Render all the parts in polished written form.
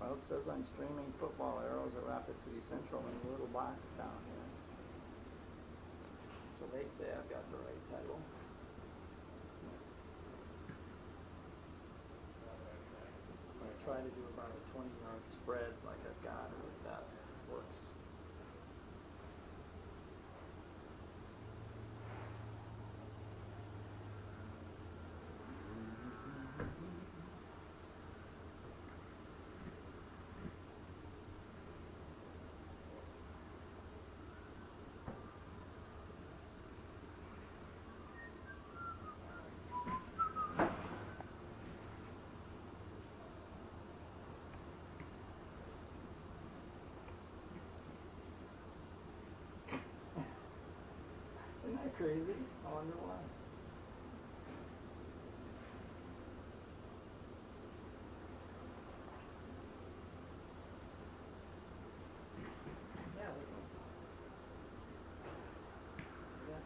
Well, it says I'm streaming football arrows at Rapid City Central in the little box down here. So they say I've got the right title. I try to do about a 20-yard spread like I've got it, if that works. Isn't that crazy? I wonder why. Yeah, this one. Yeah.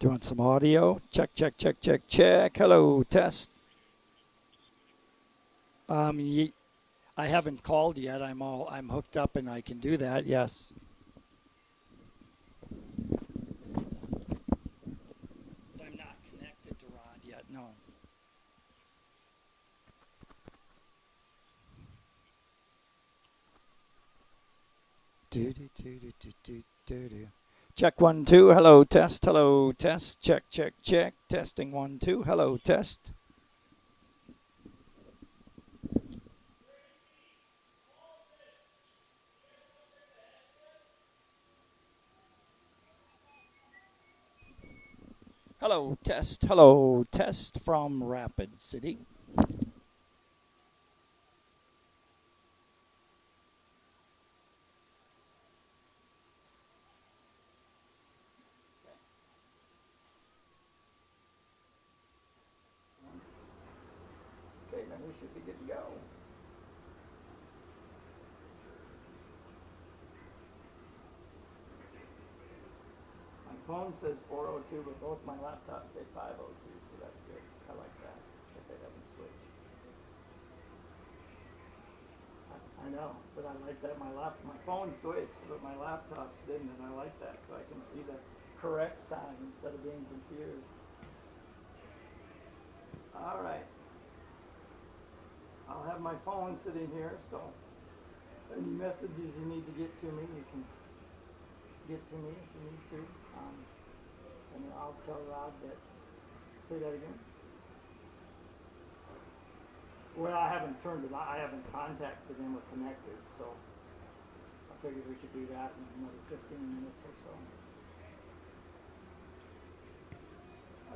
Doing some audio. Check, check, check, check, check. Hello, test. I haven't called yet. I'm hooked up and I can do that. Yes. But I'm not connected to Rod yet. No. Do do do do do do do do. Check 1 2. Hello, test. Hello, test. Check, check, check. Testing 1 2. Hello, test. Hello, test. Hello, test from Rapid City. Okay, then we should be good to go. My phone says 402, but both my laptops say 502, so that's good. I like that, if they haven't switched. I know, but I like that my phone switched, but my laptops didn't, and I like that, so I can see the correct time instead of being confused. All right. I'll have my phone sitting here, so any messages you need to get to me, you can get to me if you need to. And I'll tell Rod that. Say that again. Well, I haven't turned it on. I haven't contacted him or connected, so I figured we could do that in another 15 minutes or so.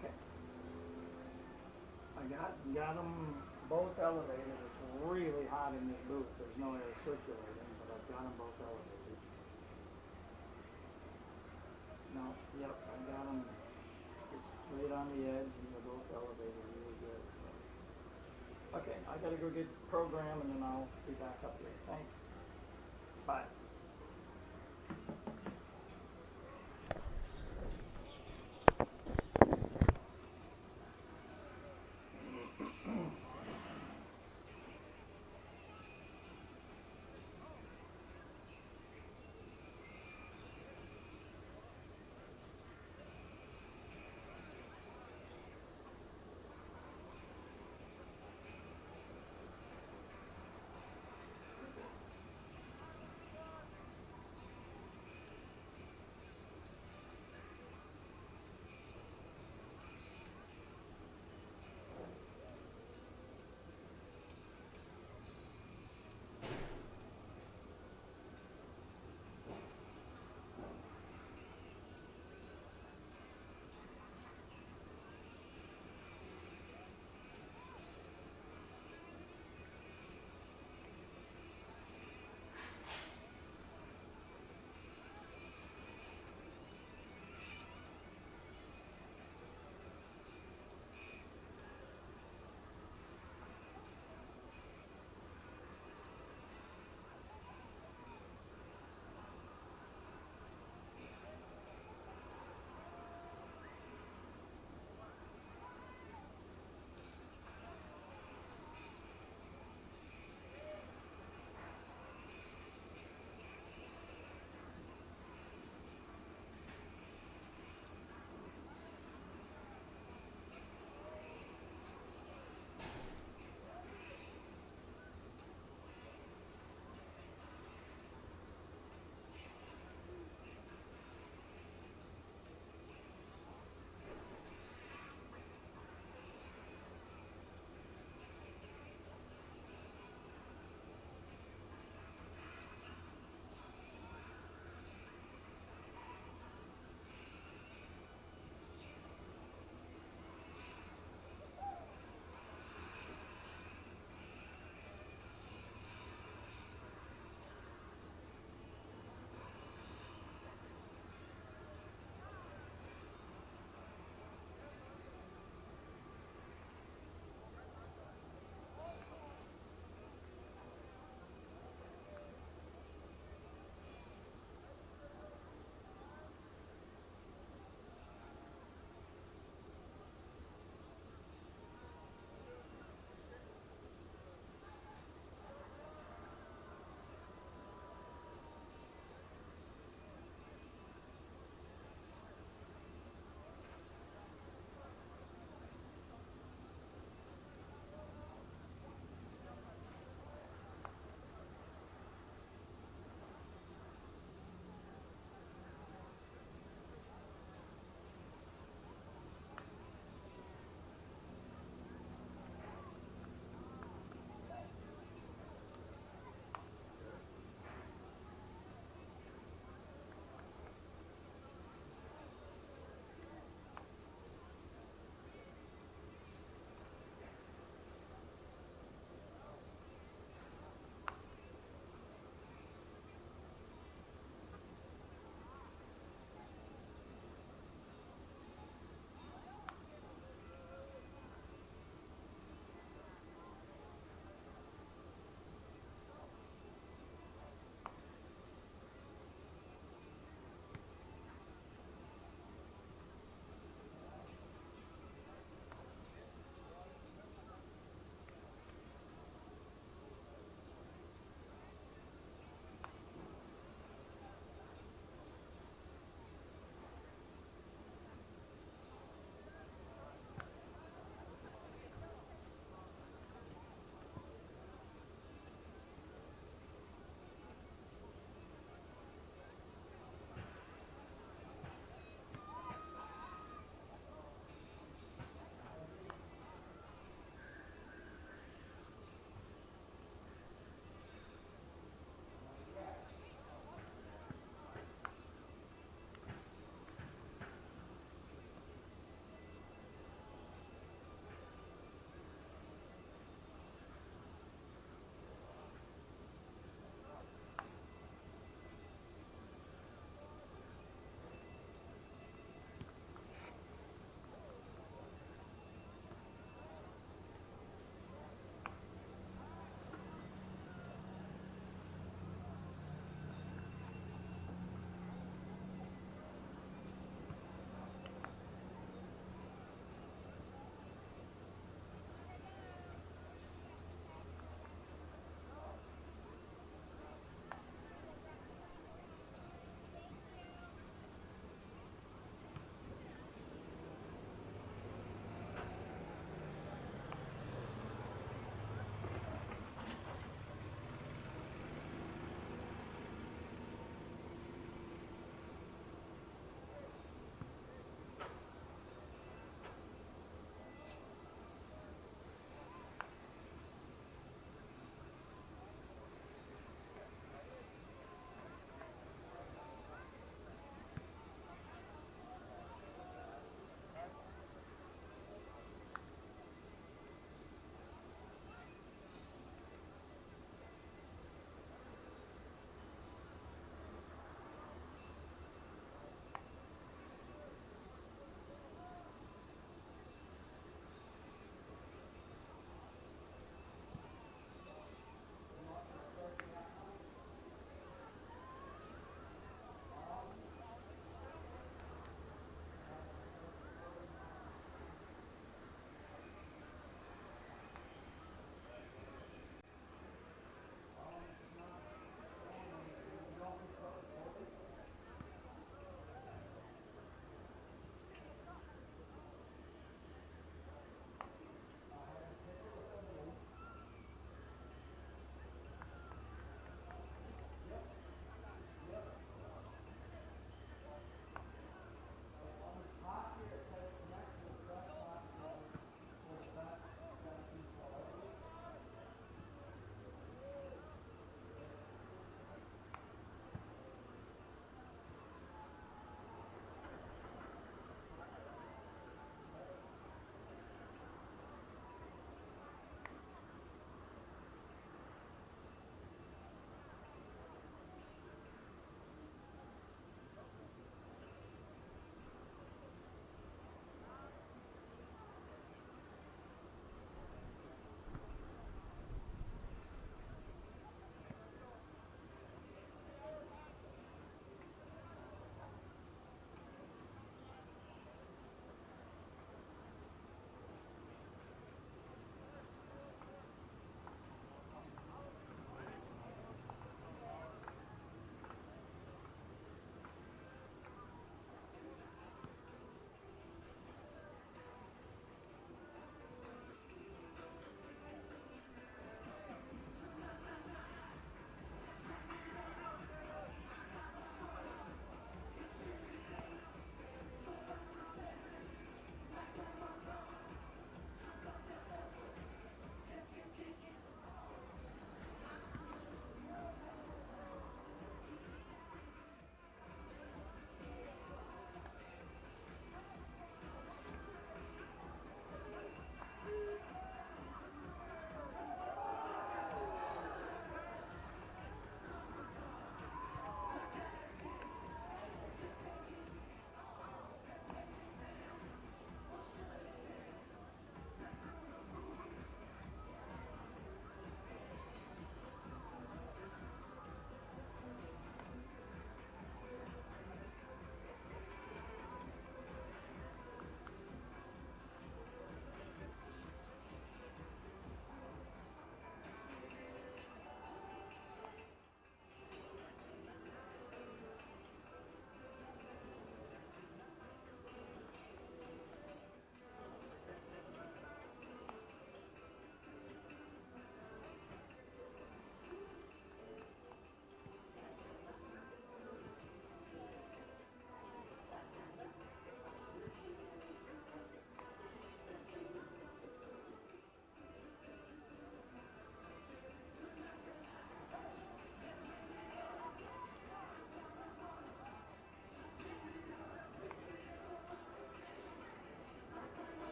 Okay. I got them both elevated. It's really hot in this booth. There's no air circulating, but I've got them both elevated. No, yep, I got them just right on the edge, and they're both elevated really good. So. Okay, I gotta go get the program, and then I'll be back up here. Thanks. Bye.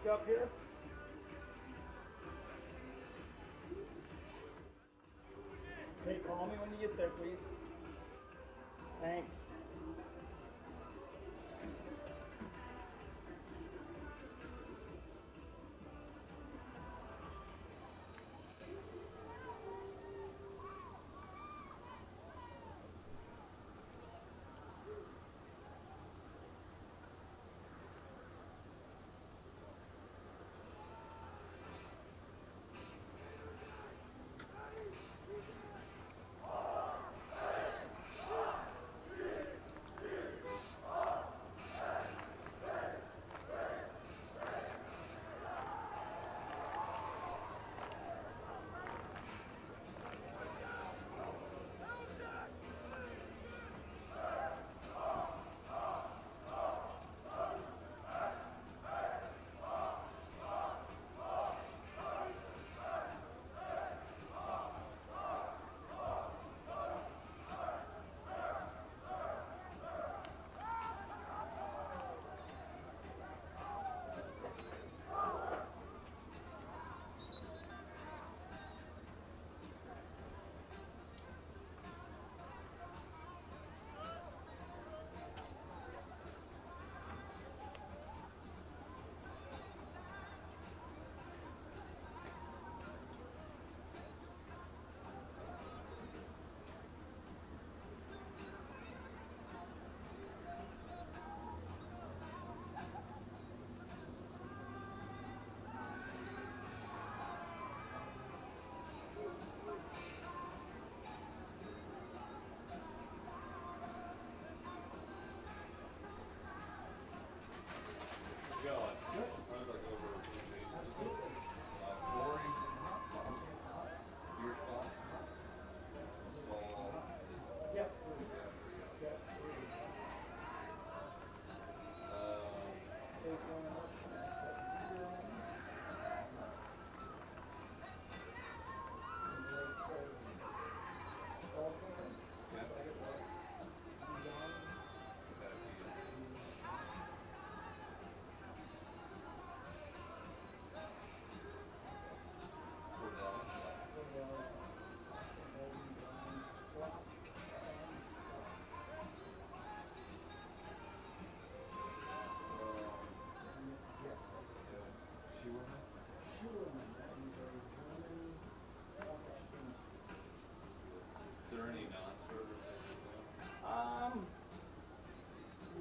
you up here. Hey, call me when you get there, please. Thanks.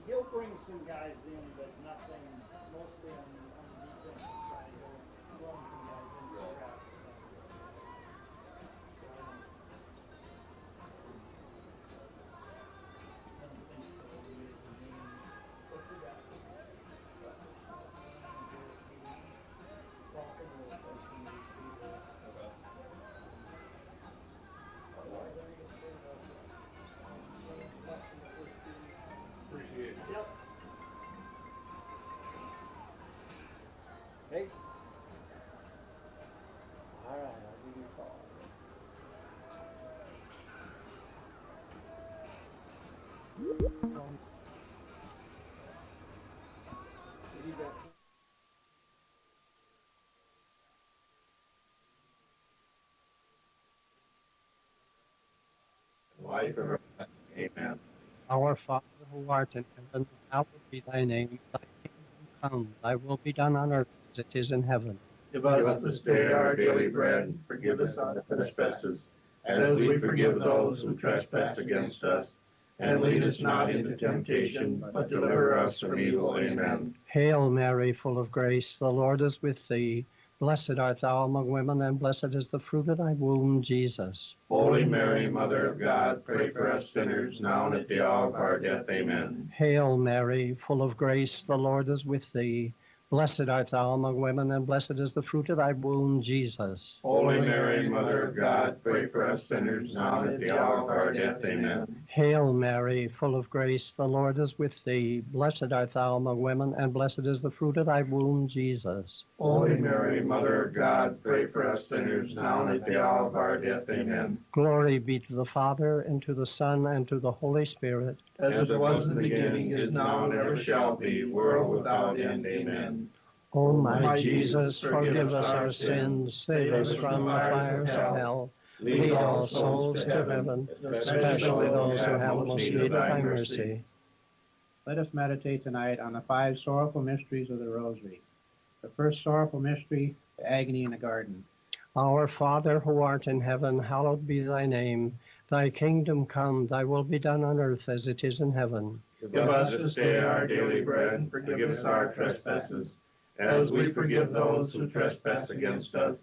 He'll bring some guys in, but nothing, mostly on the defensive side. He'll run some guys in for practice. I don't think so. What's the guy? Walking will play some receiver. Okay. Otherwise, I think it's pretty much appreciate it. Yep. Hey. All right, I'll give you a call. Life ever. Amen. Our Father who art in heaven, hallowed be thy name. Thy kingdom come, thy will be done on earth as it is in heaven. Give us this day our daily bread, and forgive us our trespasses, as we forgive those who trespass against us. And lead us not into temptation, but deliver us from evil. Amen. Hail Mary, full of grace, the Lord is with thee. Blessed art thou among women, and blessed is the fruit of thy womb, Jesus. Holy Mary, Mother of God, pray for us sinners, now and at the hour of our death. Amen. Hail Mary, full of grace, the Lord is with thee. Blessed art thou among women, and blessed is the fruit of thy womb, Jesus. Holy Mary, Mother of God, pray for us sinners, now and at the hour of our death. Amen. Hail Mary, full of grace, the Lord is with thee. Blessed art thou among women, and blessed is the fruit of thy womb, Jesus. Holy Mary, Mother of God, pray for us sinners, now and at the hour of our death. Amen. Glory be to the Father, and to the Son, and to the Holy Spirit. As it was in the beginning, is now, and ever shall be, world without end. Amen. O my Jesus, forgive us our sins, save us from the fires of hell. Lead all souls to heaven, especially those who have most need of thy mercy. Let us meditate tonight on the 5 sorrowful mysteries of the Rosary. The first sorrowful mystery, the agony in the garden. Our Father who art in heaven, hallowed be thy name. Thy kingdom come, thy will be done on earth as it is in heaven. Give us this day our daily bread, and forgive us our trespasses, as we forgive those who trespass against us.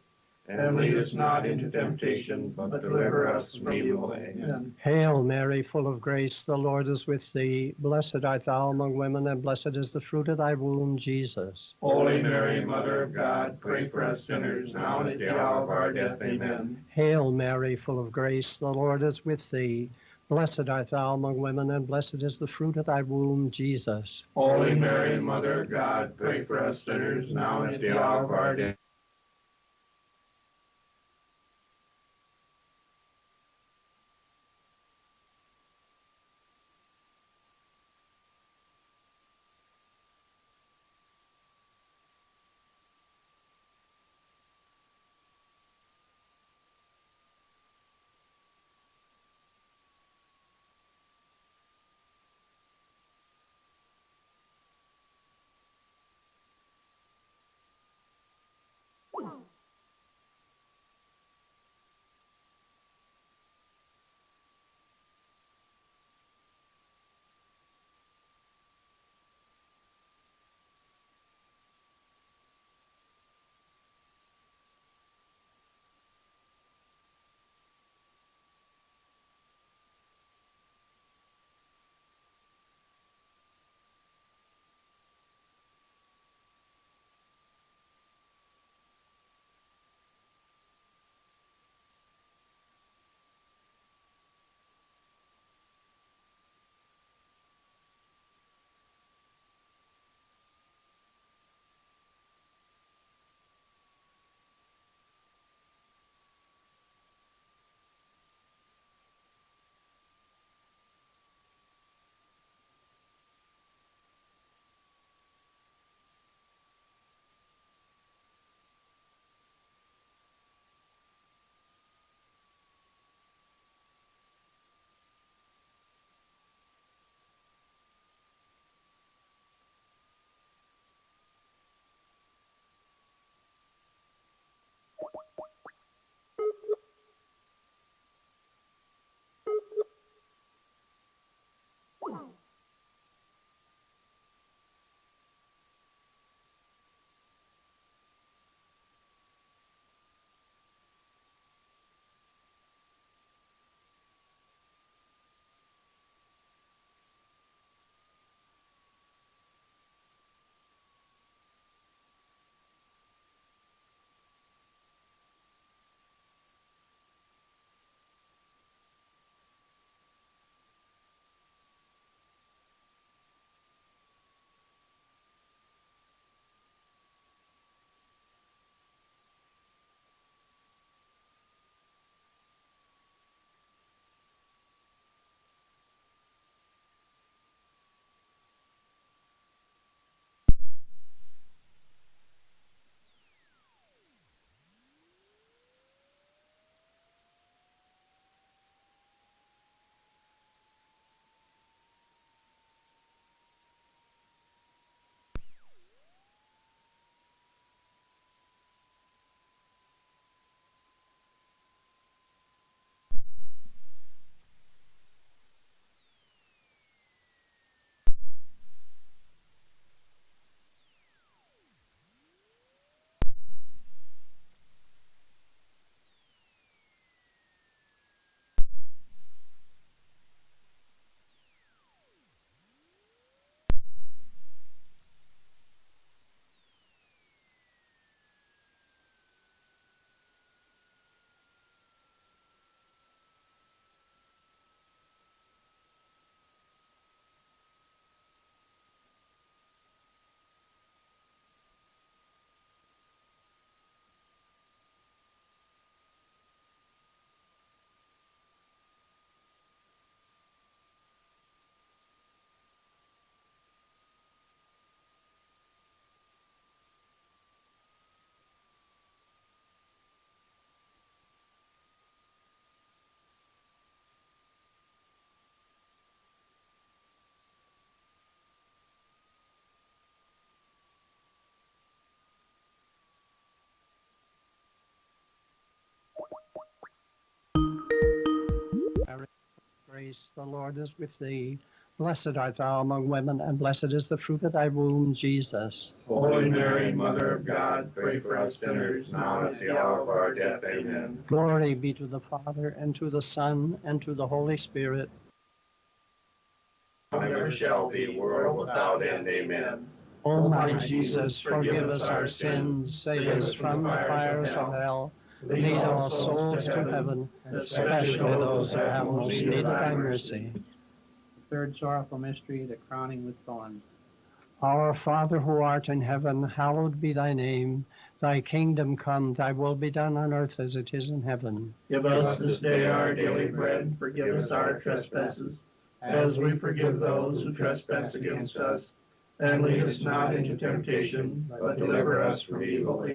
And lead us not into temptation, but deliver us from evil. Amen. Hail Mary, full of grace, the Lord is with thee. Blessed art thou among women, and blessed is the fruit of thy womb, Jesus. Holy Mary, Mother of God, pray for us sinners, now and at the hour of our death. Amen. Hail Mary, full of grace, the Lord is with thee. Blessed art thou among women, and blessed is the fruit of thy womb, Jesus. Holy Mary, Mother of God, pray for us sinners, now and at the hour of our death. grace, the Lord is with thee. Blessed art thou among women, and blessed is the fruit of thy womb, Jesus. Holy Mary, Mother of God, pray for us sinners, now and at the hour of our death. Amen. Glory be to the Father, and to the Son, and to the Holy Spirit. Never shall be, world without end. Amen. O my Jesus, forgive us our sins, save us from the fires of hell. Lead all souls to heaven, especially those who have most need of thy mercy. The third sorrowful mystery, the crowning with thorns. Our Father who art in heaven, hallowed be thy name. Thy kingdom come, thy will be done on earth as it is in heaven. Give us this day our daily bread, forgive us our trespasses, as we forgive those who trespass against us. And lead us not into temptation, but deliver us from evil.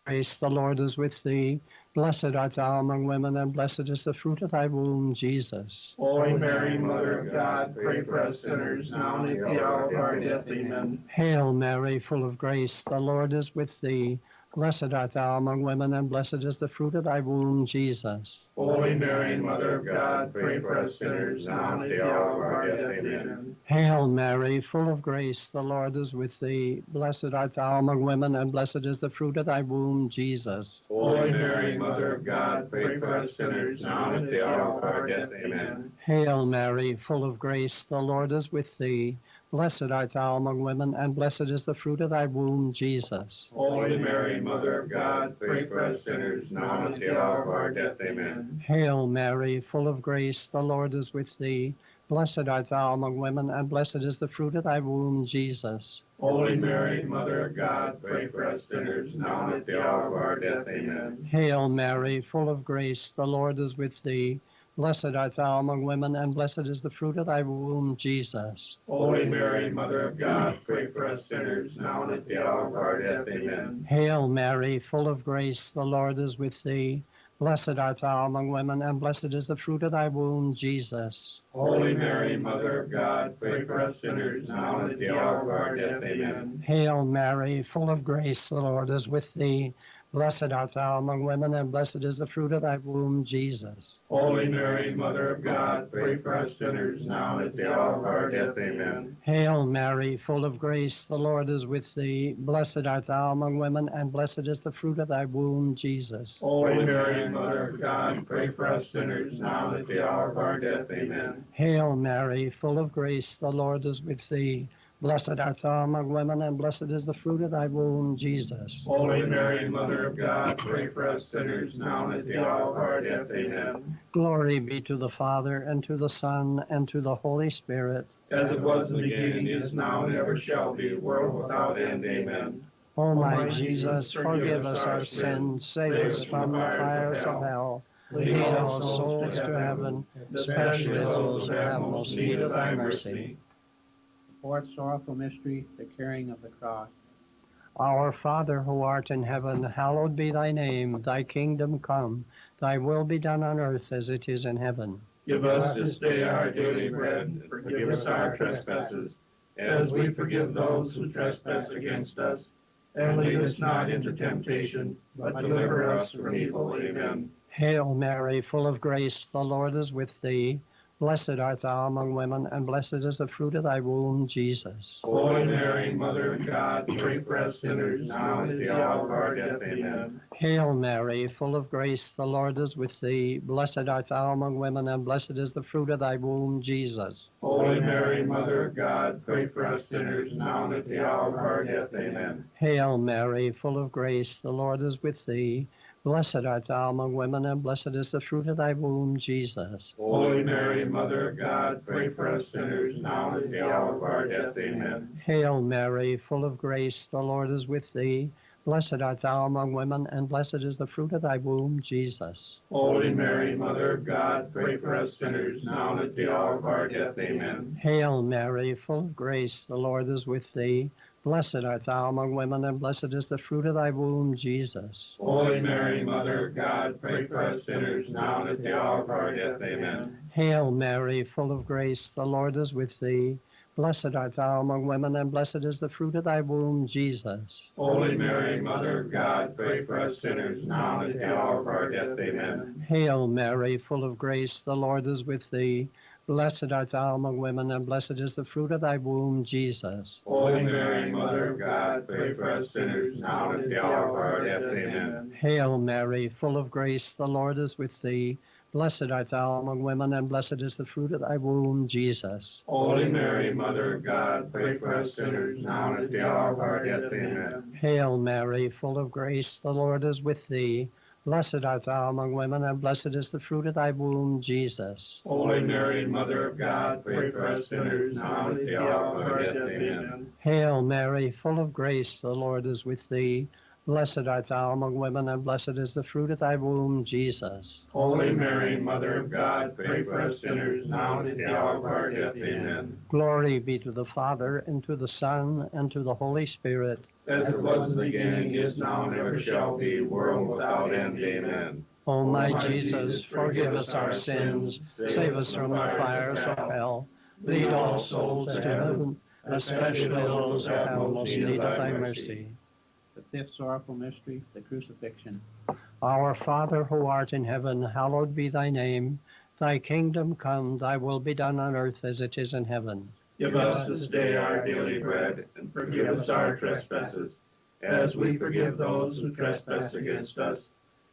Grace, the Lord is with thee. Blessed art thou among women, and blessed is the fruit of thy womb, Jesus. Holy Mary, Mother of God, pray for us sinners, now and at the hour of our death. Amen. Hail Mary, full of grace, the Lord is with thee. Blessed art thou among women, and blessed is the fruit of thy womb, Jesus. Holy Mary, Mother of God, pray for us sinners, now and at the hour of our death. Amen. Hail Mary, full of grace, the Lord is with thee. Blessed art thou among women, and blessed is the fruit of thy womb, Jesus. Holy Mary, Mother of God, pray for us sinners, now and at the hour of our death. Amen. Hail Mary, full of grace, the Lord is with thee. Blessed art thou among women, and blessed is the fruit of thy womb, Jesus. Holy Mary, Mother of God, pray for us sinners, now and at the hour of our death. Amen. Hail Mary, full of grace, the Lord is with thee. Blessed art thou among women, and blessed is the fruit of thy womb, Jesus. Holy Mary, Mother of God, pray for us sinners, now and at the hour of our death. Amen. Hail Mary, full of grace, the Lord is with thee. Blessed art thou among women, and blessed is the fruit of thy womb, Jesus. Holy Mary, Mother of God, pray for us sinners, now and at the hour of our death. Amen. Hail Mary, full of grace, the Lord is with thee. Blessed art thou among women, and blessed is the fruit of thy womb, Jesus. Holy Mary, Mother of God, pray for us sinners, now and at the hour of our death. Amen. Hail Mary, full of grace, the Lord is with thee. Blessed art thou among women, and blessed is the fruit of thy womb, Jesus. Holy Mary, Mother of God, pray for us sinners, now and at the hour of our death. Amen. Hail Mary, full of grace, the Lord is with thee. Blessed art thou among women, and blessed is the fruit of thy womb, Jesus. Holy Mary, Mother of God, pray for us sinners, now and at the hour of our death. Amen. Hail Mary, full of grace, the Lord is with thee. Blessed art thou among women, and blessed is the fruit of thy womb, Jesus. Holy Mary, Mother of God, pray for us sinners, now and at the hour of our death. Amen. Glory be to the Father, and to the Son, and to the Holy Spirit. As it was in the beginning, is now, and ever shall be, world without end. Amen. O my Jesus, forgive us our sins, save us from the fires of hell. Lead all souls to heaven, especially those who have most need of thy mercy. Fourth sorrowful mystery, the carrying of the cross. Our Father who art in heaven, hallowed be thy name. Thy kingdom come, thy will be done on earth as it is in heaven. Give us this day our daily bread, and forgive us our trespasses, as we forgive those who trespass against us. And lead us not into temptation, but deliver us from evil. Amen. Hail Mary, full of grace, the Lord is with thee. Blessed art thou among women, and blessed is the fruit of thy womb, Jesus. Holy Mary, Mother of God, pray for us sinners, now and at the hour of our death. Amen. Hail Mary, full of grace, the Lord is with thee. Blessed art thou among women, and blessed is the fruit of thy womb, Jesus. Holy Mary, Mother of God, pray for us sinners, now and at the hour of our death. Amen. Hail Mary, full of grace, the Lord is with thee. Blessed art thou among women, and blessed is the fruit of thy womb, Jesus. Holy Mary, Mother of God, pray for us sinners, now and at the hour of our death. Amen. Hail Mary, full of grace, the Lord is with thee. Blessed art thou among women, and blessed is the fruit of thy womb, Jesus. Holy Mary, Mother of God, pray for us sinners, now and at the hour of our death. Amen. Hail Mary, full of grace, the Lord is with thee. Blessed art thou among women, and blessed is the fruit of thy womb, Jesus. Holy Mary, Mother of God, pray for us sinners, now and at the hour of our death. Amen. Hail Mary, full of grace, the Lord is with thee. Blessed art thou among women, and blessed is the fruit of thy womb, Jesus. Holy Mary, Mother of God, pray for us sinners, now and at the hour of our death. Amen. Hail Mary, full of grace, the Lord is with thee. Blessed art thou among women, and blessed is the fruit of thy womb, Jesus. Holy Mary, Mother of God, pray for us sinners, now and at the hour of our death. Amen. Hail Mary, full of grace, the Lord is with thee. Blessed art thou among women, and blessed is the fruit of thy womb, Jesus. Holy Mary, Mother of God, pray for us sinners, now and at the hour of our death. Amen. Hail Mary, full of grace, the Lord is with thee. Blessed art thou among women, and blessed is the fruit of thy womb, Jesus. Holy Mary, Mother of God, pray for us sinners, now and at the hour of our death. Amen. Hail Mary, full of grace, the Lord is with thee. Blessed art thou among women, and blessed is the fruit of thy womb, Jesus. Holy Mary, Mother of God, pray for us sinners, now and at the hour of our death. Amen. Glory be to the Father, and to the Son, and to the Holy Spirit. As it was in the beginning, is now, and ever shall be, world without end. Amen. O my Jesus, forgive us our sins, save us from the fires of hell, lead all souls to heaven, especially those who have most need of thy mercy. The fifth sorrowful mystery, the crucifixion. Our Father who art in heaven, hallowed be thy name. Thy kingdom come, thy will be done on earth as it is in heaven. Give us this day our daily bread, and forgive us our trespasses, as we forgive those who trespass against us.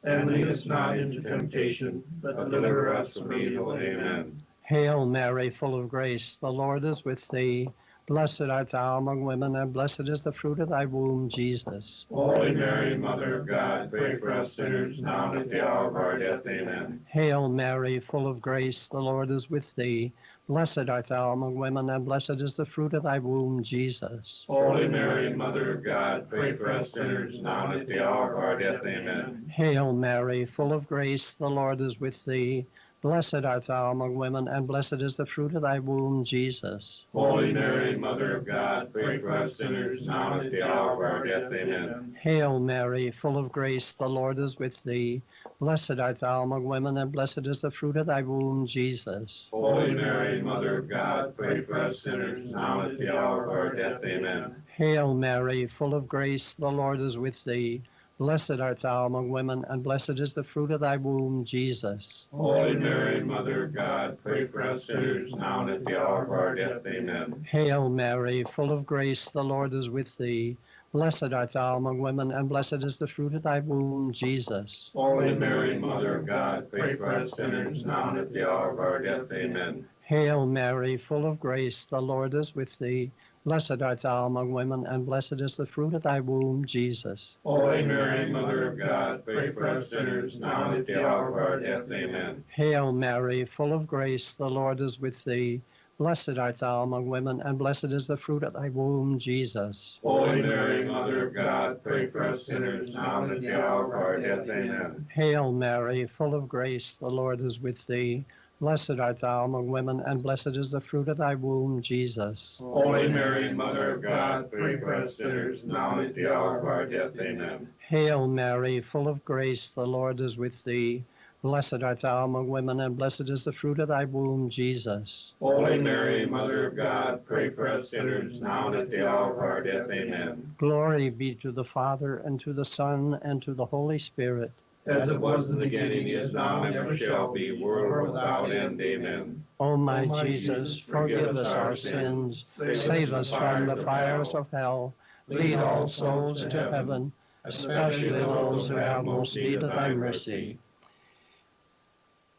And lead us not into temptation, but deliver us from evil. Amen. Hail Mary, full of grace, the Lord is with thee. Blessed art thou among women, and blessed is the fruit of thy womb, Jesus. Holy Mary, Mother of God, pray for us sinners, now and at the hour of our death. Amen. Hail Mary, full of grace, the Lord is with thee. Blessed art thou among women, and blessed is the fruit of thy womb, Jesus. Holy Mary, Mother of God, pray for us sinners, now and at the hour of our death. Amen. Hail Mary, full of grace, the Lord is with thee. Blessed art thou among women, and blessed is the fruit of thy womb, Jesus. Holy Mary, Mother of God, pray for us sinners, now and at the hour of our death. Amen. Hail Mary, full of grace, the Lord is with thee. Blessed art thou among women, and blessed is the fruit of thy womb, Jesus. Holy Mary, Mother of God, pray for us sinners, now and at the hour of our death. Amen. Hail Mary, full of grace, the Lord is with thee. Blessed art thou among women, and blessed is the fruit of thy womb, Jesus. Holy Mary, Mother of God, pray for us sinners, now and at the hour of our death. Amen. Hail Mary, full of grace, the Lord is with thee. Blessed art thou among women, and blessed is the fruit of thy womb, Jesus. Holy Mary, Mother of God, pray for us sinners, now and at the hour of our death. Amen. Hail Mary, full of grace, the Lord is with thee. Blessed art thou among women, and blessed is the fruit of thy womb, Jesus. Holy Mary, Mother of God, pray for us sinners, now and at the hour of our death. Amen. Hail Mary, full of grace, the Lord is with thee. Blessed art thou among women, and blessed is the fruit of thy womb, Jesus. Holy Mary, Mother of God, pray for us sinners, now and at the hour of our death. Amen. Hail Mary, full of grace, the Lord is with thee. Blessed art thou among women, and blessed is the fruit of thy womb, Jesus. Holy Mary, Mother of God, pray for us sinners, now and at the hour of our death. Amen. Hail Mary, full of grace, the Lord is with thee. Blessed art thou among women, and blessed is the fruit of thy womb, Jesus. Holy Mary, Mother of God, pray for us sinners, now and at the hour of our death. Amen. Glory be to the Father, and to the Son, and to the Holy Spirit. As it was in the beginning, is now, and ever shall be, world without end. Amen. O my Jesus, forgive us our sins, save us from the fires of hell, lead all souls to heaven, especially those who have most need of thy mercy.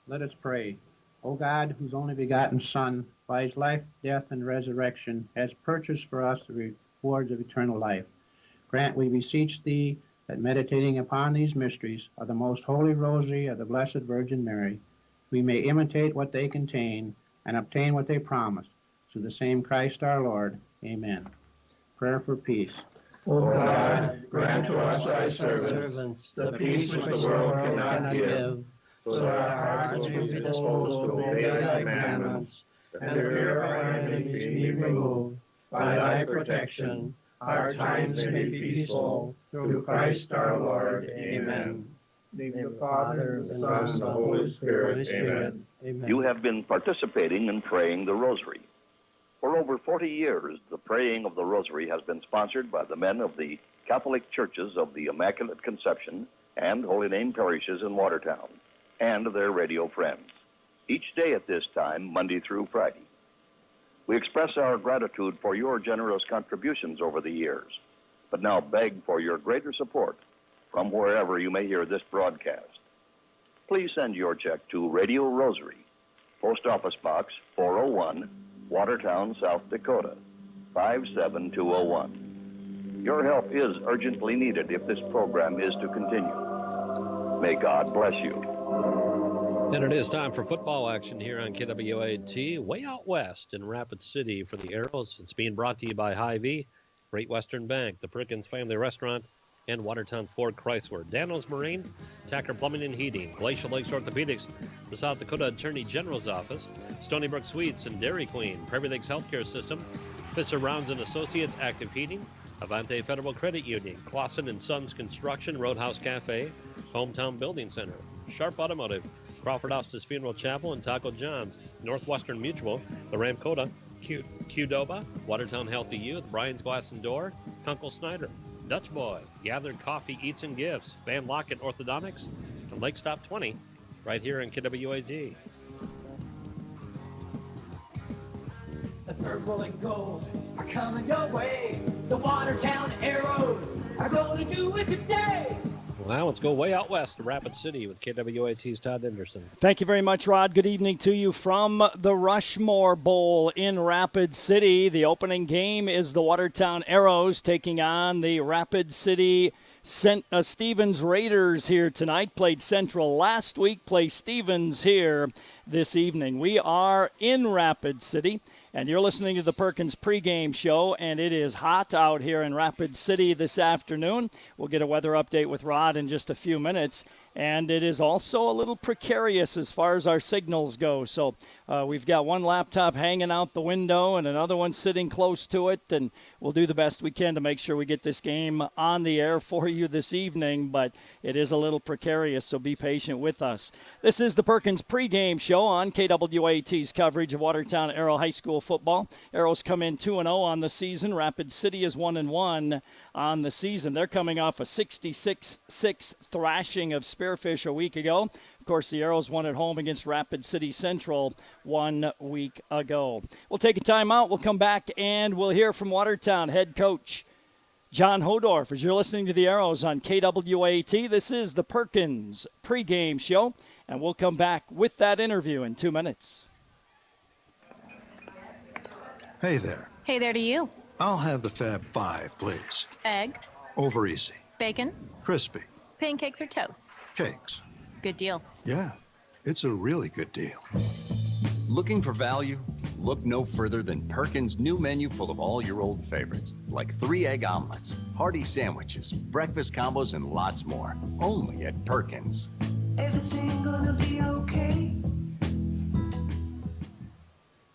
Let us pray. O God, whose only begotten Son, by his life, death, and resurrection, has purchased for us the rewards of eternal life, grant, we beseech thee, that meditating upon these mysteries of the most holy rosary of the Blessed Virgin Mary, we may imitate what they contain and obtain what they promise. Through the same Christ our Lord. Amen. Prayer for peace. O God, grant to us thy servants the peace which the world cannot give, so that our hearts may be disposed to obey thy commandments, and the fear of our enemies be removed. By thy protection, our times may be peaceful. Through Christ our Lord. Amen. Name In the Father, the Son, and the Holy Spirit. Amen. Amen. You have been participating in praying the Rosary. For over 40 years, the praying of the Rosary has been sponsored by the men of the Catholic Churches of the Immaculate Conception and Holy Name parishes in Watertown, and their radio friends, each day at this time, Monday through Friday. We express our gratitude for your generous contributions over the years, but now beg for your greater support from wherever you may hear this broadcast. Please send your check to Radio Rosary, Post Office Box 401, Watertown, South Dakota, 57201. Your help is urgently needed if this program is to continue. May God bless you. And it is time for football action here on KWAT, way out west in Rapid City for the Arrows. It's being brought to you by Hy-Vee, Great Western Bank, the Perkins Family Restaurant, and Watertown Ford Chrysler. Dano's Marine, Tacker Plumbing and Heating, Glacial Lakes Orthopedics, the South Dakota Attorney General's Office, Stony Brook Sweets and Dairy Queen, Prairie Lakes Healthcare System, Fisher Rounds and Associates Active Heating, Avante Federal Credit Union, Clausen & Sons Construction, Roadhouse Cafe, Hometown Building Center, Sharp Automotive, Crawford Austin's Funeral Chapel and Taco John's, Northwestern Mutual, the Ramcota, Qdoba, Watertown Healthy Youth, Brian's Glass and Door, Kunkel Snyder, Dutch Boy, Gathered Coffee, Eats and Gifts, Van Lockett Orthodontics, and Lake Stop 20, right here in KWAT. The purple and gold are coming your way. The Watertown Arrows are going to do it today. Well, let's go way out west to Rapid City with KWAT's Todd Henderson. Thank you very much, Rod. Good evening to you from the Rushmore Bowl in Rapid City. The opening game is the Watertown Arrows taking on the Rapid City Stevens Raiders here tonight. Played Central last week, play Stevens here this evening. We are in Rapid City, and you're listening to the Perkins pregame show, and it is hot out here in Rapid City this afternoon. We'll get a weather update with Rod in just a few minutes, and it is also a little precarious as far as our signals go. So we've got one laptop hanging out the window and another one sitting close to it, and we'll do the best we can to make sure we get this game on the air for you this evening, but it is a little precarious, so be patient with us. This is the Perkins pregame show on KWAT's coverage of Watertown Arrow High School football. Arrows come in 2-0 on the season. Rapid City is 1-1 on the season. They're coming off a 66-6 thrashing of Spearfish a week ago. Of course, the Arrows won at home against Rapid City Central 1 week ago. We'll take a timeout. We'll come back and we'll hear from Watertown head coach John Hodorf as you're listening to the Arrows on KWAT. This is the Perkins pregame show, and we'll come back with that interview in 2 minutes. Hey there. Hey there to you. I'll have the Fab 5, please. Egg, Over easy. bacon, Crispy. pancakes or toast. Cakes. Good deal. Yeah, it's a really good deal. Looking for value? Look no further than Perkins' new menu full of all your old favorites, like 3 egg omelets, hearty sandwiches, breakfast combos, and lots more. Only at Perkins. Everything gonna be okay.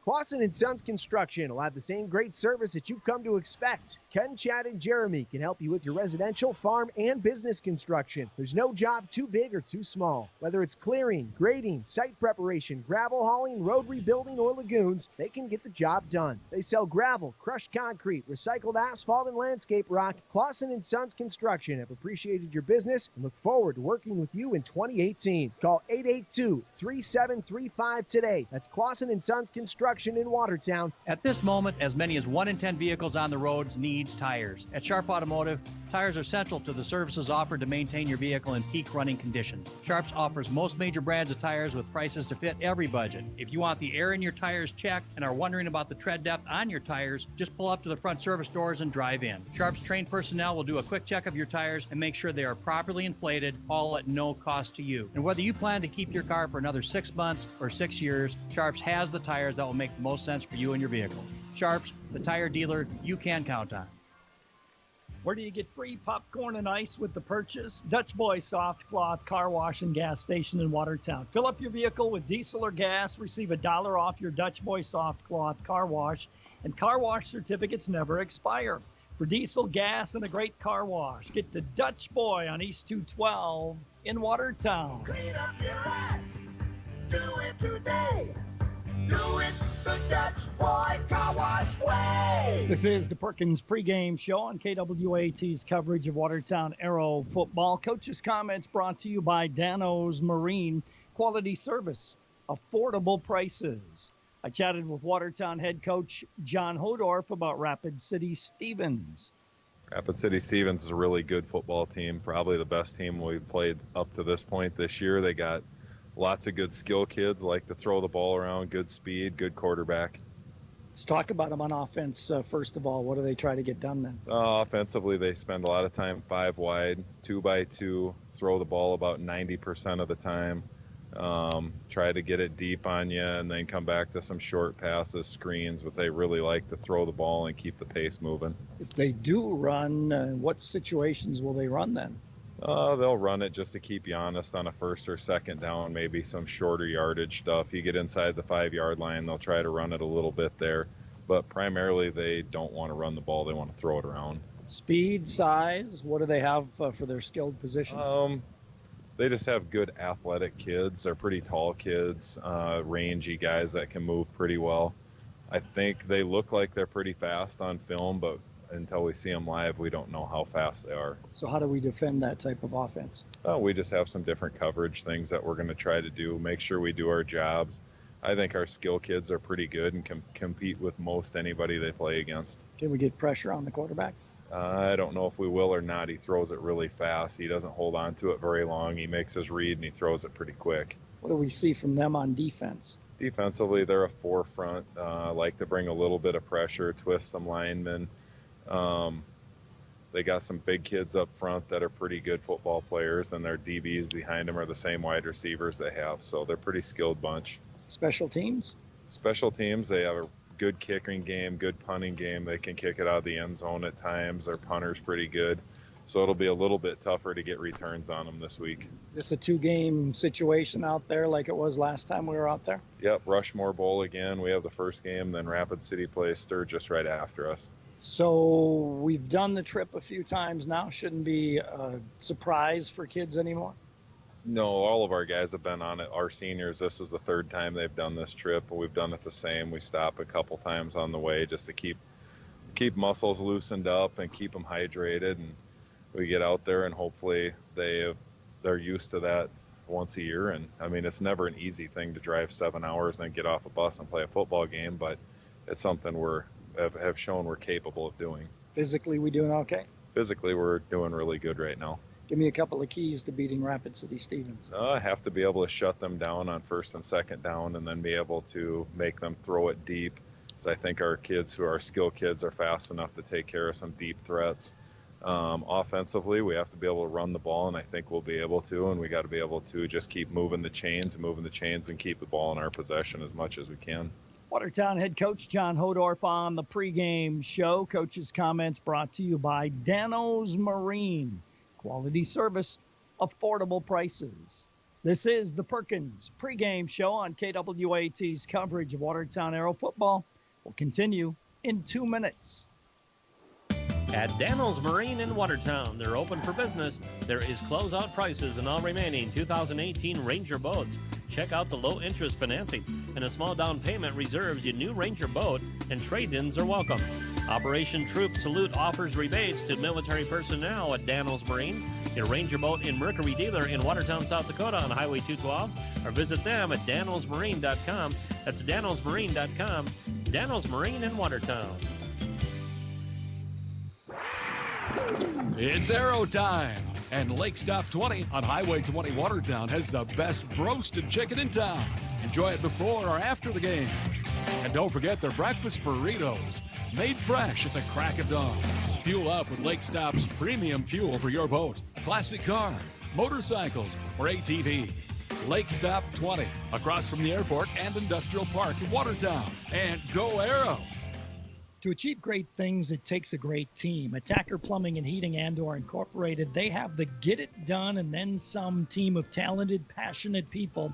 Clausen & Sons Construction will have the same great service that you've come to expect. Ken, Chad, and Jeremy can help you with your residential, farm, and business construction. There's no job too big or too small. Whether it's clearing, grading, site preparation, gravel hauling, road rebuilding, or lagoons, they can get the job done. They sell gravel, crushed concrete, recycled asphalt, and landscape rock. Clausen & Sons Construction have appreciated your business and look forward to working with you in 2018. Call 882-3735 today. That's Clausen & Sons Construction in Watertown. At this moment, as many as 1 in 10 vehicles on the roads needs tires. At Sharp Automotive, tires are central to the services offered to maintain your vehicle in peak running conditions. Sharps offers most major brands of tires with prices to fit every budget. If you want the air in your tires checked and are wondering about the tread depth on your tires, just pull up to the front service doors and drive in. Sharp's trained personnel will do a quick check of your tires and make sure they are properly inflated, all at no cost to you. And whether you plan to keep your car for another 6 months or 6 years, Sharps has the tires that will make the most sense for you and your vehicle. Sharps, the tire dealer you can count on. Where do you get free popcorn and ice with the purchase? Dutch Boy Soft Cloth Car Wash and Gas Station in Watertown. Fill up your vehicle with diesel or gas, receive $1 off your Dutch Boy Soft Cloth Car Wash, and car wash certificates never expire. For diesel, gas, and a great car wash, get to Dutch Boy on East 212 in Watertown. Clean up your act. Do it today. Do it the Dutch boy car wash way. This is the Perkins pregame show on KWAT's coverage of Watertown Arrow football. Coach's comments brought to you by Dano's Marine. Quality service, affordable prices. I chatted with Watertown head coach John Hodorf about Rapid City Stevens. Rapid City Stevens is a really good football team, probably the best team we've played up to this point this year. They got lots of good skill kids, like to throw the ball around, good speed, good quarterback. Let's talk about them on offense. First of all, what do they try to get done then? Offensively, they spend a lot of time 5 wide, 2x2, throw the ball about 90% of the time. Try to get it deep on you and then come back to some short passes, screens, but they really like to throw the ball and keep the pace moving. If they do run, what situations will they run then? They'll run it just to keep you honest on a first or second down, maybe some shorter yardage stuff. You get inside the 5-yard line, they'll try to run it a little bit there. But primarily, they don't want to run the ball. They want to throw it around. Speed, size, what do they have for their skilled positions? They just have good athletic kids. They're pretty tall kids, rangy guys that can move pretty well. I think they look like they're pretty fast on film, but until we see them live, we don't know how fast they are. So how do we defend that type of offense? We just have some different coverage things that we're going to try to do, make sure we do our jobs. I think our skill kids are pretty good and can compete with most anybody they play against. Can we get pressure on the quarterback? I don't know if we will or not. He throws it really fast. He doesn't hold on to it very long. He makes his read and he throws it pretty quick. What do we see from them on defense? Defensively, they're a forefront. Like to bring a little bit of pressure, twist some linemen. They got some big kids up front that are pretty good football players, and their DBs behind them are the same wide receivers they have. So they're a pretty skilled bunch. Special teams? Special teams, they have a good kicking game, good punting game. They can kick it out of the end zone at times. Their punter's pretty good. So it'll be a little bit tougher to get returns on them this week. This a 2-game situation out there like it was last time we were out there? Yep, Rushmore Bowl again. We have the first game, then Rapid City plays Sturgis right after us. So we've done the trip a few times now. Shouldn't be a surprise for kids anymore? No, all of our guys have been on it. Our seniors, this is the 3rd time they've done this trip, but we've done it the same. We stop a couple times on the way just to keep muscles loosened up and keep them hydrated. And we get out there and hopefully they're used to that once a year. And I mean, it's never an easy thing to drive 7 hours and then get off a bus and play a football game, but it's something have shown we're capable of doing. Physically, we doing okay? Physically, we're doing really good right now. Give me a couple of keys to beating Rapid City Stevens. I have to be able to shut them down on 1st and 2nd down and then be able to make them throw it deep. So I think our kids, who are skill kids, are fast enough to take care of some deep threats. Offensively, we have to be able to run the ball, and I think we'll be able to, and we got to be able to just keep moving the chains and keep the ball in our possession as much as we can. Watertown head coach John Hodorf on the pregame show. Coach's comments brought to you by Dano's Marine. Quality service, affordable prices. This is the Perkins pregame show on KWAT's coverage of Watertown Arrow football. Will continue in 2 minutes. At Dano's Marine in Watertown, they're open for business. There is closeout prices on all remaining 2018 Ranger boats. Check out the low-interest financing, and a small down payment reserves your new Ranger boat, and trade-ins are welcome. Operation Troop Salute offers rebates to military personnel at Dano's Marine, your Ranger boat and Mercury dealer in Watertown, South Dakota on Highway 212, or visit them at danosmarine.com. That's danosmarine.com. Dano's Marine in Watertown. It's Arrow time, and Lake Stop 20 on Highway 20 Watertown has the best roasted chicken in town. Enjoy it before or after the game. And don't forget their breakfast burritos, made fresh at the crack of dawn. Fuel up with Lake Stop's premium fuel for your boat, classic car, motorcycles, or ATVs. Lake Stop 20, across from the airport and industrial park in Watertown. And go Arrows! To achieve great things, it takes a great team. Attacker Plumbing and Heating Andor Incorporated, they have the get it done and then some team of talented, passionate people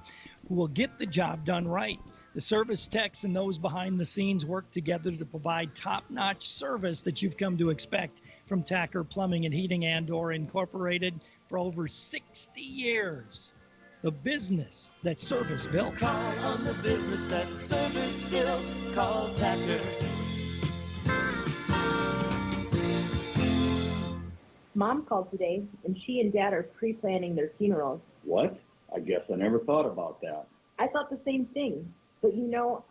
who will get the job done right. The service techs and those behind the scenes work together to provide top-notch service that you've come to expect from Tacker Plumbing and Heating Andor Incorporated for over 60 years. the business that's service built. Call on the business that's service built. Call Tacker. Mom called today, and she and Dad are pre-planning their funerals. What? I guess I never thought about that. I thought the same thing, but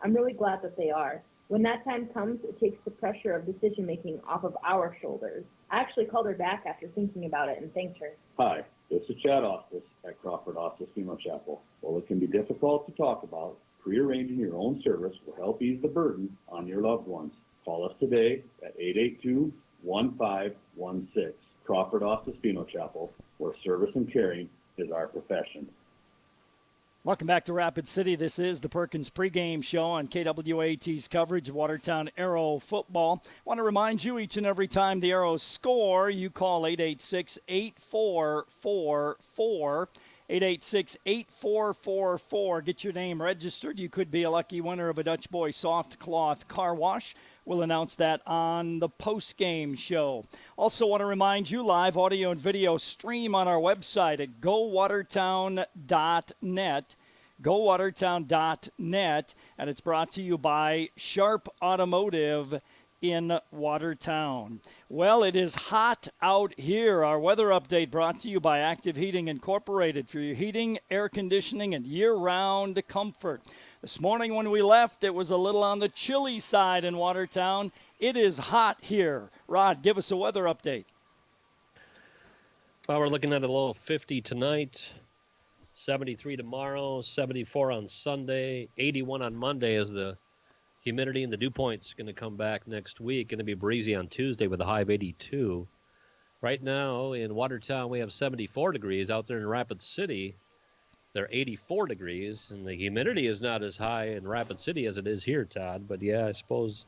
I'm really glad that they are. When that time comes, it takes the pressure of decision-making off of our shoulders. I actually called her back after thinking about it and thanked her. Hi, this is Chad Ostis at Crawford Ostis Funeral Chapel. While it can be difficult to talk about, prearranging your own service will help ease the burden on your loved ones. Call us today at 882-1516. Crawford Ostis Funeral Chapel, where service and caring is our profession. Welcome back to Rapid City. This is the Perkins pregame show on KWAT's coverage of Watertown Arrow football. I want to remind you each and every time the Arrows score, you call 886-8444. 886-8444. Get your name registered. You could be a lucky winner of a Dutch Boy soft cloth car wash. We'll announce that on the post-game show. Also want to remind you, live audio and video stream on our website at gowatertown.net. gowatertown.net, and it's brought to you by Sharp Automotive in Watertown. Well, it is hot out here. Our weather update brought to you by Active Heating Incorporated for your heating, air conditioning, and year-round comfort. This morning when we left, it was a little on the chilly side in Watertown. It is hot here. Rod, give us a weather update. Well, we're looking at a low of 50 tonight, 73 tomorrow, 74 on Sunday, 81 on Monday as the humidity and the dew point's going to come back next week. Going to be breezy on Tuesday with a high of 82. Right now in Watertown, we have 74 degrees. Out there in Rapid City, they're 84 degrees, and the humidity is not as high in Rapid City as it is here, Todd. But, yeah, I suppose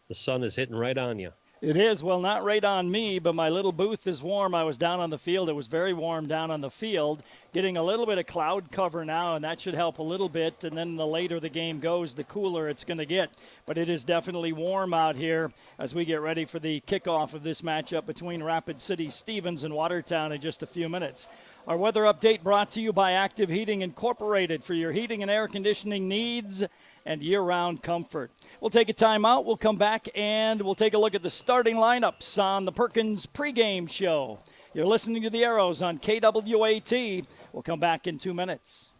the sun is hitting right on you. It is. Well, not right on me, but my little booth is warm. I was down on the field. It was very warm down on the field. Getting a little bit of cloud cover now, and that should help a little bit. And then the later the game goes, the cooler it's going to get. But it is definitely warm out here as we get ready for the kickoff of this matchup between Rapid City Stevens and Watertown in just a few minutes. Our weather update brought to you by Active Heating Incorporated for your heating and air conditioning needs and year-round comfort. We'll take a timeout. We'll come back and we'll take a look at the starting lineups on the Perkins pregame show. You're listening to the Arrows on KWAT. We'll come back in 2 minutes.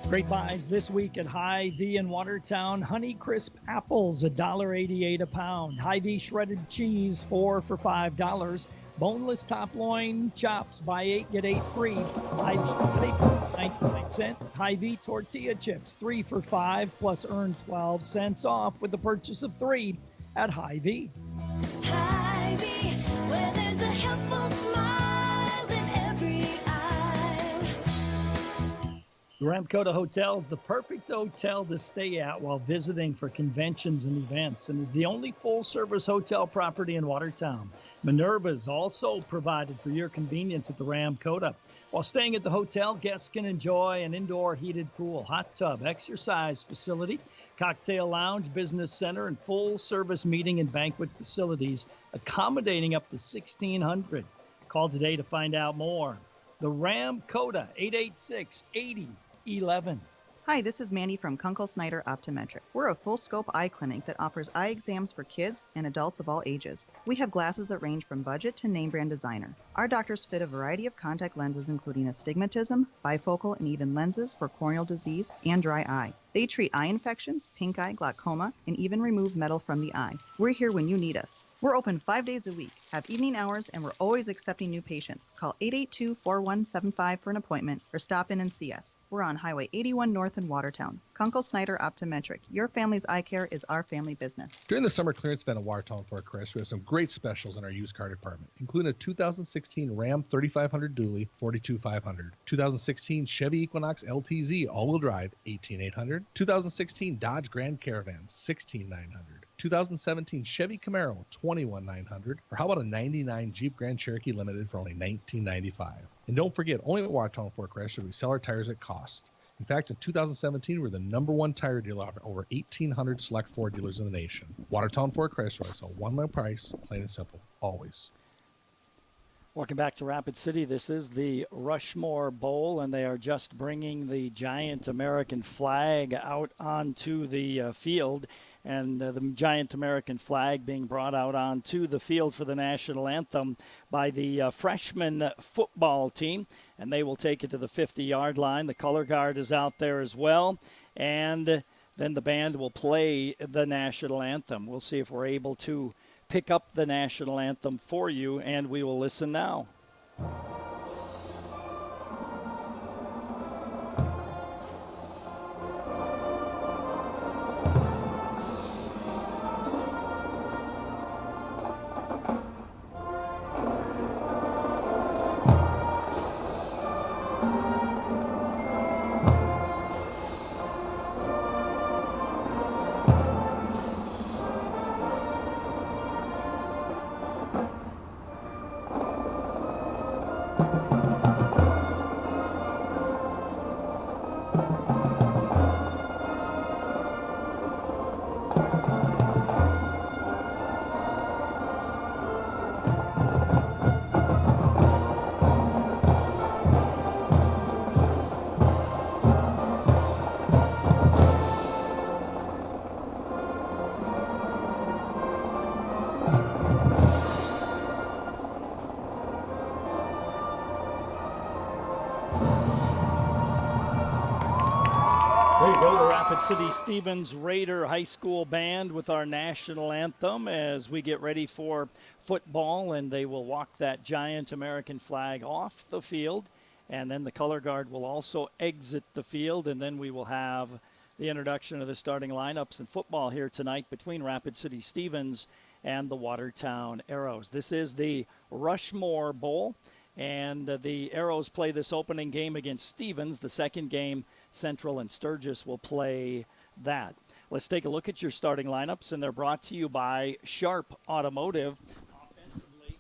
Great buys this week at Hy-Vee in Watertown. Honey Crisp apples, $1.88 a pound. Hy-Vee shredded cheese, 4 for $5. Boneless top loin chops, buy 8, get 8 free. Hy-Vee 99 cents. Hy-Vee tortilla chips, 3 for $5, plus earn 12 cents off with the purchase of 3 at Hy-Vee. Hy-Vee, where there's a helpful smile in every eye. Ramcoda Hotel is the perfect hotel to stay at while visiting for conventions and events, and is the only full-service hotel property in Watertown. Minerva is also provided for your convenience at the Ramcoda. While staying at the hotel, guests can enjoy an indoor heated pool, hot tub, exercise facility, cocktail lounge, business center, and full-service meeting and banquet facilities, accommodating up to 1,600. Call today to find out more. The Ramcoda, 886-8011. Hi, this is Mandy from Kunkel Snyder Optometric. We're a full-scope eye clinic that offers eye exams for kids and adults of all ages. We have glasses that range from budget to name-brand designer. Our doctors fit a variety of contact lenses, including astigmatism, bifocal, and even lenses for corneal disease and dry eye. They treat eye infections, pink eye, glaucoma, and even remove metal from the eye. We're here when you need us. We're open 5 days a week, have evening hours, and we're always accepting new patients. Call 882-4175 for an appointment or stop in and see us. We're on Highway 81 North in Watertown. Kunkel Snyder Optometric. Your family's eye care is our family business. During the summer clearance event at Watertown Fort Crest, we have some great specials in our used car department, including a 2016 Ram 3500 Dually, $42,500. 2016 Chevy Equinox LTZ all-wheel drive, $18,800. 2016 Dodge Grand Caravan, $16,900. 2017 Chevy Camaro, $21,900. Or how about a 99 Jeep Grand Cherokee Limited for only $19,995. And don't forget, only at Watertown Fort Crest should we sell our tires at cost. In fact, in 2017, we're the #1 tire dealer of over 1,800 select Ford dealers in the nation. Watertown Ford Chrysler, so one low price, plain and simple, always. Welcome back to Rapid City. This is the Rushmore Bowl, and they are just bringing the giant American flag out onto the field. And the giant American flag being brought out onto the field for the national anthem by the freshman football team. And they will take it to the 50-yard line. The color guard is out there as well. And then the band will play the national anthem. We'll see if we're able to pick up the national anthem for you, and we will listen now. There you go, the Rapid City Stevens Raider High School Band with our national anthem as we get ready for football, and they will walk that giant American flag off the field, and then the color guard will also exit the field, and then we will have the introduction of the starting lineups in football here tonight between Rapid City Stevens and the Watertown Arrows. This is the Rushmore Bowl, and the Arrows play this opening game against Stevens. The second game, Central and Sturgis will play that. Let's take a look at your starting lineups, and they're brought to you by Sharp Automotive. Offensively,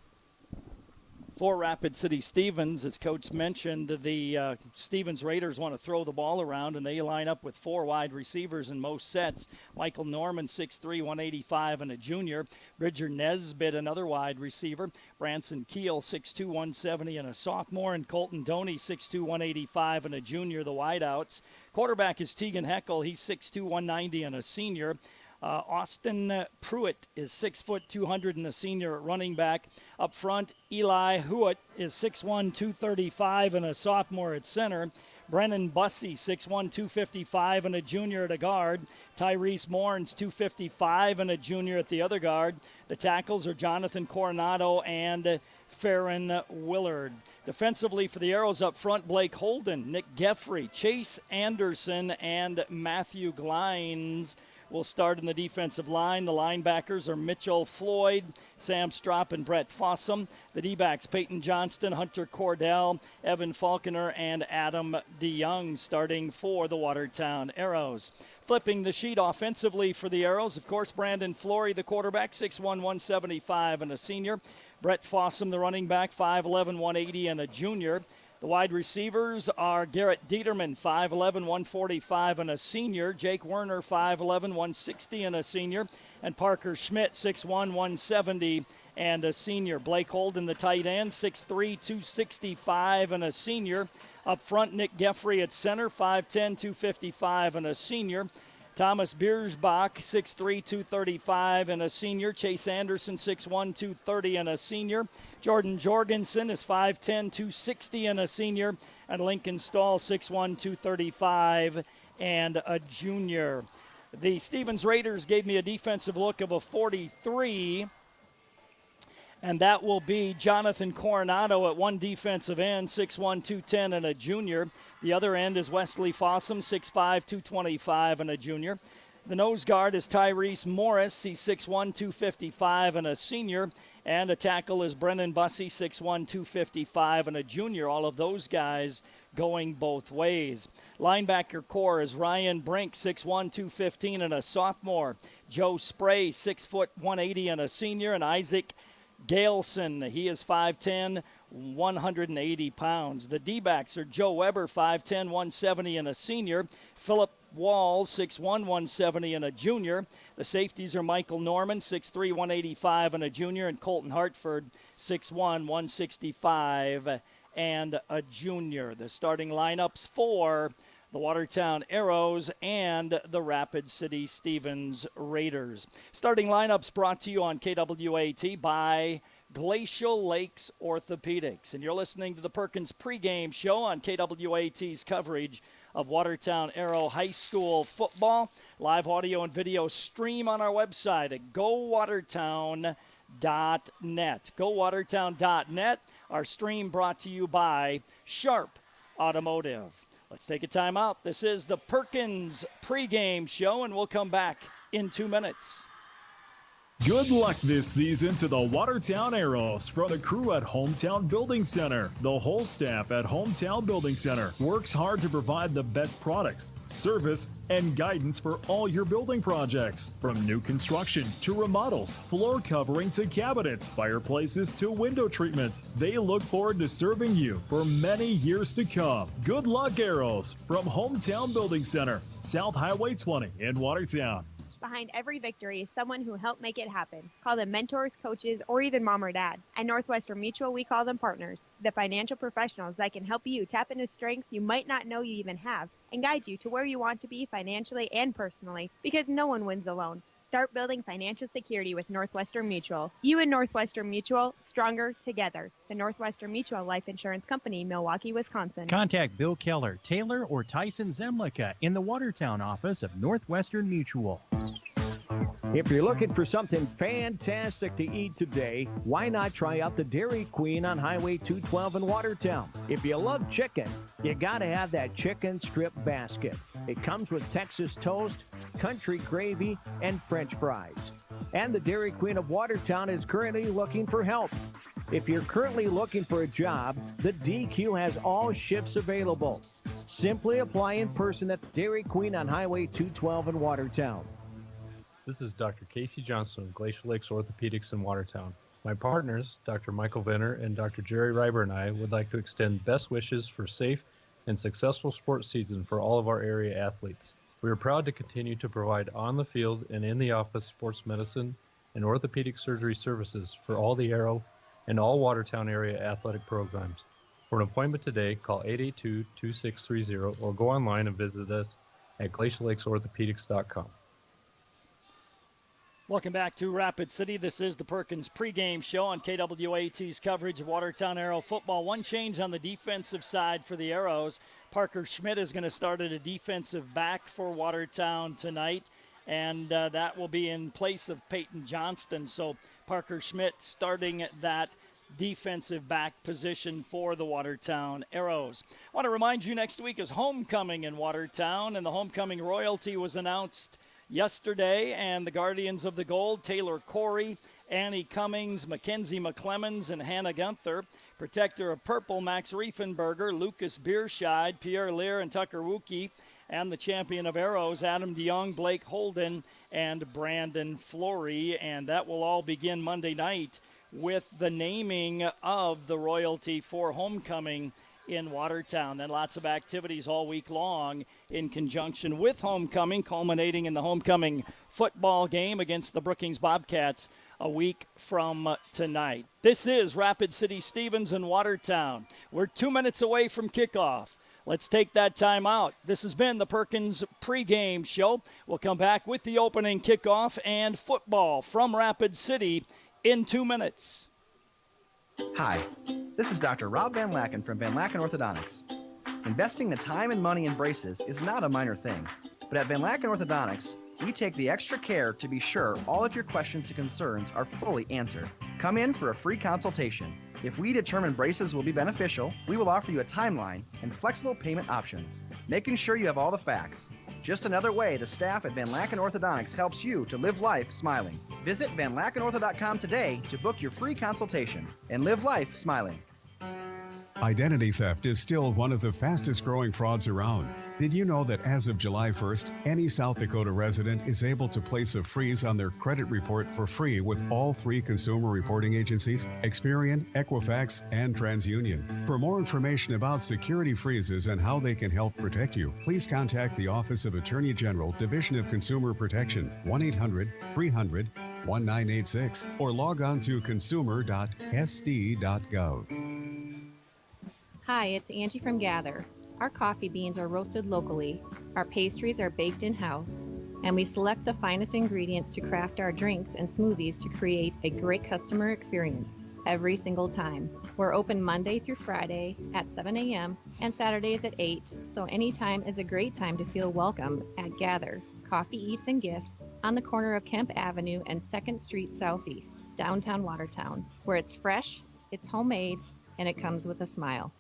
for Rapid City Stevens, as Coach mentioned, the Stevens Raiders want to throw the ball around, and they line up with 4 wide receivers in most sets. Michael Norman, 6'3", 185, and a junior. Bridger Nesbitt, another wide receiver. Branson Keel, 6'2", 170, and a sophomore. And Colton Doney, 6'2", 185, and a junior, the wideouts. Quarterback is Tegan Heckel. He's 6'2", 190, and a senior. Austin Pruitt is 6 foot 200 and a senior at running back. Up front, Eli Hewitt is 6'1", 235 and a sophomore at center. Brennan Bussey, 6'1", 255 and a junior at a guard. Tyrese Mourns, 255 and a junior at the other guard. The tackles are Jonathan Coronado and Farron Willard. Defensively for the Arrows up front, Blake Holden, Nick Geffrey, Chase Anderson, and Matthew Glines will start in the defensive line. The linebackers are Mitchell Floyd, Sam Strop, and Brett Fossum. The D-backs, Peyton Johnston, Hunter Cordell, Evan Falconer, and Adam DeYoung starting for the Watertown Arrows. Flipping the sheet offensively for the Arrows, of course, Brandon Flory, the quarterback, 6'1", 175, and a senior. Brett Fossum, the running back, 5'11", 180, and a junior. The wide receivers are Garrett Dieterman, 5'11", 145 and a senior. Jake Werner, 5'11", 160 and a senior. And Parker Schmidt, 6'1", 170 and a senior. Blake Holden, the tight end, 6'3", 265 and a senior. Up front, Nick Geffrey at center, 5'10", 255 and a senior. Thomas Biersbach, 6'3", 235 and a senior. Chase Anderson, 6'1", 230 and a senior. Jordan Jorgensen is 5'10", 260 and a senior. And Lincoln Stahl, 6'1", 235 and a junior. The Stevens Raiders gave me a defensive look of a 43, and that will be Jonathan Coronado at one defensive end, 6'1", 210 and a junior. The other end is Wesley Fossum, 6'5", 225 and a junior. The nose guard is Tyrese Morris. He's 6'1", 255 and a senior. And a tackle is Brennan Bussey, 6'1", 255 and a junior. All of those guys going both ways. Linebacker core is Ryan Brink, 6'1", 215 and a sophomore. Joe Spray, 6 foot 180 and a senior. And Isaac Galeson, he is 5'10", 180 pounds. The D-backs are Joe Weber, 5'10", 170 and a senior. Philip Walls, 6'1", 170 and a junior. The safeties are Michael Norman, 6'3", 185 and a junior. And Colton Hartford, 6'1", 165, and a junior. The starting lineups for the Watertown Arrows and the Rapid City Stevens Raiders. Starting lineups brought to you on KWAT by Glacial Lakes Orthopedics. And you're listening to the Perkins pregame show on KWAT's coverage of Watertown Arrow High School football. Live audio and video stream on our website at GoWatertown.net. GoWatertown.net. Our stream brought to you by Sharp Automotive. Let's take a time out. This is the Perkins pregame show, and we'll come back in 2 minutes. Good luck this season to the Watertown Arrows from the crew at Hometown Building Center. The whole staff at Hometown Building Center works hard to provide the best products, service, and guidance for all your building projects. From new construction to remodels, floor covering to cabinets, fireplaces to window treatments, they look forward to serving you for many years to come. Good luck, Arrows, from Hometown Building Center, South Highway 20 in Watertown. Behind every victory is someone who helped make it happen. Call them mentors, coaches, or even mom or dad. At Northwestern Mutual, we call them partners, the financial professionals that can help you tap into strengths you might not know you even have and guide you to where you want to be financially and personally, because no one wins alone. Start building financial security with Northwestern Mutual. You and Northwestern Mutual, stronger together. The Northwestern Mutual Life Insurance Company, Milwaukee, Wisconsin. Contact Bill Keller, Taylor, or Tyson Zemlicka in the Watertown office of Northwestern Mutual. If you're looking for something fantastic to eat today, why not try out the Dairy Queen on Highway 212 in Watertown? If you love chicken, you gotta have that chicken strip basket. It comes with Texas toast, country gravy, and French fries. And the Dairy Queen of Watertown is currently looking for help. If you're currently looking for a job, the DQ has all shifts available. Simply apply in person at the Dairy Queen on Highway 212 in Watertown. This is Dr. Casey Johnson of Glacial Lakes Orthopedics in Watertown. My partners, Dr. Michael Venner and Dr. Jerry Reiber, and I would like to extend best wishes for safe and successful sports season for all of our area athletes. We are proud to continue to provide on the field and in the office sports medicine and orthopedic surgery services for all the Arrow and all Watertown area athletic programs. For an appointment today, call 882-2630 or go online and visit us at glaciallakes.orthopedics.com. Welcome back to Rapid City. This is the Perkins pregame show on KWAT's coverage of Watertown Arrow football. One change on the defensive side for the Arrows. Parker Schmidt is going to start at a defensive back for Watertown tonight, and that will be in place of Peyton Johnston. So Parker Schmidt starting at that defensive back position for the Watertown Arrows. I want to remind you next week is homecoming in Watertown, and the homecoming royalty was announced yesterday, and the Guardians of the Gold, Taylor Corey, Annie Cummings, Mackenzie McClemens, and Hannah Gunther. Protector of Purple, Max Riefenberger, Lucas Bierscheid, Pierre Lear, and Tucker Wookie. And the champion of Arrows, Adam DeYoung, Blake Holden, and Brandon Flory. And that will all begin Monday night with the naming of the royalty for homecoming in Watertown. Then lots of activities all week long in conjunction with homecoming, culminating in the homecoming football game against the Brookings Bobcats a week from tonight. This is Rapid City Stevens in Watertown. We're 2 minutes away from kickoff. Let's take that time out. This has been the Perkins pregame show. We'll come back with the opening kickoff and football from Rapid City in 2 minutes. Hi, this is Dr. Rob Van Laken from Van Laken Orthodontics. Investing the time and money in braces is not a minor thing, but at Van Laken Orthodontics, we take the extra care to be sure all of your questions and concerns are fully answered. Come in for a free consultation. If we determine braces will be beneficial, we will offer you a timeline and flexible payment options, making sure you have all the facts. Just another way the staff at Van Laken Orthodontics helps you to live life smiling. Visit VanLakenOrtho.com today to book your free consultation and live life smiling. Identity theft is still one of the fastest growing frauds around. Did you know that as of July 1st, any South Dakota resident is able to place a freeze on their credit report for free with all 3 consumer reporting agencies, Experian, Equifax, and TransUnion. For more information about security freezes and how they can help protect you, please contact the Office of Attorney General, Division of Consumer Protection, 1-800-300 1986 or log on to consumer.sd.gov. Hi, it's Angie from Gather. Our coffee beans are roasted locally, our pastries are baked in-house, and we select the finest ingredients to craft our drinks and smoothies to create a great customer experience every single time. We're open Monday through Friday at 7 a.m. and Saturdays at 8, so anytime is a great time to feel welcome at Gather. Coffee, Eats, and Gifts on the corner of Kemp Avenue and 2nd Street Southeast, downtown Watertown, where it's fresh, it's homemade, and it comes with a smile.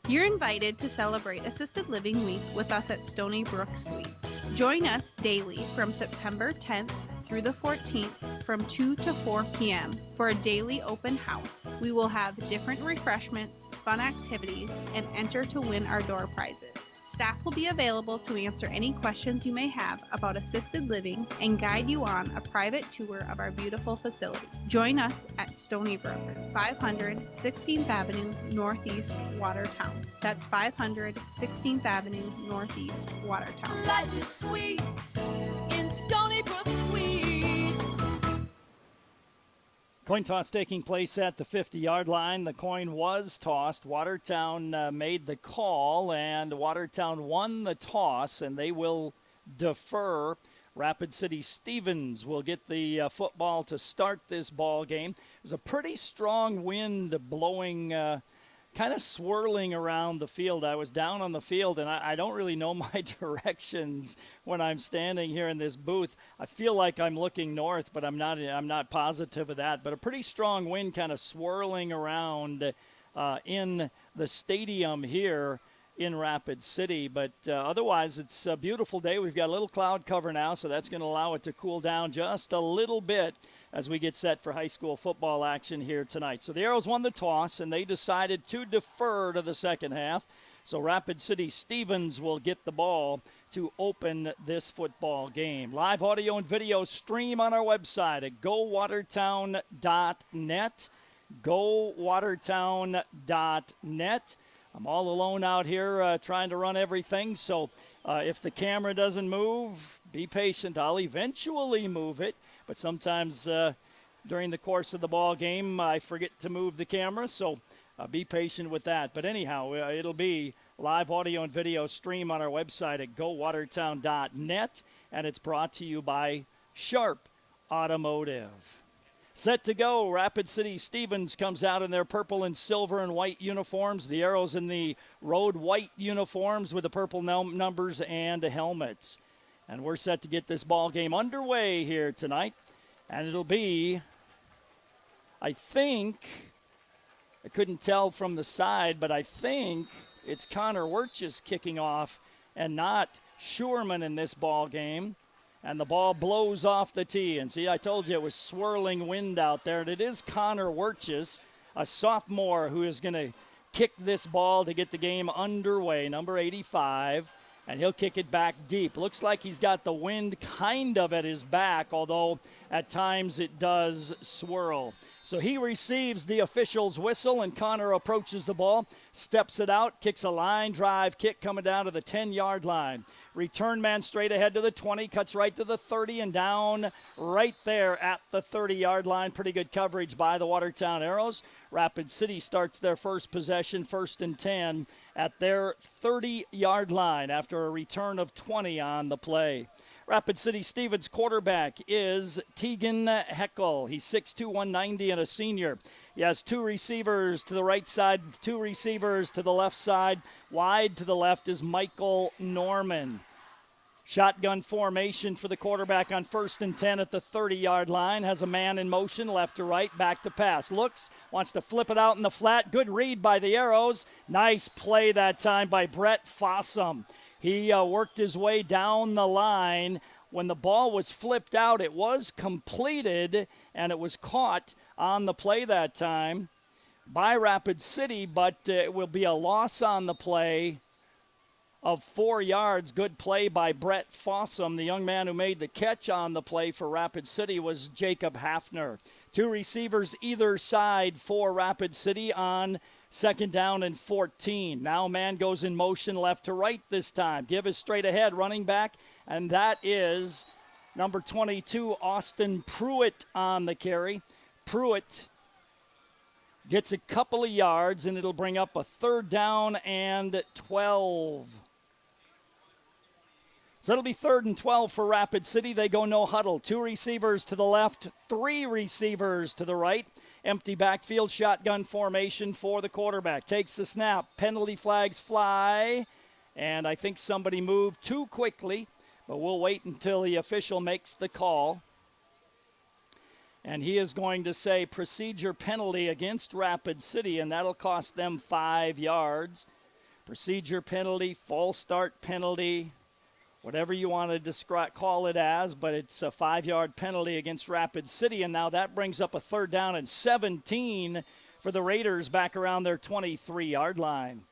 You're invited to celebrate Assisted Living Week with us at Stony Brook Suite. Join us daily from September 10th through the 14th from 2 to 4 p.m. for a daily open house. We will have different refreshments, fun activities, and enter to win our door prizes. Staff will be available to answer any questions you may have about assisted living and guide you on a private tour of our beautiful facility. Join us at Stony Brook, 500 16th Avenue Northeast, Watertown. That's 500 16th Avenue Northeast, Watertown. Life is sweet in Stony Brook Suites. Coin toss taking place at the 50-yard line. The coin was tossed. Watertown made the call, and Watertown won the toss, and they will defer. Rapid City Stevens will get the football to start this ball game. There's a pretty strong wind blowing, kind of swirling around the field. I was down on the field, and I don't really know my directions when I'm standing here in this booth. I feel like I'm looking north, but I'm not positive of that. But a pretty strong wind kind of swirling around in the stadium here in Rapid City. But otherwise, it's a beautiful day. We've got a little cloud cover now, so that's going to allow it to cool down just a little bit as we get set for high school football action here tonight. So the Arrows won the toss, and they decided to defer to the second half. So Rapid City Stevens will get the ball to open this football game. Live audio and video stream on our website at gowatertown.net. gowatertown.net. I'm all alone out here trying to run everything, so if the camera doesn't move, be patient. I'll eventually move it. But sometimes during the course of the ball game, I forget to move the camera, so be patient with that. But anyhow, it'll be live audio and video stream on our website at gowatertown.net, and it's brought to you by Sharp Automotive. Set to go. Rapid City Stevens comes out in their purple and silver and white uniforms. The Arrows in the road white uniforms with the purple numbers and helmets. And we're set to get this ball game underway here tonight. And it'll be, I think, I couldn't tell from the side, but I think it's Connor Wirtjes kicking off and not Schurman in this ball game. And the ball blows off the tee. And see, I told you it was swirling wind out there. And it is Connor Wirtjes, a sophomore, who is going to kick this ball to get the game underway, number 85. And he'll kick it back deep. Looks like he's got the wind kind of at his back, although at times it does swirl. So he receives the official's whistle, and Connor approaches the ball, steps it out, kicks a line drive kick coming down to the 10-yard line. Return man straight ahead to the 20, cuts right to the 30, and down right there at the 30-yard line. Pretty good coverage by the Watertown Arrows. Rapid City starts their first possession, 1st and 10, at their 30-yard line after a return of 20 on the play. Rapid City Stevens quarterback is Tegan Heckel. He's 6'2", 190, and a senior. He has 2 receivers to the right side, 2 receivers to the left side. Wide to the left is Michael Norman. Shotgun formation for the quarterback on 1st and 10 at the 30-yard line. Has a man in motion, left to right, back to pass. Looks, wants to flip it out in the flat. Good read by the Arrows. Nice play that time by Brett Fossum. He worked his way down the line. When the ball was flipped out, it was completed, and it was caught on the play that time by Rapid City, but it will be a loss on the play of 4 yards. Good play by Brett Fossum. The young man who made the catch on the play for Rapid City was Jacob Hafner. 2 receivers either side for Rapid City on 2nd down and 14. Now man goes in motion left to right this time. Give is straight ahead, running back, and that is Number 22, Austin Pruitt on the carry. Pruitt gets a couple of yards, and it'll bring up a 3rd down and 12. So it'll be 3rd and 12 for Rapid City. They go no huddle. 2 receivers to the left, 3 receivers to the right. Empty backfield, shotgun formation for the quarterback. Takes the snap. Penalty flags fly. And I think somebody moved too quickly, but we'll wait until the official makes the call. And he is going to say procedure penalty against Rapid City, and that'll cost them 5 yards. Procedure penalty, false start penalty, whatever you want to call it as, but it's a 5-yard penalty against Rapid City, and now that brings up a 3rd down and 17 for the Raiders back around their 23-yard line.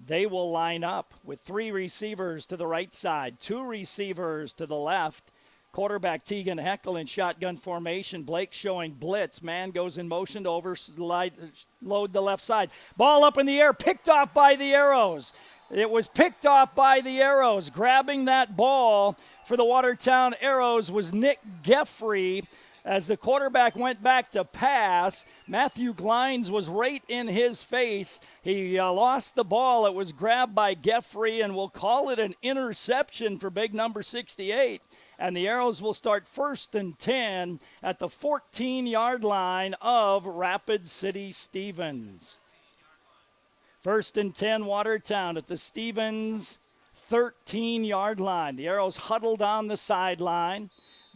They will line up with 3 receivers to the right side, 2 receivers to the left. Quarterback Tegan Heckel in shotgun formation. Blake showing blitz. Man goes in motion to load the left side. Ball up in the air, picked off by the Arrows. It was picked off by the Arrows. Grabbing that ball for the Watertown Arrows was Nick Geffrey. As the quarterback went back to pass, Matthew Glines was right in his face. He lost the ball. It was grabbed by Geffrey, and we'll call it an interception for big number 68. And the Arrows will start 1st and 10 at the 14-yard line of Rapid City Stevens. 1st and 10, Watertown at the Stevens 13-yard line. The Arrows huddled on the sideline.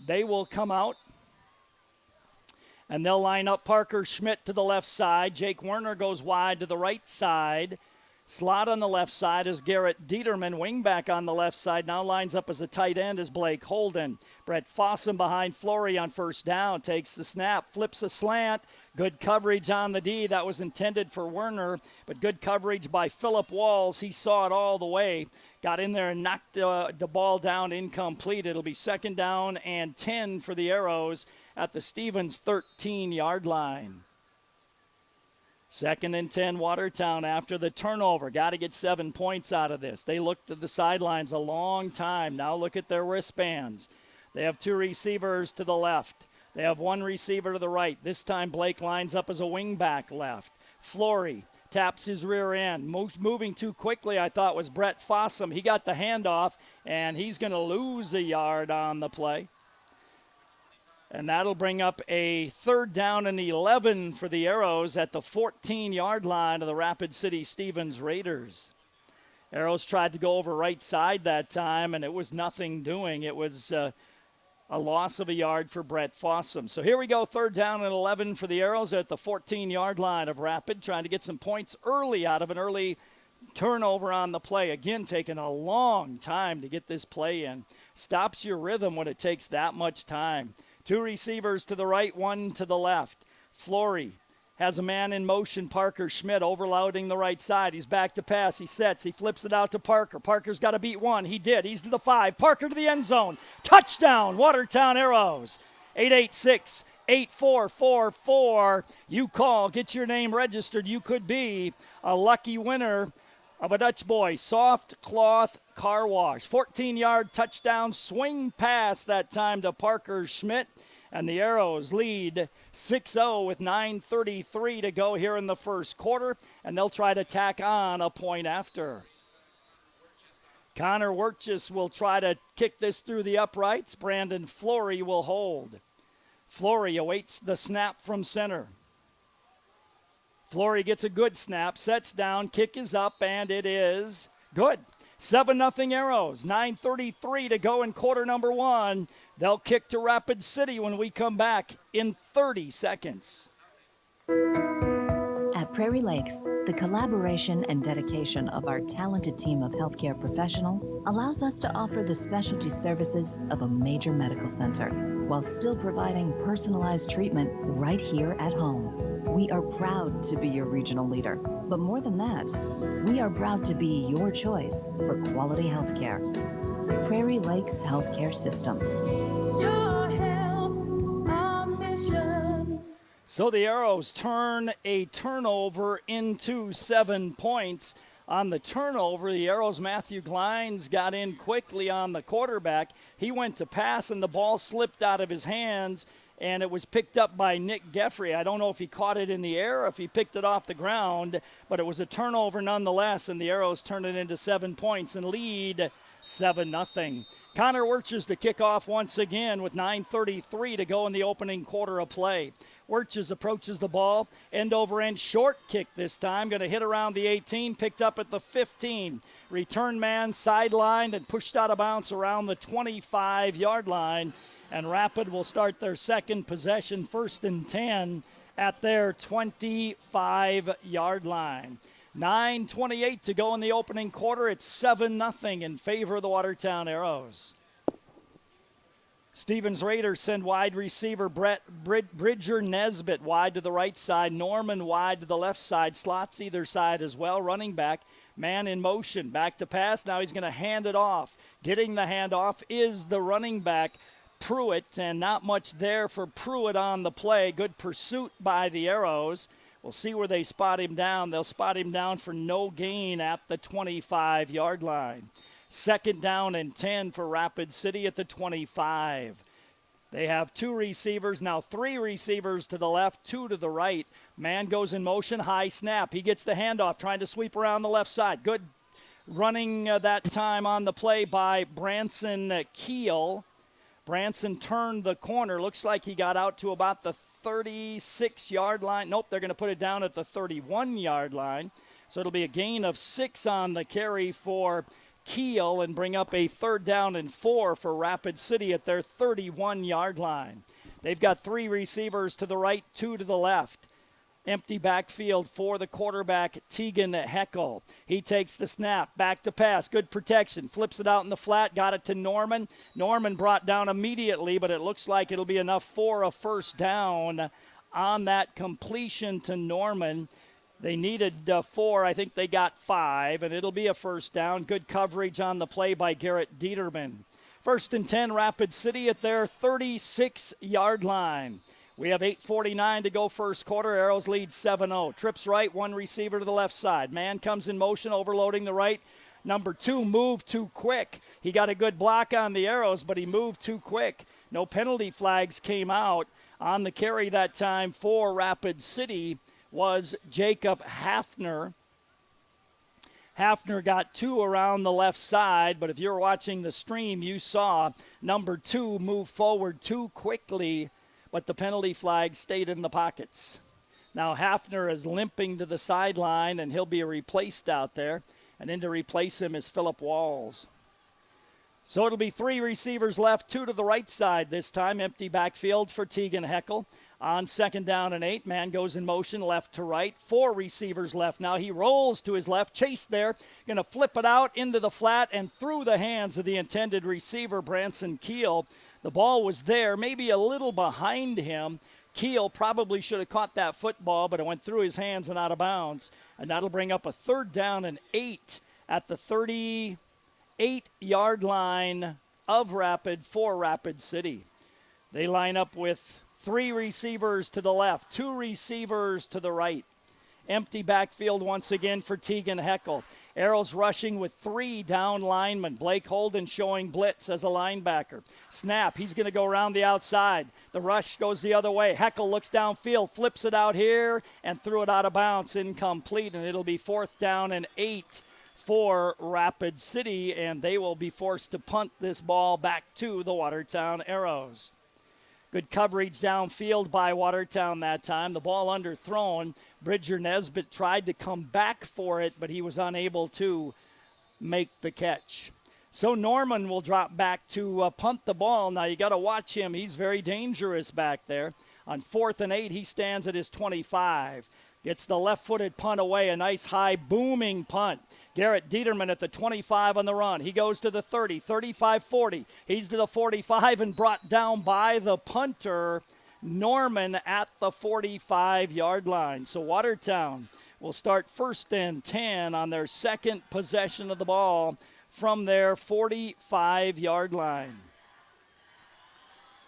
They will come out, and they'll line up Parker Schmidt to the left side. Jake Werner goes wide to the right side. Slot on the left side is Garrett Dieterman. Wingback on the left side now lines up as a tight end is Blake Holden. Brett Fossum behind Flory on 1st down. Takes the snap, flips a slant. Good coverage on the D. That was intended for Werner, but good coverage by Phillip Walls. He saw it all the way. Got in there and knocked the ball down incomplete. It'll be 2nd down and 10 for the Arrows at the Stevens 13-yard line. 2nd and 10, Watertown after the turnover. Got to get 7 points out of this. They looked at the sidelines a long time. Now look at their wristbands. They have 2 receivers to the left. They have 1 receiver to the right. This time Blake lines up as a wingback left. Flory taps his rear end. Moving too quickly, I thought, was Brett Fossum. He got the handoff, and he's going to lose a yard on the play. And that'll bring up a 3rd down and 11 for the Arrows at the 14-yard line of the Rapid City Stevens Raiders. Arrows tried to go over right side that time, and it was nothing doing. It was a loss of a yard for Brett Fossum. So here we go, 3rd down and 11 for the Arrows at the 14-yard line of Rapid, trying to get some points early out of an early turnover on the play. Again, taking a long time to get this play in. Stops your rhythm when it takes that much time. 2 receivers to the right, 1 to the left. Flory has a man in motion, Parker Schmidt, overloading the right side. He's back to pass. He sets. He flips it out to Parker. Parker's got to beat 1. He did. He's to the 5. Parker to the end zone. Touchdown, Watertown Arrows. 886-8444. You call. Get your name registered. You could be a lucky winner of a Dutch Boy soft cloth car wash. 14-yard touchdown swing pass that time to Parker Schmidt. And the Arrows lead 6-0 with 9:33 to go here in the first quarter. And they'll try to tack on a point after. Connor Wertjes will try to kick this through the uprights. Brandon Flory will hold. Flory awaits the snap from center. Flory gets a good snap, sets down, kick is up, and it is good. 7-0 Arrows, 9:33 to go in quarter number 1. They'll kick to Rapid City when we come back in 30 seconds. At Prairie Lakes, the collaboration and dedication of our talented team of healthcare professionals allows us to offer the specialty services of a major medical center while still providing personalized treatment right here at home. We are proud to be your regional leader, but more than that, we are proud to be your choice for quality healthcare. Prairie Lakes Healthcare System. Your health, our mission. So the Arrows turn a turnover into 7 points. On the turnover, the Arrows' Matthew Glines got in quickly on the quarterback. He went to pass, and the ball slipped out of his hands, and it was picked up by Nick Geffrey. I don't know if he caught it in the air or if he picked it off the ground, but it was a turnover nonetheless, and the Arrows turn it into 7 points and lead 7-0. Connor Wirches to kick off once again with 9:33 to go in the opening quarter of play. Wirches approaches the ball, end over end short kick this time, going to hit around the 18, picked up at the 15. Return man sidelined and pushed out of bounds around the 25-yard line, and Rapid will start their second possession, 1st and 10 at their 25-yard line. 9:28 to go in the opening quarter. It's 7-0 in favor of the Watertown Arrows. Stevens Raiders send wide receiver Bridger Nesbitt wide to the right side. Norman wide to the left side. Slots either side as well. Running back, man in motion. Back to pass. Now he's going to hand it off. Getting the handoff is the running back, Pruitt, and not much there for Pruitt on the play. Good pursuit by the Arrows. We'll see where they spot him down. They'll spot him down for no gain at the 25-yard line. 2nd down and 10 for Rapid City at the 25. They have 2 receivers, now 3 receivers to the left, 2 to the right. Man goes in motion, high snap. He gets the handoff, trying to sweep around the left side. Good running that time on the play by Branson Keel. Branson turned the corner. Looks like he got out to about the 36-yard line. Nope, they're going to put it down at the 31-yard line. So it'll be a gain of 6 on the carry for Keel and bring up a 3rd down and 4 for Rapid City at their 31-yard line. They've got 3 receivers to the right, 2 to the left. Empty backfield for the quarterback, Tegan Heckel. He takes the snap, back to pass, good protection, flips it out in the flat, got it to Norman. Norman brought down immediately, but it looks like it'll be enough for a 1st down on that completion to Norman. They needed 4. I think they got 5, and it'll be a 1st down. Good coverage on the play by Garrett Dieterman. 1st and 10, Rapid City at their 36-yard line. We have 8:49 to go first quarter. Arrows lead 7-0. Trips right, 1 receiver to the left side. Man comes in motion, overloading the right. Number 2 moved too quick. He got a good block on the Arrows, but he moved too quick. No penalty flags came out on the carry that time for Rapid City was Jacob Hafner. Hafner got 2 around the left side, but if you're watching the stream, you saw number 2 move forward too quickly, but the penalty flag stayed in the pockets. Now Hafner is limping to the sideline, and he'll be replaced out there. And in to replace him is Philip Walls. So it'll be 3 receivers left, 2 to the right side this time. Empty backfield for Tegan Heckel. On 2nd down and 8, man goes in motion left to right. 4 receivers left. Now he rolls to his left, chase there, going to flip it out into the flat and through the hands of the intended receiver, Branson Keel. The ball was there, maybe a little behind him. Keel probably should have caught that football, but it went through his hands and out of bounds. And that'll bring up a 3rd down and 8 at the 38-yard line of Rapid for Rapid City. They line up with 3 receivers to the left, 2 receivers to the right. Empty backfield once again for Tegan Heckel. Arrows rushing with 3 down linemen. Blake Holden showing blitz as a linebacker. Snap, he's going to go around the outside. The rush goes the other way. Heckel looks downfield, flips it out here, and threw it out of bounds, incomplete, and it'll be 4th down and 8 for Rapid City, and they will be forced to punt this ball back to the Watertown Arrows. Good coverage downfield by Watertown that time. The ball underthrown. Bridger Nesbitt tried to come back for it, but he was unable to make the catch. So Norman will drop back to punt the ball. Now you got to watch him. He's very dangerous back there. On 4th and 8, he stands at his 25. Gets the left-footed punt away, a nice high booming punt. Garrett Dieterman at the 25 on the run. He goes to the 30, 35, 40. He's to the 45 and brought down by the punter, Norman, at the 45-yard line. So Watertown will start 1st and 10 on their 2nd possession of the ball from their 45-yard line.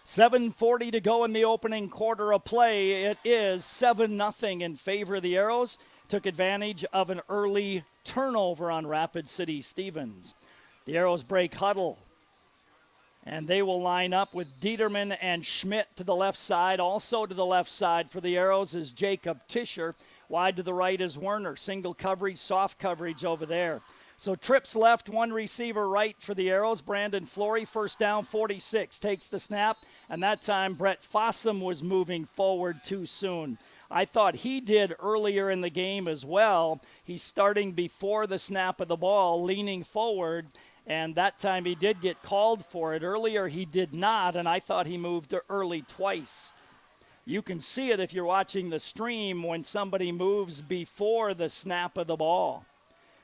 7:40 to go in the opening quarter of play. It is 7-0 in favor of the Arrows. Took advantage of an early turnover on Rapid City Stevens. The Arrows break huddle, and they will line up with Dieterman and Schmidt to the left side. Also to the left side for the Arrows is Jacob Tischer. Wide to the right is Werner. Single coverage, soft coverage over there. So trips left, one receiver right for the Arrows. Brandon Flory, first down, 46, takes the snap, and that time Brett Fossum was moving forward too soon. I thought he did earlier in the game as well. He's starting before the snap of the ball, leaning forward, and that time he did get called for it. Earlier he did not, and I thought he moved early twice. You can see it if you're watching the stream when somebody moves before the snap of the ball.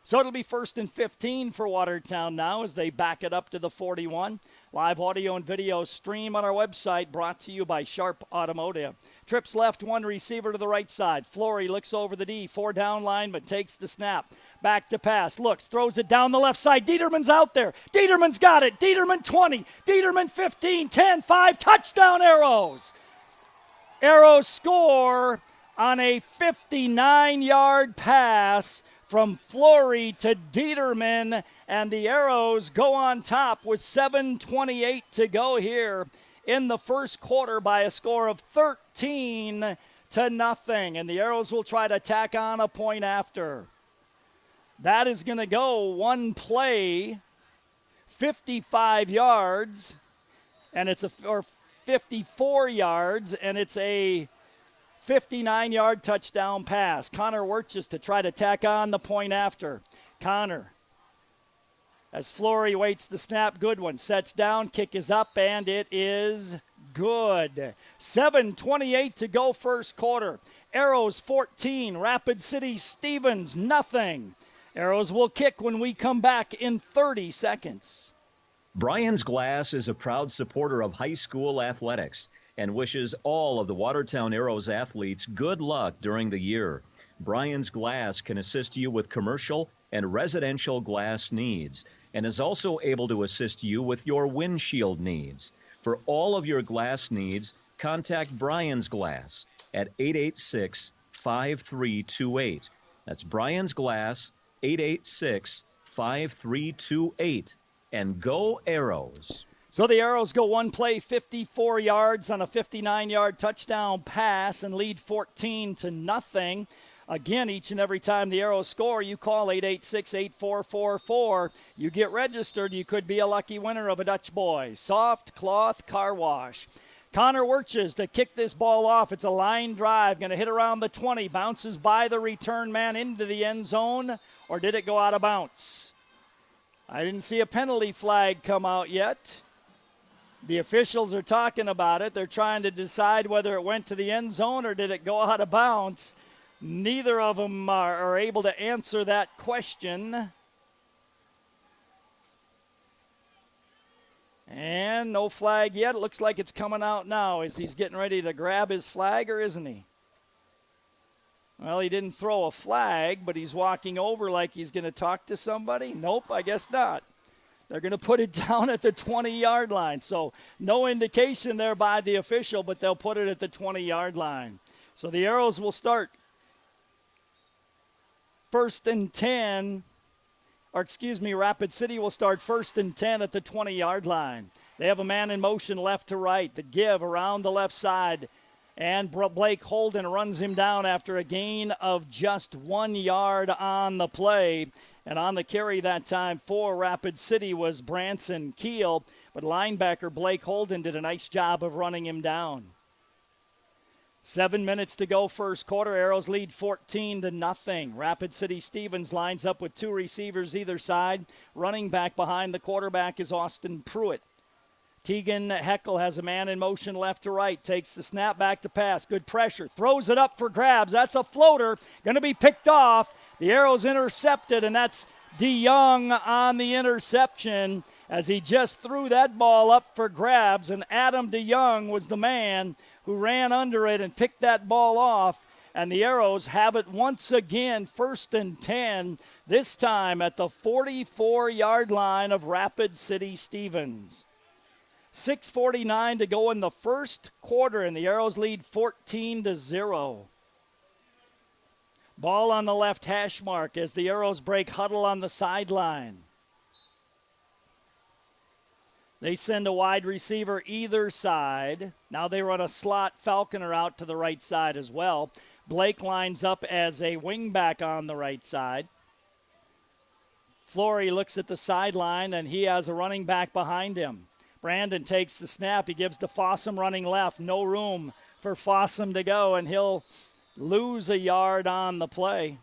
So it'll be 1st and 15 for Watertown now as they back it up to the 41. Live audio and video stream on our website, brought to you by Sharp Automotive. Trips left, one receiver to the right side. Flory looks over the D, 4 down lineman, takes the snap. Back to pass, looks, throws it down the left side. Dieterman's out there. Dieterman's got it. Dieterman 20, Dieterman 15, 10, 5, touchdown Arrows. Arrows score on a 59-yard pass from Flory to Dieterman, and the Arrows go on top with 7:28 to go here in the first quarter by a score of 13-0. And the Arrows will try to tack on a point after. That is going to go one play, 55 yards, and it's or 54 yards, and it's a 59-yard touchdown pass. Connor Wirtjes to try to tack on the point after. Connor, as Flory waits the snap, good one. Sets down, kick is up, and it is good. 7:28 to go first quarter. Arrows 14, Rapid City Stevens nothing. Arrows will kick when we come back in 30 seconds. Brian's Glass is a proud supporter of high school athletics and wishes all of the Watertown Arrows athletes good luck during the year. Brian's Glass can assist you with commercial and residential glass needs and is also able to assist you with your windshield needs. For all of your glass needs, contact Brian's Glass at 886-5328. That's Brian's Glass, 886-5328. And go Arrows. So the Arrows go one play, 54 yards on a 59-yard touchdown pass and lead 14-0. Again, each and every time the Arrows score, you call 886-8444. You get registered. You could be a lucky winner of a Dutch Boy Soft Cloth Car Wash. Connor Wirtjes to kick this ball off. It's a line drive, going to hit around the 20, bounces by the return man into the end zone, or did it go out of bounds? I didn't see a penalty flag come out yet. The officials are talking about it. They're trying to decide whether it went to the end zone or did it go out of bounds. Neither of them are able to answer that question. And no flag yet. It looks like it's coming out now. Is he's getting ready to grab his flag, or isn't he? Well, he didn't throw a flag, but he's walking over like he's going to talk to somebody. Nope, I guess not. They're going to put it down at the 20-yard line. So no indication there by the official, but they'll put it at the 20-yard line. So the Arrows will start 1st and 10, Rapid City will start 1st and 10 at the 20-yard line. They have a man in motion left to right. The give around the left side. And Blake Holden runs him down after a gain of just 1 yard on the play. And on the carry that time for Rapid City was Branson Keel. But linebacker Blake Holden did a nice job of running him down. 7 minutes to go first quarter. Arrows lead 14-0. Rapid City Stevens lines up with 2 receivers either side. Running back behind the quarterback is Austin Pruitt. Tegan Heckel has a man in motion left to right, takes the snap back to pass, good pressure, throws it up for grabs. That's a floater, going to be picked off. The Arrows intercepted, and that's DeYoung on the interception as he just threw that ball up for grabs, and Adam DeYoung was the man who ran under it and picked that ball off. And the Arrows have it once again, 1st and 10, this time at the 44-yard line of Rapid City Stevens. 6:49 to go in the first quarter, and the Arrows lead 14-0. Ball on the left hash mark as the Arrows break huddle on the sideline. They send a wide receiver either side. Now they run a slot Falconer out to the right side as well. Blake lines up as a wingback on the right side. Flory looks at the sideline, and he has a running back behind him. Brandon takes the snap. He gives to Fossum running left. No room for Fossum to go, and he'll lose a yard on the play.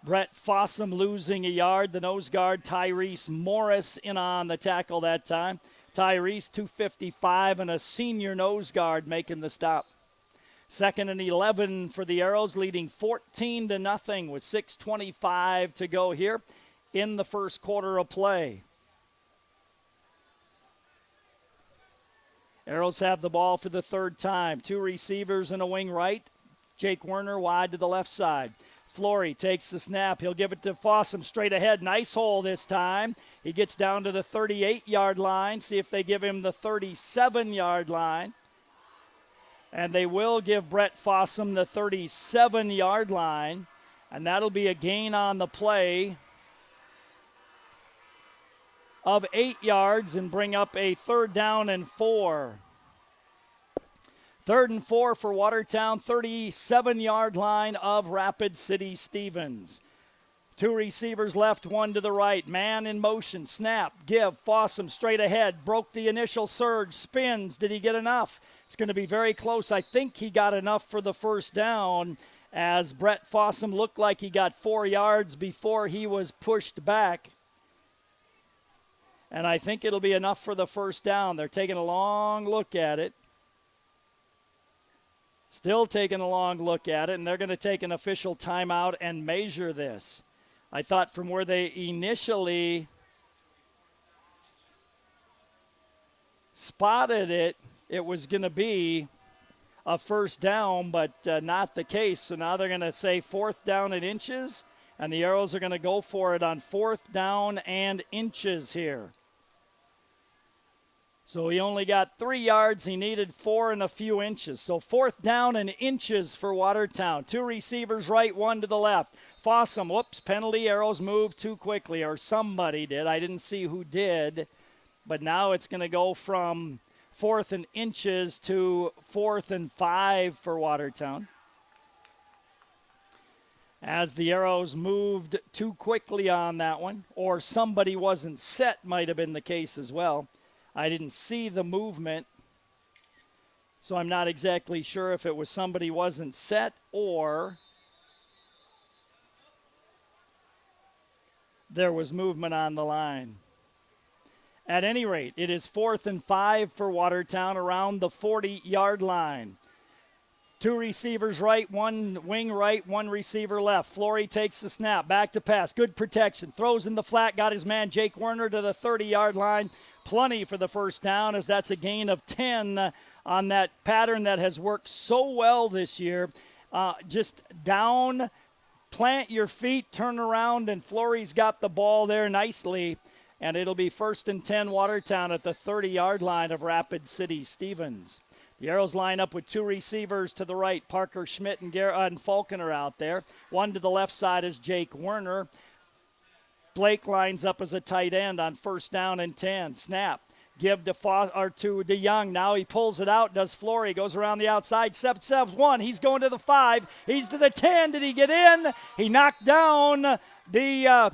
Brett Fossum losing a yard. The nose guard, Tyrese Morris, in on the tackle that time. Tyrese, 255, and a senior nose guard making the stop. 2nd and 11 for the Arrows, leading 14-0 with 6:25 to go here in the first quarter of play. Arrows have the ball for the third time. 2 receivers and a wing right. Jake Werner wide to the left side. Flory takes the snap. He'll give it to Fossum straight ahead. Nice hole this time. He gets down to the 38-yard line. See if they give him the 37-yard line. And they will give Brett Fossum the 37-yard line. And that'll be a gain on the play of 8 yards and bring up a 3rd down and 4. 3rd and 4 for Watertown, 37-yard line of Rapid City Stevens. 2 receivers left, 1 to the right. Man in motion, snap, give, Fossum straight ahead. Broke the initial surge, spins. Did he get enough? It's going to be very close. I think he got enough for the first down as Brett Fossum looked like he got 4 yards before he was pushed back. And I think it'll be enough for the first down. They're taking a long look at it. Still taking a long look at it, and they're going to take an official timeout and measure this. I thought from where they initially spotted it, it was going to be a first down, but not the case. So now they're going to say 4th down and inches, and the Arrows are going to go for it on 4th down and inches here. So he only got 3 yards. He needed 4 and a few inches. So 4th down and inches for Watertown. 2 receivers right, 1 to the left. Fossum, whoops, penalty. Arrows moved too quickly, or somebody did. I didn't see who did. But now it's going to go from 4th and inches to 4th and 5 for Watertown. As the Arrows moved too quickly on that one, or somebody wasn't set, might have been the case as well. I didn't see the movement, so I'm not exactly sure if it was somebody wasn't set or there was movement on the line. At any rate, it is 4th and 5 for Watertown around the 40-yard line. 2 receivers right, 1 wing right, 1 receiver left. Flory takes the snap, back to pass, good protection, throws in the flat, got his man Jake Werner to the 30-yard line. Plenty for the first down, as that's a gain of 10 on that pattern that has worked so well this year. Just down, plant your feet, turn around, and Flory's got the ball there nicely. And it'll be 1st and 10 Watertown at the 30-yard line of Rapid City Stevens. The Arrows line up with 2 receivers to the right. Parker Schmidt and Falconer out there. 1 to the left side is Jake Werner. Blake lines up as a tight end on 1st down and 10. Snap. Give to DeYoung. Now he pulls it out. Does Flory. Goes around the outside. Steps 1. He's going to the 5. He's to the 10. Did he get in? He knocked down the...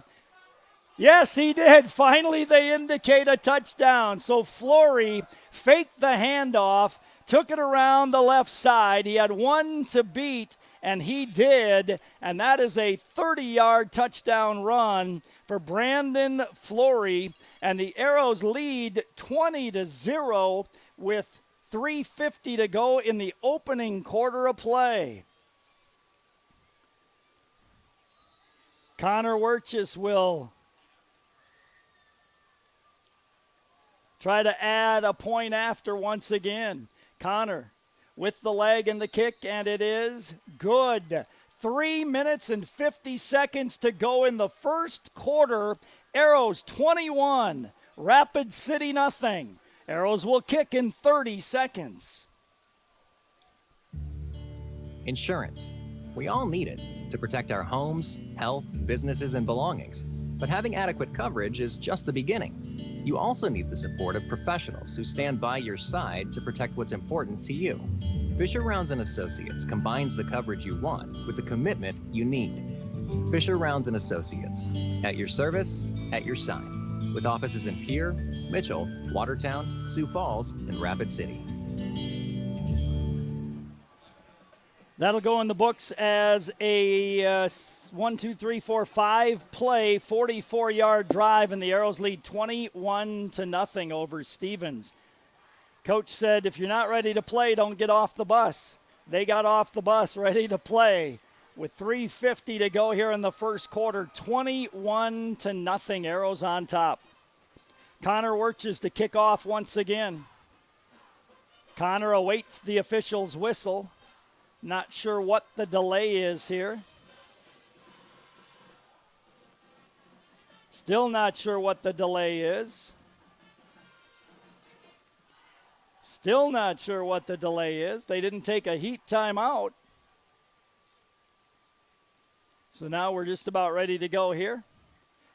Yes, he did. Finally, they indicate a touchdown. So Flory faked the handoff, took it around the left side. He had 1 to beat, and he did. And that is a 30-yard touchdown run for Brandon Flory. And the Arrows lead 20-0 with 3:50 to go in the opening quarter of play. Connor Wirtjes will try to add a point after once again. Connor with the leg and the kick, and it is good. 3 minutes and 50 seconds to go in the first quarter. Arrows 21, Rapid City nothing. Arrows will kick in 30 seconds. Insurance. We all need it to protect our homes, health, businesses, and belongings. But having adequate coverage is just the beginning. You also need the support of professionals who stand by your side to protect what's important to you. Fisher Rounds & Associates combines the coverage you want with the commitment you need. Fisher Rounds & Associates, at your service, at your side, with offices in Pierre, Mitchell, Watertown, Sioux Falls, and Rapid City. That'll go in the books as a 5-play, 44-yard drive, and the Arrows lead 21-0 over Stevens. Coach said, if you're not ready to play, don't get off the bus. They got off the bus ready to play. With 3:50 to go here in the first quarter, 21-0, Arrows on top. Connor Wirches to kick off once again. Connor awaits the official's whistle. Not sure what the delay is here. Still not sure what the delay is. Still not sure what the delay is. They didn't take a heat timeout. So now we're just about ready to go here.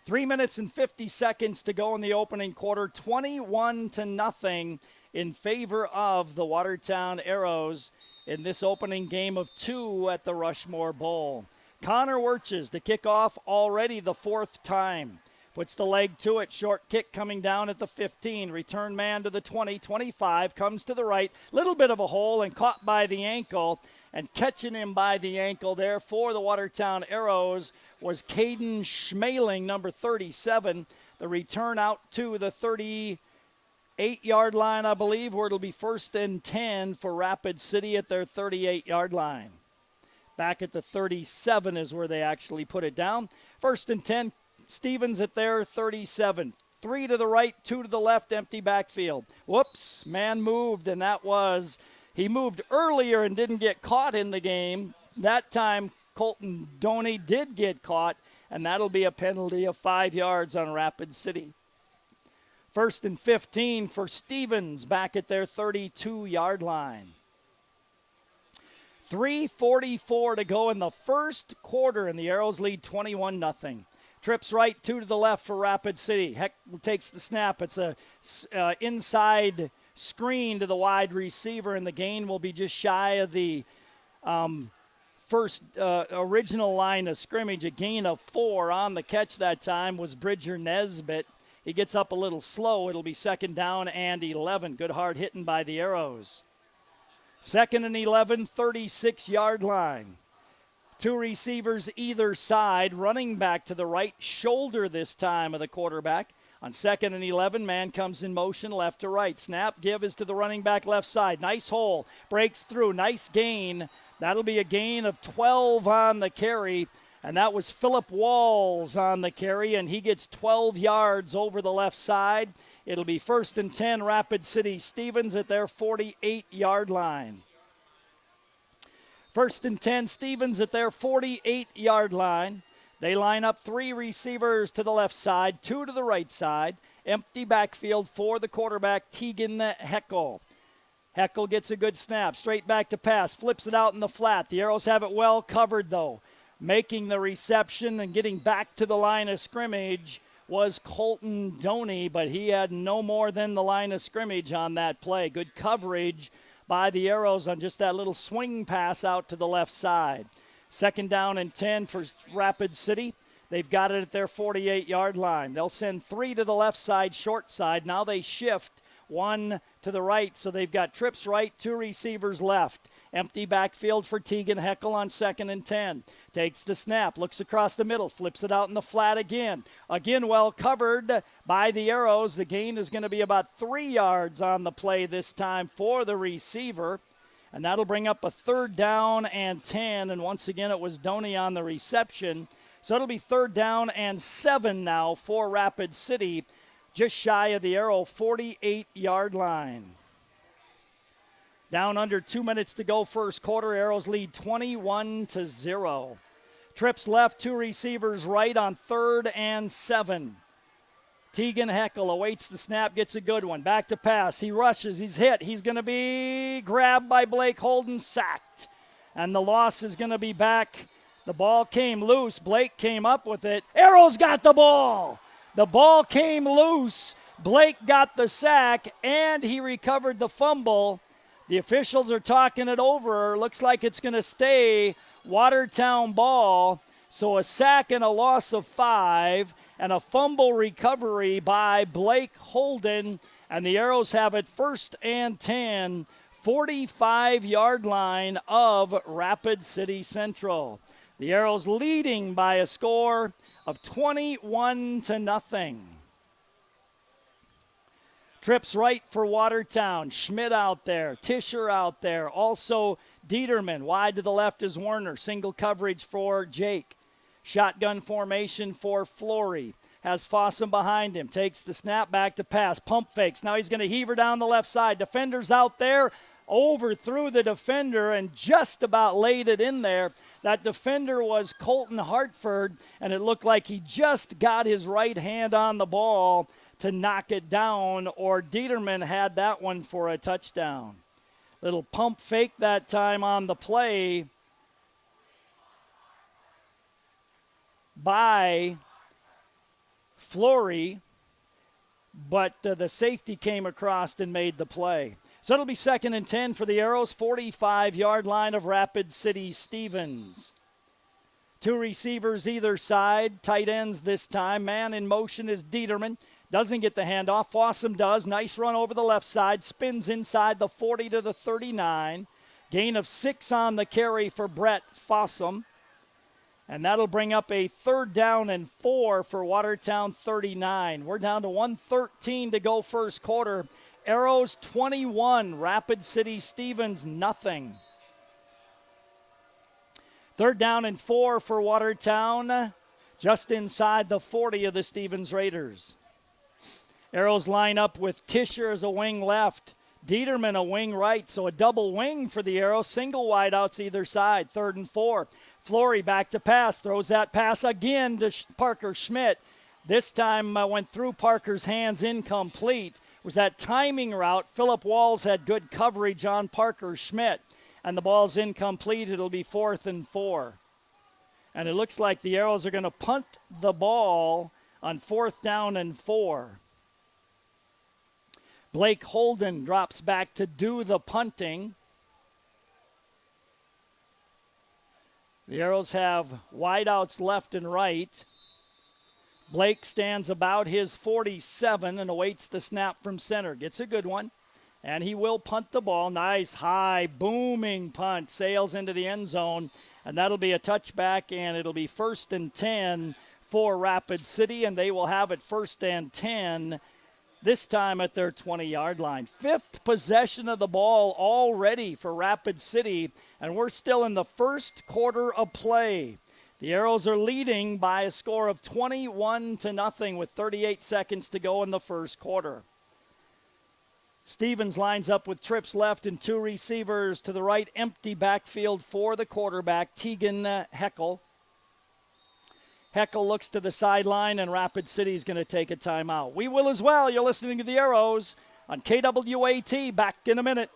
3 minutes and 50 seconds to go in the opening quarter. 21-0 in favor of the Watertown Arrows in this opening game of 2 at the Rushmore Bowl. Connor Wirches to kick off already the 4th time. Puts the leg to it. Short kick coming down at the 15. Return man to the 20, 25. Comes to the right. Little bit of a hole and caught by the ankle. And catching him by the ankle there for the Watertown Arrows was Caden Schmaling, number 37. The return out to the 38-yard line, I believe, where it'll be 1st and 10 for Rapid City at their 38-yard line. Back at the 37 is where they actually put it down. 1st and 10, Stevens at their 37. 3 to the right, 2 to the left, empty backfield. Whoops, man moved, and that was... He moved earlier and didn't get caught in the game. That time, Colton Doney did get caught, and that'll be a penalty of 5 yards on Rapid City. 1st and 15 for Stevens back at their 32-yard line. 3:44 to go in the first quarter, and the Arrows lead 21-0. Trips right, 2 to the left for Rapid City. Heck takes the snap. It's a inside screen to the wide receiver, and the gain will be just shy of the first original line of scrimmage. A gain of 4 on the catch that time was Bridger Nesbitt. He gets up a little slow. It'll be 2nd down and 11. Good hard hitting by the Arrows. 2nd and 11, 36-yard line. 2 receivers either side, running back to the right shoulder this time of the quarterback. On 2nd and 11, man comes in motion left to right. Snap, give is to the running back left side. Nice hole, breaks through, nice gain. That'll be a gain of 12 on the carry, and that was Phillip Walls on the carry, and he gets 12 yards over the left side. It'll be 1st and 10, Rapid City. Stevens at their 48-yard line. 1st and 10, Stevens at their 48-yard line. They line up 3 receivers to the left side, 2 to the right side. Empty backfield for the quarterback, Tegan Heckel. Heckel gets a good snap, straight back to pass, flips it out in the flat. The Arrows have it well covered, though. Making the reception and getting back to the line of scrimmage was Colton Doney, but he had no more than the line of scrimmage on that play. Good coverage by the Arrows on just that little swing pass out to the left side. 2nd down and 10 for Rapid City. They've got it at their 48-yard line. They'll send 3 to the left side, short side. Now they shift 1 to the right, so they've got trips right, 2 receivers left. Empty backfield for Tegan Heckel on 2nd and 10. Takes the snap, looks across the middle, flips it out in the flat again. Again, well covered by the Arrows. The gain is going to be about 3 yards on the play this time for the receiver. And that'll bring up a 3rd down and 10. And once again, it was Doney on the reception. So it'll be 3rd down and 7 now for Rapid City, just shy of the Arrow 48-yard line. Down under 2 minutes to go first quarter. Arrows lead 21-0. Trips left, 2 receivers right on 3rd and 7. Tegan Heckel awaits the snap, gets a good one. Back to pass. He rushes. He's hit. He's going to be grabbed by Blake Holden, sacked. And the loss is going to be back. The ball came loose. Blake came up with it. Arrows got the ball. The ball came loose. Blake got the sack, and he recovered the fumble. The officials are talking it over. Looks like it's going to stay Watertown ball. So a sack and a loss of 5 and a fumble recovery by Blake Holden. And the Arrows have it 1st and 10, 45-yard line of Rapid City Central. The Arrows leading by a score of 21-0. Trips right for Watertown. Schmidt out there. Tischer out there. Also Dieterman. Wide to the left is Werner. Single coverage for Jake. Shotgun formation for Flory. Has Fossum behind him. Takes the snap back to pass. Pump fakes. Now he's going to heave her down the left side. Defender's out there. Overthrew the defender and just about laid it in there. That defender was Colton Hartford, and it looked like he just got his right hand on the ball to knock it down, or Dieterman had that one for a touchdown. Little pump fake that time on the play by Flory, but the safety came across and made the play. So it'll be 2nd and 10 for the Arrows, 45-yard line of Rapid City Stevens. 2 receivers either side, tight ends this time. Man in motion is Dieterman. Doesn't get the handoff. Fossum does. Nice run over the left side. Spins inside the 40 to the 39. Gain of 6 on the carry for Brett Fossum. And that'll bring up a 3rd down and 4 for Watertown 39. We're down to 1:13 to go first quarter. Arrows 21, Rapid City Stevens nothing. 3rd down and 4 for Watertown, just inside the 40 of the Stevens Raiders. Arrows line up with Tischer as a wing left, Dieterman a wing right, so a double wing for the Arrows, single wideouts either side, 3rd and 4. Flory back to pass, throws that pass again to Parker Schmidt. This time went through Parker's hands, incomplete. Was that timing route. Philip Walls had good coverage on Parker Schmidt, and the ball's incomplete. It'll be 4th and 4. And it looks like the Arrows are going to punt the ball on 4th down and 4. Blake Holden drops back to do the punting. The Arrows have wideouts left and right. Blake stands about his 47 and awaits the snap from center. Gets a good one, and he will punt the ball. Nice, high, booming punt. Sails into the end zone, and that'll be a touchback, and it'll be 1st and 10 for Rapid City, and they will have it 1st and 10, this time at their 20-yard line. 5th possession of the ball already for Rapid City, and we're still in the first quarter of play. The Arrows are leading by a score of 21-0 with 38 seconds to go in the first quarter. Stevens lines up with trips left and 2 receivers to the right. Empty backfield for the quarterback, Tegan Heckel. Heckel looks to the sideline, and Rapid City is going to take a timeout. We will as well. You're listening to the Arrows on KWAT. Back in a minute.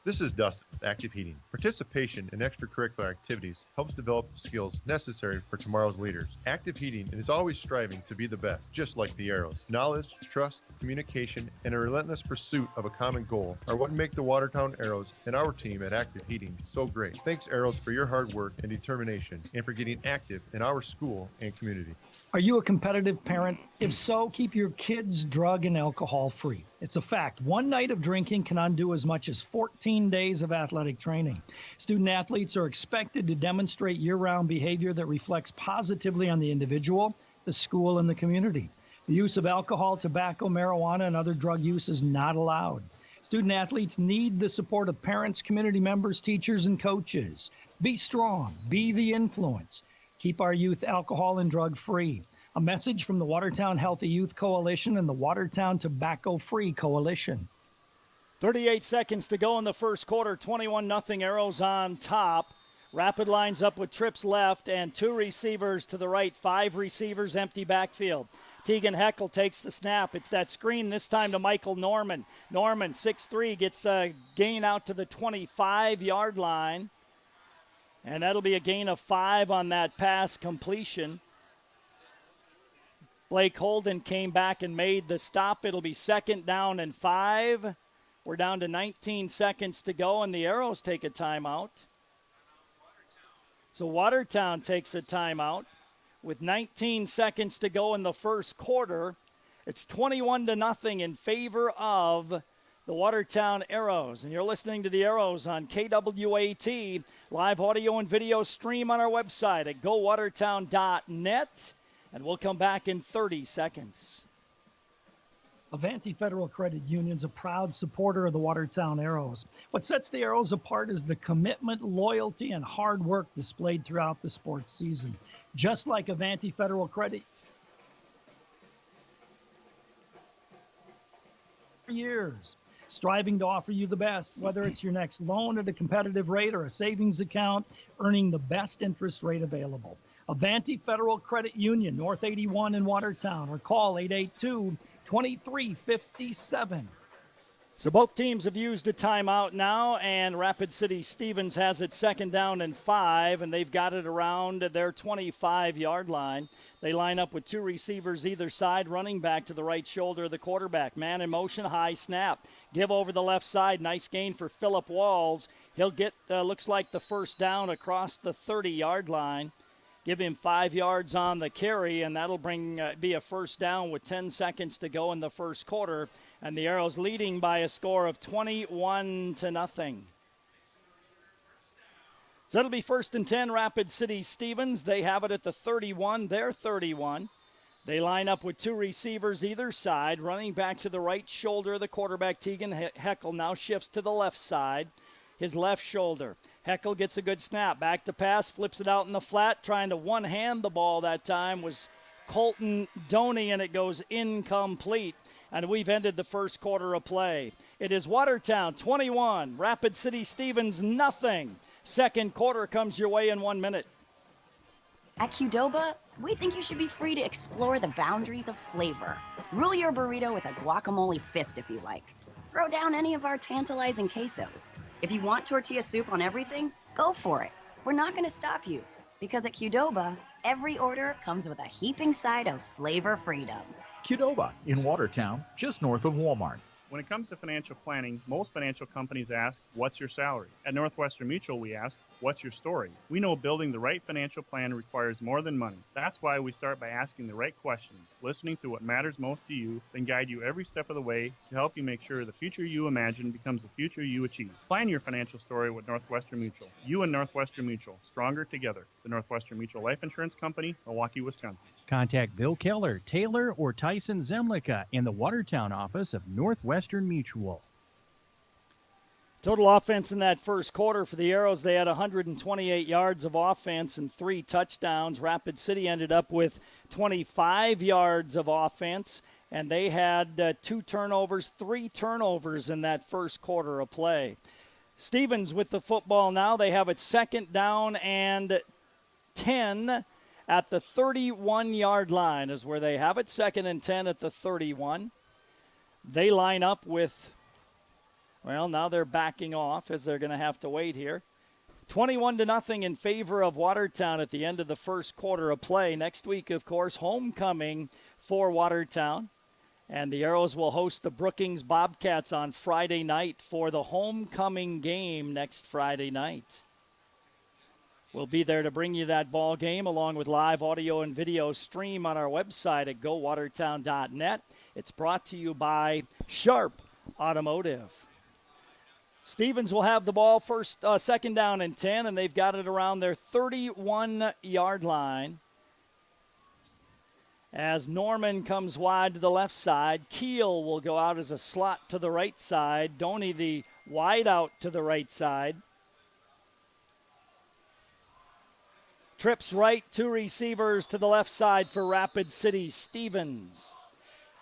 This is Dustin with Active Heating. Participation in extracurricular activities helps develop the skills necessary for tomorrow's leaders. Active Heating is always striving to be the best, just like the Arrows. Knowledge, trust, communication, and a relentless pursuit of a common goal are what make the Watertown Arrows and our team at Active Heating so great. Thanks, Arrows, for your hard work and determination and for getting active in our school and community. Are you a competitive parent? If so, keep your kids drug and alcohol free. It's a fact. One night of drinking can undo as much as 14 days of athletic training. Student athletes are expected to demonstrate year-round behavior that reflects positively on the individual, the school, and the community. The use of alcohol, tobacco, marijuana, and other drug use is not allowed. Student athletes need the support of parents, community members, teachers, and coaches. Be strong. Be the influence. Keep our youth alcohol and drug free. A message from the Watertown Healthy Youth Coalition and the Watertown Tobacco Free Coalition. 38 seconds to go in the first quarter. 21-0 Arrows on top. Rapid lines up with trips left and 2 receivers to the right. 5 receivers, empty backfield. Tegan Heckel takes the snap. It's that screen this time to Michael Norman. Norman, 6'3", gets a gain out to the 25-yard line. And that'll be a gain of 5 on that pass completion. Blake Holden came back and made the stop. It'll be 2nd down and 5. We're down to 19 seconds to go, and the Arrows take a timeout. So Watertown takes a timeout. With 19 seconds to go in the first quarter, it's 21-0 in favor of the Watertown Arrows. And you're listening to the Arrows on KWAT. Live audio and video stream on our website at gowatertown.net. And we'll come back in 30 seconds. Avanti Federal Credit Union's a proud supporter of the Watertown Arrows. What sets the Arrows apart is the commitment, loyalty, and hard work displayed throughout the sports season. Just like Avanti Federal Credit for years, striving to offer you the best, whether it's your next loan at a competitive rate or a savings account, earning the best interest rate available. Avanti Federal Credit Union, North 81 in Watertown, or call 882-2357. So both teams have used a timeout now, and Rapid City Stevens has it 2nd down and 5, and they've got it around their 25-yard line. They line up with 2 receivers either side, running back to the right shoulder of the quarterback. Man in motion, high snap. Give over the left side. Nice gain for Phillip Walls. He'll get, looks like, the 1st down across the 30-yard line. Give him 5 yards on the carry, and that'll be a 1st down with 10 seconds to go in the first quarter. And the Arrows leading by a score of 21-0. So it'll be 1st and 10, Rapid City Stevens. They have it at the 31, their 31. They line up with 2 receivers either side. Running back to the right shoulder of the quarterback, Tegan Heckel, now shifts to the left side, his left shoulder. Heckel gets a good snap. Back to pass, flips it out in the flat. Trying to one-hand the ball that time was Colton Doney, and it goes incomplete. And we've ended the first quarter of play. It is Watertown 21, Rapid City Stevens nothing. Second quarter comes your way in 1 minute. At Qdoba, we think you should be free to explore the boundaries of flavor. Rule your burrito with a guacamole fist if you like. Throw down any of our tantalizing quesos. If you want tortilla soup on everything, go for it. We're not going to stop you, because at Qdoba, every order comes with a heaping side of flavor freedom. Qdoba in Watertown, just north of Walmart. When it comes to financial planning, most financial companies ask, what's your salary? At Northwestern Mutual, we ask, what's your story? We know building the right financial plan requires more than money. That's why we start by asking the right questions, listening to what matters most to you, then guide you every step of the way to help you make sure the future you imagine becomes the future you achieve. Plan your financial story with Northwestern Mutual. You and Northwestern Mutual, stronger together. The Northwestern Mutual Life Insurance Company, Milwaukee, Wisconsin. Contact Bill Keller, Taylor, or Tyson Zemlicka in the Watertown office of Northwestern Mutual. Total offense in that first quarter for the Arrows, they had 128 yards of offense and 3 touchdowns. Rapid City ended up with 25 yards of offense, and they had 2 turnovers, 3 turnovers in that first quarter of play. Stevens with the football now. They have it 2nd down and 10 at the 31-yard line is where they have it. 2nd and 10 at the 31. They line up with, well, now they're backing off as they're going to have to wait here. 21-0 in favor of Watertown at the end of the first quarter of play. Next week, of course, homecoming for Watertown. And the Arrows will host the Brookings Bobcats on Friday night for the homecoming game next Friday night. We'll be there to bring you that ball game along with live audio and video stream on our website at gowatertown.net. It's brought to you by Sharp Automotive. Stevens will have the ball 2nd down and 10, and they've got it around their 31-yard line. As Norman comes wide to the left side, Keel will go out as a slot to the right side. Doney the wide out to the right side. Trips right, 2 receivers to the left side for Rapid City Stevens.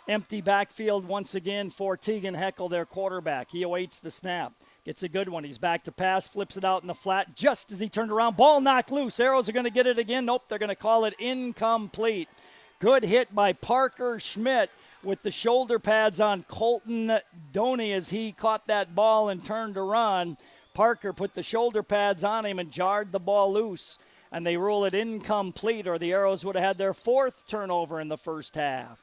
Empty backfield once again for Tegan Heckel, their quarterback. He awaits the snap. Gets a good one. He's back to pass, flips it out in the flat just as he turned around. Ball knocked loose. Arrows are going to get it again. Nope, they're going to call it incomplete. Good hit by Parker Schmidt with the shoulder pads on Colton Doney as he caught that ball and turned to run. Parker put the shoulder pads on him and jarred the ball loose, and they rule it incomplete, or the Arrows would have had their 4th turnover in the first half.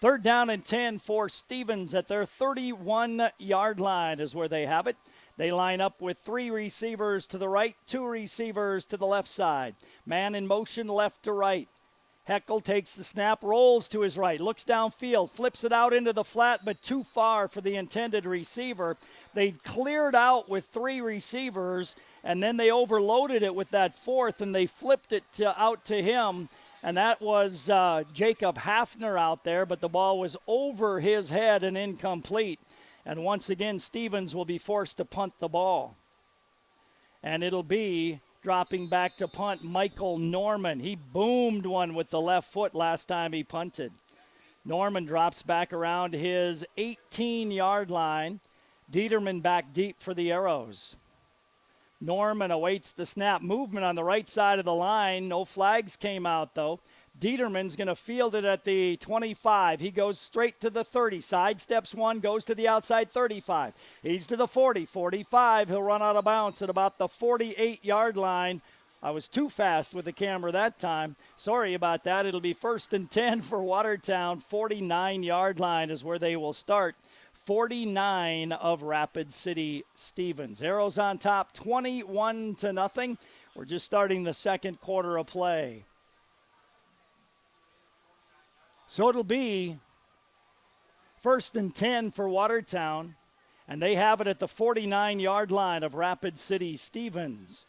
3rd down and 10 for Stevens at their 31-yard line is where they have it. They line up with 3 receivers to the right, 2 receivers to the left side. Man in motion left to right. Heckel takes the snap, rolls to his right, looks downfield, flips it out into the flat, but too far for the intended receiver. They cleared out with 3 receivers, and then they overloaded it with that 4th, and they flipped it out to him. And that was Jacob Hafner out there, but the ball was over his head and incomplete. And once again, Stevens will be forced to punt the ball. And it'll be dropping back to punt Michael Norman. He boomed one with the left foot last time he punted. Norman drops back around his 18-yard line. Dieterman back deep for the Arrows. Norman awaits the snap. Movement on the right side of the line. No flags came out, though. Dieterman's going to field it at the 25. He goes straight to the 30. Sidesteps one, goes to the outside 35. He's to the 40, 45. He'll run out of bounds at about the 48-yard line. I was too fast with the camera that time. Sorry about that. It'll be 1st and 10 for Watertown. 49-yard line is where they will start. 49 of Rapid City Stevens. Arrows on top, 21-0. We're just starting the second quarter of play. So it'll be 1st and 10 for Watertown, and they have it at the 49-yard line of Rapid City Stevens.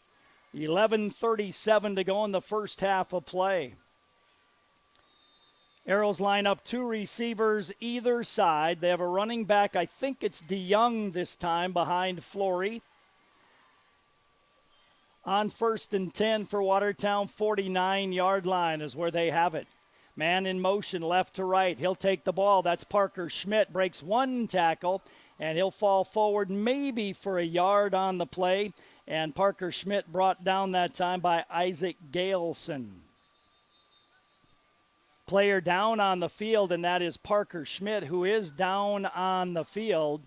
11:37 to go in the first half of play. Arrows line up 2 receivers either side. They have a running back. I think it's DeYoung this time behind Flory. On 1st and 10 for Watertown, 49-yard line is where they have it. Man in motion, left to right. He'll take the ball. That's Parker Schmidt. Breaks 1 tackle, and he'll fall forward maybe for a yard on the play. And Parker Schmidt brought down that time by Isaac Galeson. Player down on the field, and that is Parker Schmidt, who is down on the field.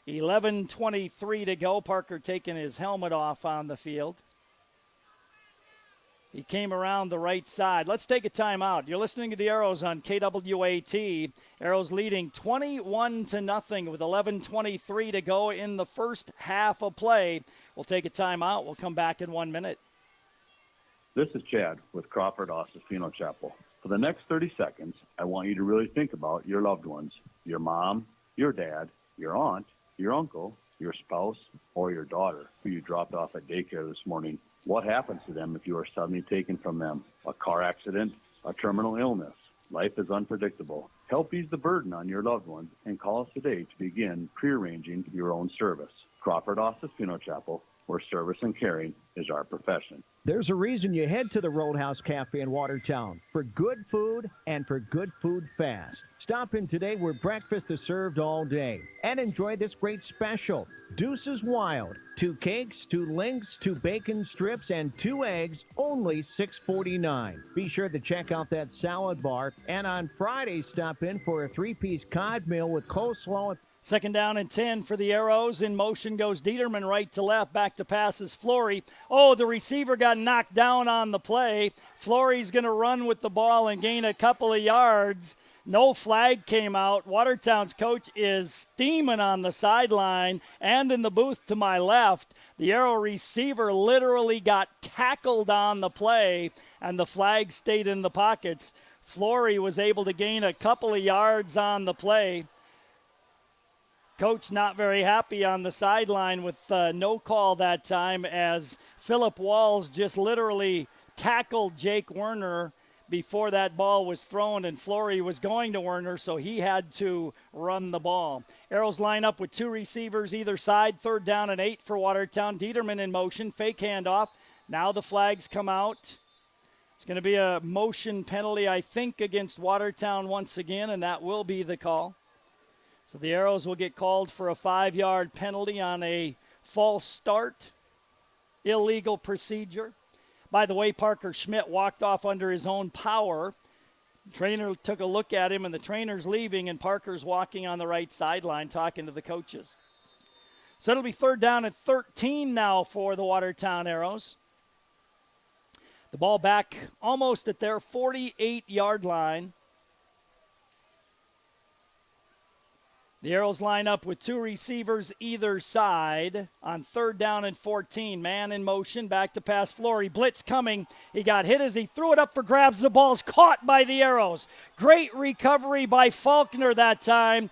11:23 to go. Parker taking his helmet off on the field. He came around the right side. Let's take a timeout. You're listening to the Arrows on KWAT. Arrows leading 21-0 with 11:23 to go in the first half of play. We'll take a timeout. We'll come back in 1 minute. This is Chad with Crawford Ossis Funeral Chapel. For the next 30 seconds, I want you to really think about your loved ones, your mom, your dad, your aunt, your uncle, your spouse, or your daughter who you dropped off at daycare this morning. What happens to them if you are suddenly taken from them? A car accident, a terminal illness. Life is unpredictable. Help ease the burden on your loved ones and call us today to begin prearranging your own service. Crawford Ossis Funeral Chapel, where service and caring is our profession. There's a reason you head to the Roadhouse Cafe in Watertown, for good food and for good food fast. Stop in today where breakfast is served all day and enjoy this great special. Deuces Wild, 2 cakes, 2 links, 2 bacon strips, and 2 eggs, only $6.49. Be sure to check out that salad bar, and on Friday stop in for a 3-piece cod meal with coleslaw. 2nd down and 10 for the Arrows. In motion goes Dieterman right to left. Back to passes Flory. Oh, the receiver got knocked down on the play. Flory's going to run with the ball and gain a couple of yards. No flag came out. Watertown's coach is steaming on the sideline and in the booth to my left. The Arrow receiver literally got tackled on the play, and the flag stayed in the pockets. Flory was able to gain a couple of yards on the play. Coach not very happy on the sideline with no call that time, as Philip Walls just literally tackled Jake Werner before that ball was thrown, and Flory was going to Werner, so he had to run the ball. Arrows line up with 2 receivers either side. 3rd down and 8 for Watertown. Dieterman in motion, fake handoff. Now the flags come out. It's going to be a motion penalty, I think, against Watertown once again, and that will be the call. So the Arrows will get called for a 5-yard penalty on a false start, illegal procedure. By the way, Parker Schmidt walked off under his own power. Trainer took a look at him, and the trainer's leaving, and Parker's walking on the right sideline talking to the coaches. So it'll be 3rd down and 13 now for the Watertown Arrows. The ball back almost at their 48-yard line. The Arrows line up with 2 receivers either side on 3rd down and 14. Man in motion, back to pass Flory. Blitz coming. He got hit as he threw it up for grabs. The ball's caught by the Arrows. Great recovery by Faulkner that time.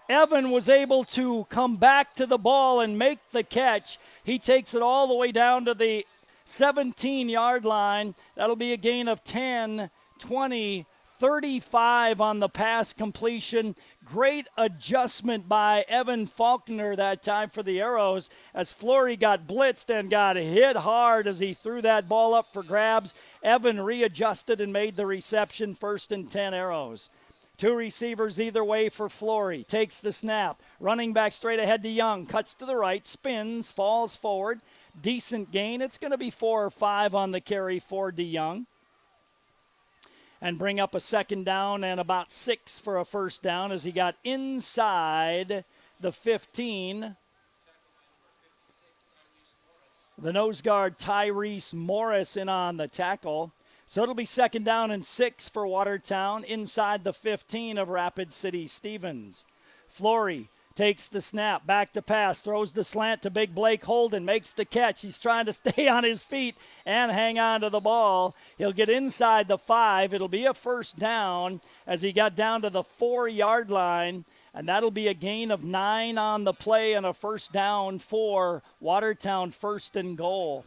Evan was able to come back to the ball and make the catch. He takes it all the way down to the 17-yard line. That'll be a gain of 10, 20, 35 on the pass completion. Great adjustment by Evan Faulkner that time for the Arrows as Flory got blitzed and got hit hard as he threw that ball up for grabs. Evan readjusted and made the reception. 1st and 10 Arrows. 2 receivers either way for Flory. Takes the snap. Running back straight ahead to Young. Cuts to the right. Spins. Falls forward. Decent gain. It's going to be 4 or 5 on the carry for DeYoung. And bring up a 2nd down and about 6 for a 1st down as he got inside the 15. The nose guard Tyrese Morris in on the tackle. So it'll be 2nd down and 6 for Watertown inside the 15 of Rapid City Stevens. Flory takes the snap, back to pass, throws the slant to big Blake Holden, makes the catch. He's trying to stay on his feet and hang on to the ball. He'll get inside the 5. It'll be a 1st down as he got down to the 4-yard line, and that'll be a gain of 9 on the play and a 1st down for Watertown. 1st and goal.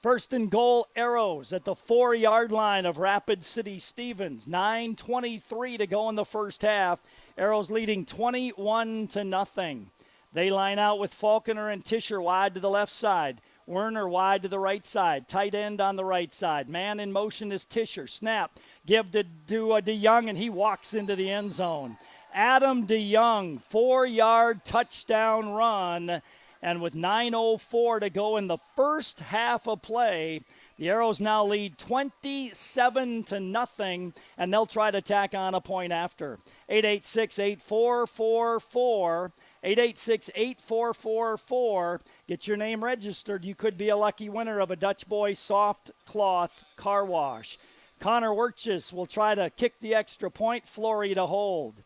1st and goal, Arrows at the 4-yard line of Rapid City Stevens. 9:23 to go in the 1st half. Arrows leading 21-0. They line out with Faulkner and Tischer wide to the left side. Werner wide to the right side. Tight end on the right side. Man in motion is Tischer. Snap. Give to DeYoung, and he walks into the end zone. Adam DeYoung, 4-yard touchdown run. And with 9:04 to go in the 1st half of play, the Arrows now lead 27-0, and they'll try to tack on a point after. 886-8444. 886-8444. Get your name registered. You could be a lucky winner of a Dutch Boy soft cloth car wash. Connor Wirtjes will try to kick the extra point. Flory to hold.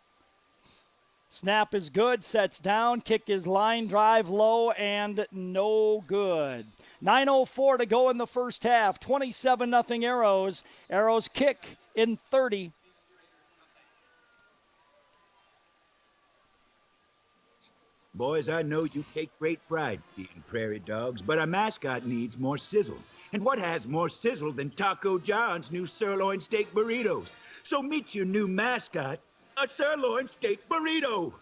Snap is good, sets down, kick is line drive low and no good. 9:04 to go in the 1st half, 27-0 Arrows. Arrows kick in 30. Boys, I know you take great pride being prairie dogs, but our mascot needs more sizzle. And what has more sizzle than Taco John's new sirloin steak burritos? So meet your new mascot, a sirloin steak burrito.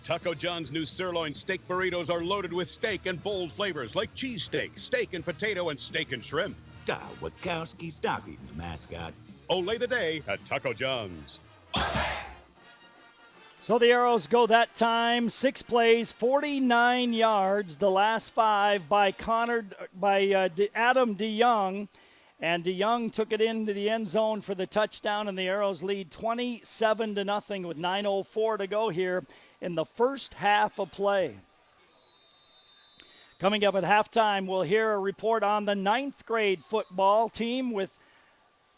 Taco John's new sirloin steak burritos are loaded with steak and bold flavors like cheesesteak, steak and potato, and steak and shrimp. God, Wachowski, stop eating the mascot. Olay the day at Taco John's. So the Arrows go that time, 6 plays, 49 yards, the last 5 by Adam DeYoung. And DeYoung took it into the end zone for the touchdown, and the Arrows lead 27-0 with 9:04 to go here in the 1st half of play. Coming up at halftime, we'll hear a report on the 9th grade football team with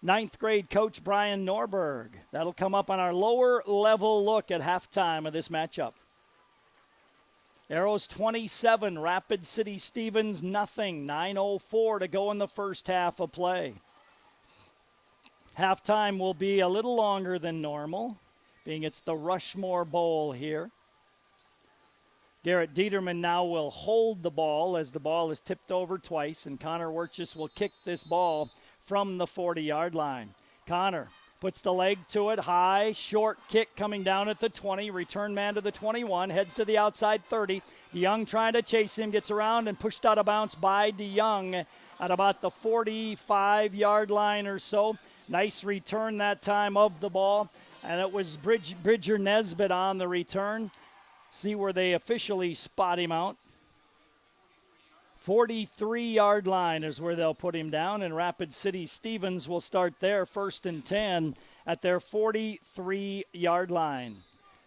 9th grade coach Brian Norberg. That'll come up on our lower level look at halftime of this matchup. Arrows 27, Rapid City Stevens nothing. 9:04 to go in the 1st half of play. Halftime will be a little longer than normal, being it's the Rushmore Bowl here. Garrett Dieterman now will hold the ball as the ball is tipped over twice, and Connor Wirtjes will kick this ball from the 40-yard line. Connor puts the leg to it, high, short kick coming down at the 20, return man to the 21, heads to the outside 30. DeYoung trying to chase him, gets around and pushed out of bounds by DeYoung at about the 45-yard line or so. Nice return that time of the ball, and it was Bridger Nesbitt on the return. See where they officially spot him out. 43-yard line is where they'll put him down, and Rapid City Stevens will start there 1st and 10 at their 43-yard line.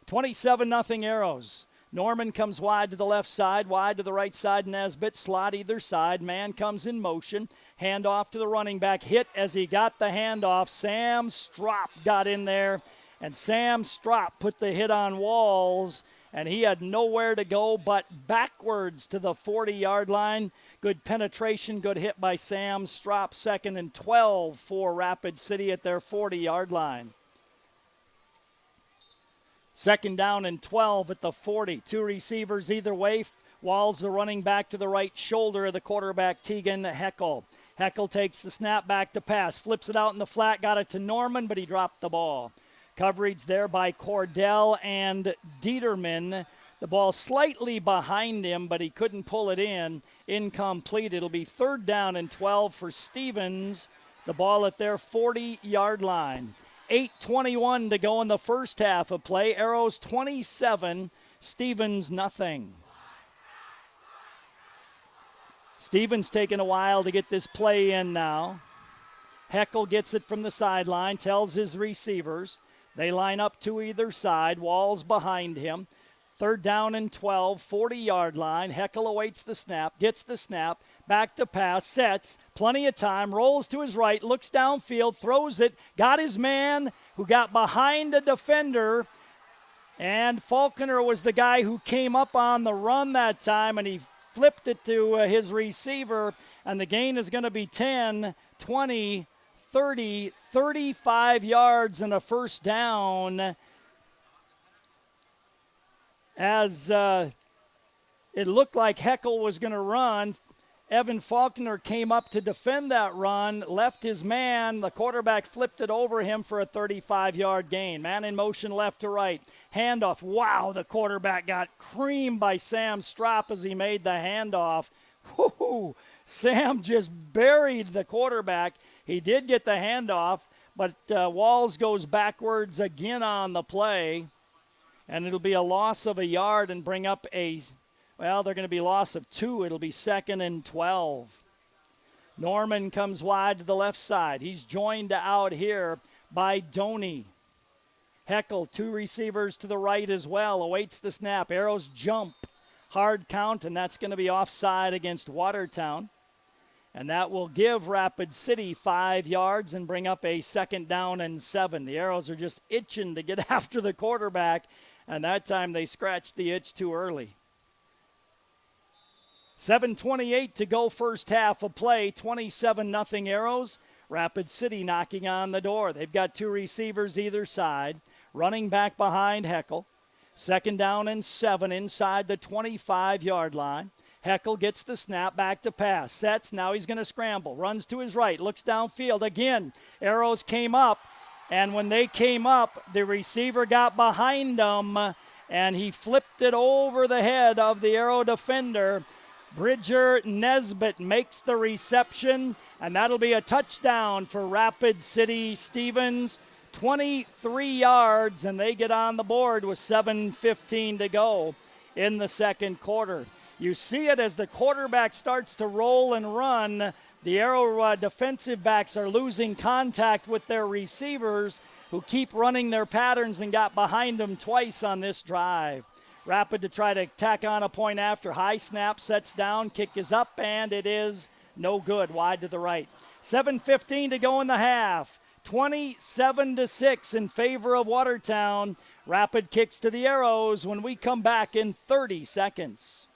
27-0 Arrows. Norman comes wide to the left side, wide to the right side. Nesbitt slot either side. Man comes in motion. Handoff to the running back. Hit as he got the handoff. Sam Strop got in there, and Sam Strop put the hit on Walls, and he had nowhere to go but backwards to the 40-yard line. Good penetration, good hit by Sam Strop. 2nd and 12 for Rapid City at their 40-yard line. 2nd down and 12 at the 40. 2 receivers either way. Walls the running back to the right shoulder of the quarterback, Tegan Heckel. Heckel takes the snap back to pass, flips it out in the flat, got it to Norman, but he dropped the ball. Coverage there by Cordell and Dieterman. The ball slightly behind him, but he couldn't pull it in. Incomplete. It'll be 3rd down and 12 for Stevens. The ball at their 40-yard line. 8:21 to go in the first half of play. Arrows 27, Stevens nothing. Stevens taking a while to get this play in now. Heckel gets it from the sideline, tells his receivers. They line up to either side. Walls behind him. 3rd down and 12, 40-yard line. Heckel awaits the snap, gets the snap, back to pass, sets, plenty of time, rolls to his right, looks downfield, throws it, got his man who got behind a defender, and Falconer was the guy who came up on the run that time, and he flipped it to his receiver, and the gain is going to be 10, 20, 30, 35 yards and a first down. As it looked like Heckel was going to run, Evan Faulkner came up to defend that run, left his man. The quarterback flipped it over him for a 35-yard gain. Man in motion left to right. Handoff. Wow, the quarterback got creamed by Sam Strop as he made the handoff. Whoo, Sam just buried the quarterback. He did get the handoff, but Walls goes backwards again on the play. And it'll be a loss of a yard and bring up they're going to be a loss of 2. It'll be 2nd and 12. Norman comes wide to the left side. He's joined out here by Doney. Heckel, 2 receivers to the right as well, awaits the snap. Arrows jump. Hard count, and that's going to be offside against Watertown. And that will give Rapid City 5 yards and bring up a 2nd down and 7. The Arrows are just itching to get after the quarterback, and that time they scratched the itch too early. 7:28 to go first half of play, 27-0 Arrows. Rapid City knocking on the door. They've got 2 receivers either side. Running back behind Heckel. 2nd down and 7 inside the 25-yard line. Heckel gets the snap, back to pass. Sets, now he's going to scramble. Runs to his right, looks downfield. Again, Arrows came up, and when they came up, the receiver got behind them, and he flipped it over the head of the Arrow defender. Bridger Nesbitt makes the reception, and that'll be a touchdown for Rapid City Stevens. 23 yards, and they get on the board with 7:15 to go in the second quarter. You see it as the quarterback starts to roll and run. The Arrow defensive backs are losing contact with their receivers, who keep running their patterns and got behind them twice on this drive. Rapid to try to tack on a point after. High snap, sets down, kick is up, and it is no good. Wide to the right. 7:15 to go in the half. 27-6 in favor of Watertown. Rapid kicks to the Arrows when we come back in 30 seconds.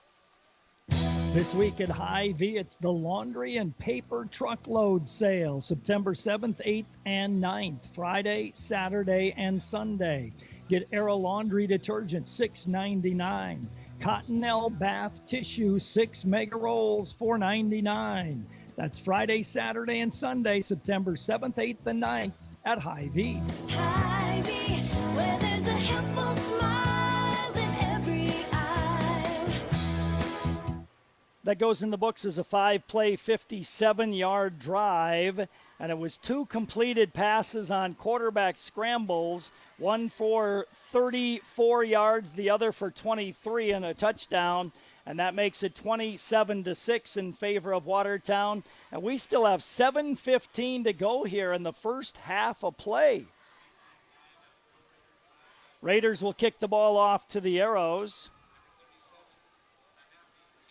This week at Hy-Vee, it's the laundry and paper truckload sale, September 7th, 8th, and 9th, Friday, Saturday, and Sunday. Get Arrow Laundry Detergent, $6.99. Cottonelle Bath Tissue, 6 mega rolls, $4.99. That's Friday, Saturday, and Sunday, September 7th, 8th, and 9th at Hy-Vee. Hy-Vee, where there's a helpful smile in every eye. That goes in the books as a 5-play, 57-yard drive, and it was 2 completed passes on quarterback scrambles One for 34 yards, the other for 23 and a touchdown. And that makes it 27-6 in favor of Watertown. And we still have 7:15 to go here in the first half of play. Raiders will kick the ball off to the Arrows.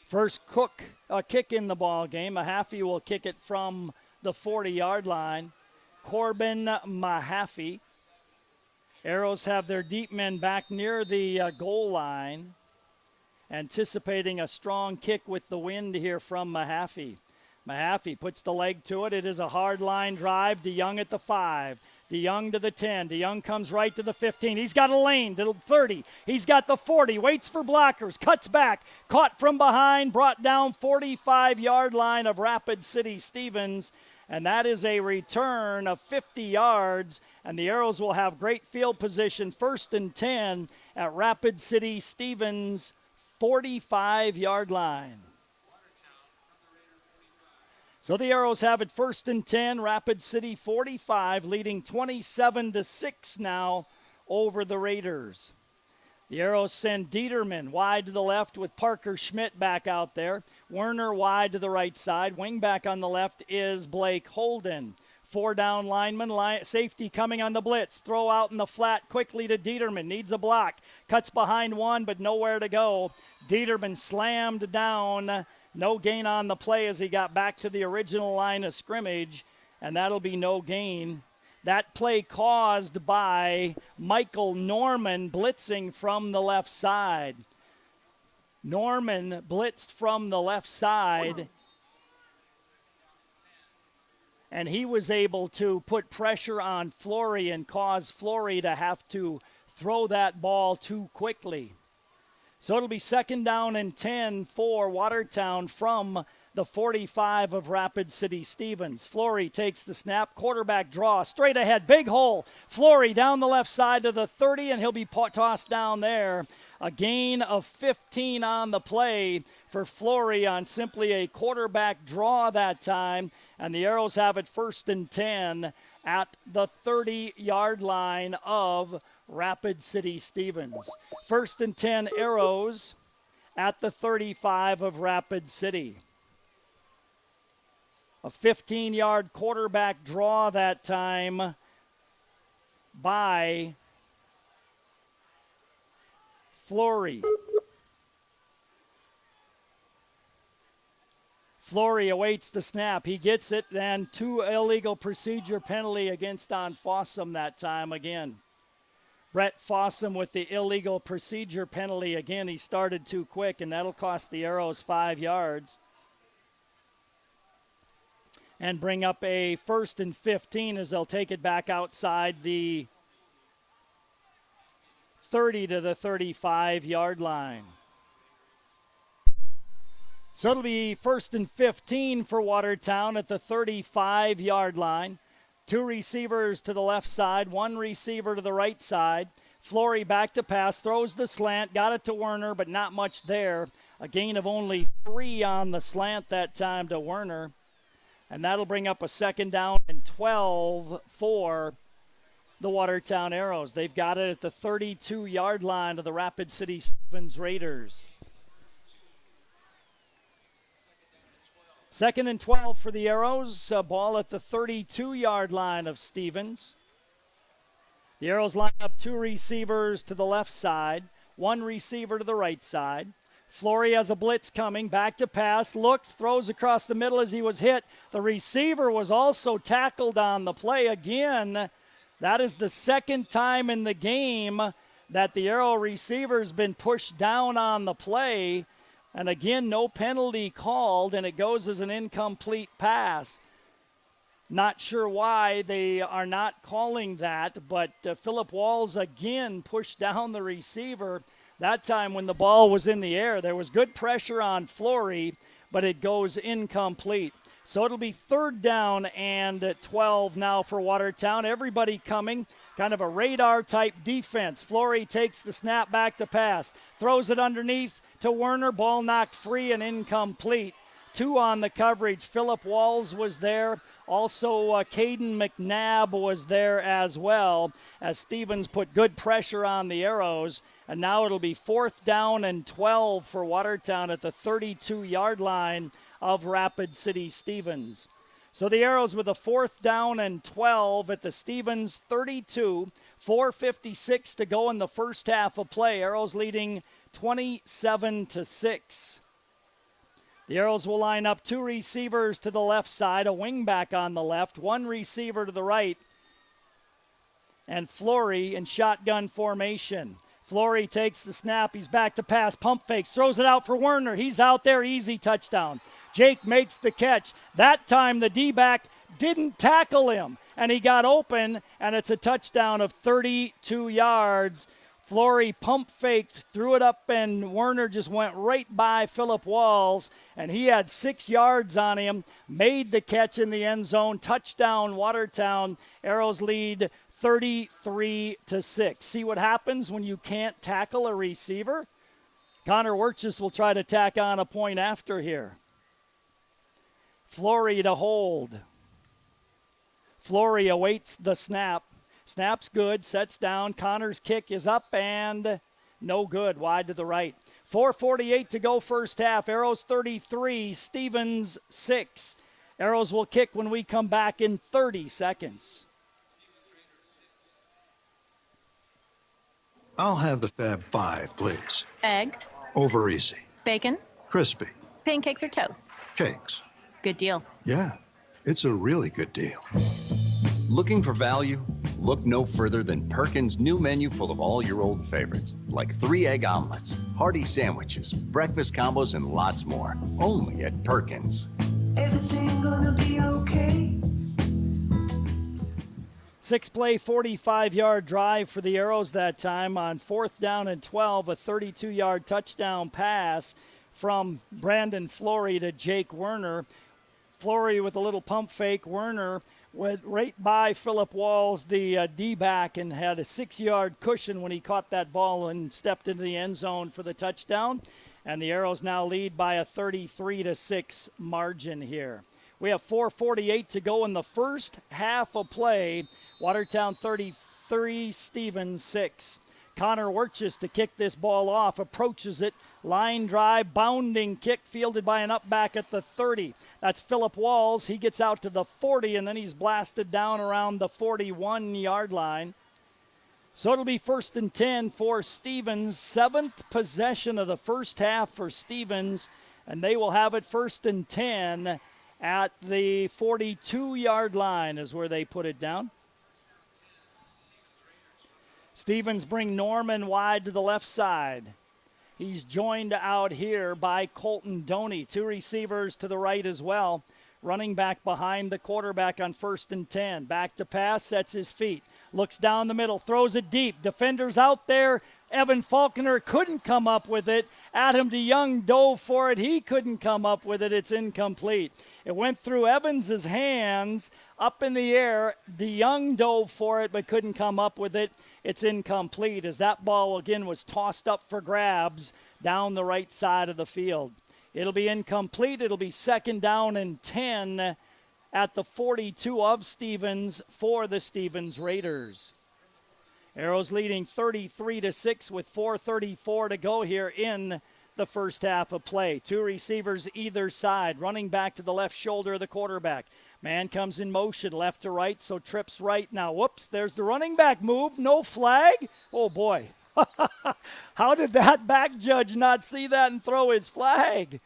First kick in the ball game. Mahaffey will kick it from the 40-yard line. Corbin Mahaffey. Arrows have their deep men back near the goal line, anticipating a strong kick with the wind here from Mahaffey. Mahaffey puts the leg to it. It is a hard line drive. DeYoung at the 5. DeYoung to the 10. DeYoung comes right to the 15. He's got a lane to the 30. He's got the 40. Waits for blockers. Cuts back. Caught from behind. Brought down 45-yard line of Rapid City Stevens. And that is a return of 50 yards. And the Arrows will have great field position. 1st and 10 at Rapid City Stevens' 45-yard line. So the Arrows have it 1st and 10, Rapid City 45, leading 27-6 now over the Raiders. The Arrows send Dieterman wide to the left with Parker Schmidt back out there. Werner wide to the right side. Wing back on the left is Blake Holden. 4 down lineman, safety coming on the blitz. Throw out in the flat quickly to Dieterman. Needs a block. Cuts behind one, but nowhere to go. Dieterman slammed down. No gain on the play as he got back to the original line of scrimmage, and that'll be no gain. That play caused by Michael Norman blitzing from the left side. Norman blitzed from the left side, and he was able to put pressure on Flory and cause Flory to have to throw that ball too quickly. So it'll be 2nd down and 10 for Watertown from the 45 of Rapid City Stevens. Flory takes the snap, quarterback draw, straight ahead, big hole. Flory down the left side to the 30, and he'll be tossed down there. A gain of 15 on the play for Flory on simply a quarterback draw that time, and the Arrows have it 1st and 10 at the 30-yard line of Rapid City Stevens. 1st and 10 Arrows at the 35 of Rapid City. A 15-yard quarterback draw that time by Flory. Flory awaits the snap. He gets it, then 2 illegal procedure penalty against Don Fossum that time again. Brett Fossum with the illegal procedure penalty again. He started too quick, and that'll cost the Arrows 5 yards. And bring up a 1st and 15 as they'll take it back outside the 30 to the 35-yard line. So it'll be 1st and 15 for Watertown at the 35-yard line. 2 receivers to the left side, 1 receiver to the right side. Flory back to pass, throws the slant, got it to Werner, but not much there. A gain of only 3 on the slant that time to Werner. And that'll bring up a 2nd down and 12 for the Watertown Arrows. They've got it at the 32-yard line of the Rapid City Stevens Raiders. 2nd and 12 for the Arrows. Ball at the 32-yard line of Stevens. The Arrows line up 2 receivers to the left side, 1 receiver to the right side. Flory has a blitz coming, back to pass, looks, throws across the middle as he was hit. The receiver was also tackled on the play again. That is the 2nd time in the game that the Arrow receiver's been pushed down on the play. And again, no penalty called, and it goes as an incomplete pass. Not sure why they are not calling that, but Philip Walls again pushed down the receiver. That time when the ball was in the air, there was good pressure on Flory, but it goes incomplete. So it'll be 3rd down and 12 now for Watertown. Everybody coming, kind of a radar-type defense. Flory takes the snap back to pass, throws it underneath to Werner. Ball knocked free and incomplete 2 on the coverage. Philip Walls was there. Also, Caden McNabb was there as well, as Stevens put good pressure on the Arrows. And now it'll be 4th down and 12 for Watertown at the 32-yard line of Rapid City Stevens. So the Arrows with a 4th down and 12 at the Stevens 32. 4:56 to go in the first half of play. Arrows leading 27-6. The Arrows will line up 2 receivers to the left side, a wingback on the left, 1 receiver to the right, and Flory in shotgun formation. Flory takes the snap. He's back to pass. Pump fakes. Throws it out for Werner. He's out there. Easy touchdown. Jake makes the catch. That time the D-back didn't tackle him, and he got open, and it's a touchdown of 32 yards. Flory pump faked, threw it up, and Werner just went right by Philip Walls, and he had 6 yards on him, made the catch in the end zone. Touchdown, Watertown. Arrows lead 33-6. See what happens when you can't tackle a receiver? Connor Wirtjes will try to tack on a point after here. Flory to hold. Flory awaits the snap. Snap's good, sets down. Connor's kick is up and no good, wide to the right. 4:48 to go first half. Arrows 33, Stevens 6. Arrows will kick when we come back in 30 seconds. I'll have the Fab 5, please. Egg, Over easy. bacon, Crispy. pancakes or toast. Cakes. Good deal. Yeah, it's a really good deal. Looking for value? Look no further than Perkins' new menu full of all your old favorites, like 3 egg omelets, hearty sandwiches, breakfast combos, and lots more. Only at Perkins. Everything gonna be okay. 6-play, 45-yard drive for the Arrows that time on 4th down and 12, a 32-yard touchdown pass from Brandon Flory to Jake Werner. Flory with a little pump fake. Werner went right by Philip Walls, the D-back, and had a 6-yard cushion when he caught that ball and stepped into the end zone for the touchdown. And the Arrows now lead by a 33-6 margin here. We have 4:48 to go in the first half of play. Watertown 33, Stevens 6. Connor Wirtjes to kick this ball off, approaches it, line drive, bounding kick fielded by an up back at the 30. That's Philip Walls. He gets out to the 40, and then he's blasted down around the 41-yard line. So it'll be 1st and 10 for Stevens. 7th possession of the first half for Stevens, and they will have it 1st and 10 at the 42-yard line is where they put it down. Stevens bring Norman wide to the left side. He's joined out here by Colton Doney. 2 receivers to the right as well. Running back behind the quarterback on 1st and 10. Back to pass, sets his feet. Looks down the middle, throws it deep. Defenders out there. Evan Faulkner couldn't come up with it. Adam DeYoung dove for it. He couldn't come up with it. It's incomplete. It went through Evans's hands up in the air. DeYoung dove for it but couldn't come up with it. It's incomplete as that ball again was tossed up for grabs down the right side of the field. It'll be incomplete. It'll be 2nd down and 10 at the 42 of Stevens for the Stevens Raiders. Arrows leading 33-6 with 4:34 to go here in the first half of play. 2 receivers either side, running back to the left shoulder of the quarterback. Man comes in motion left to right, so trips right now. Whoops, there's the running back move. No flag. Oh, boy. How did that back judge not see that and throw his flag?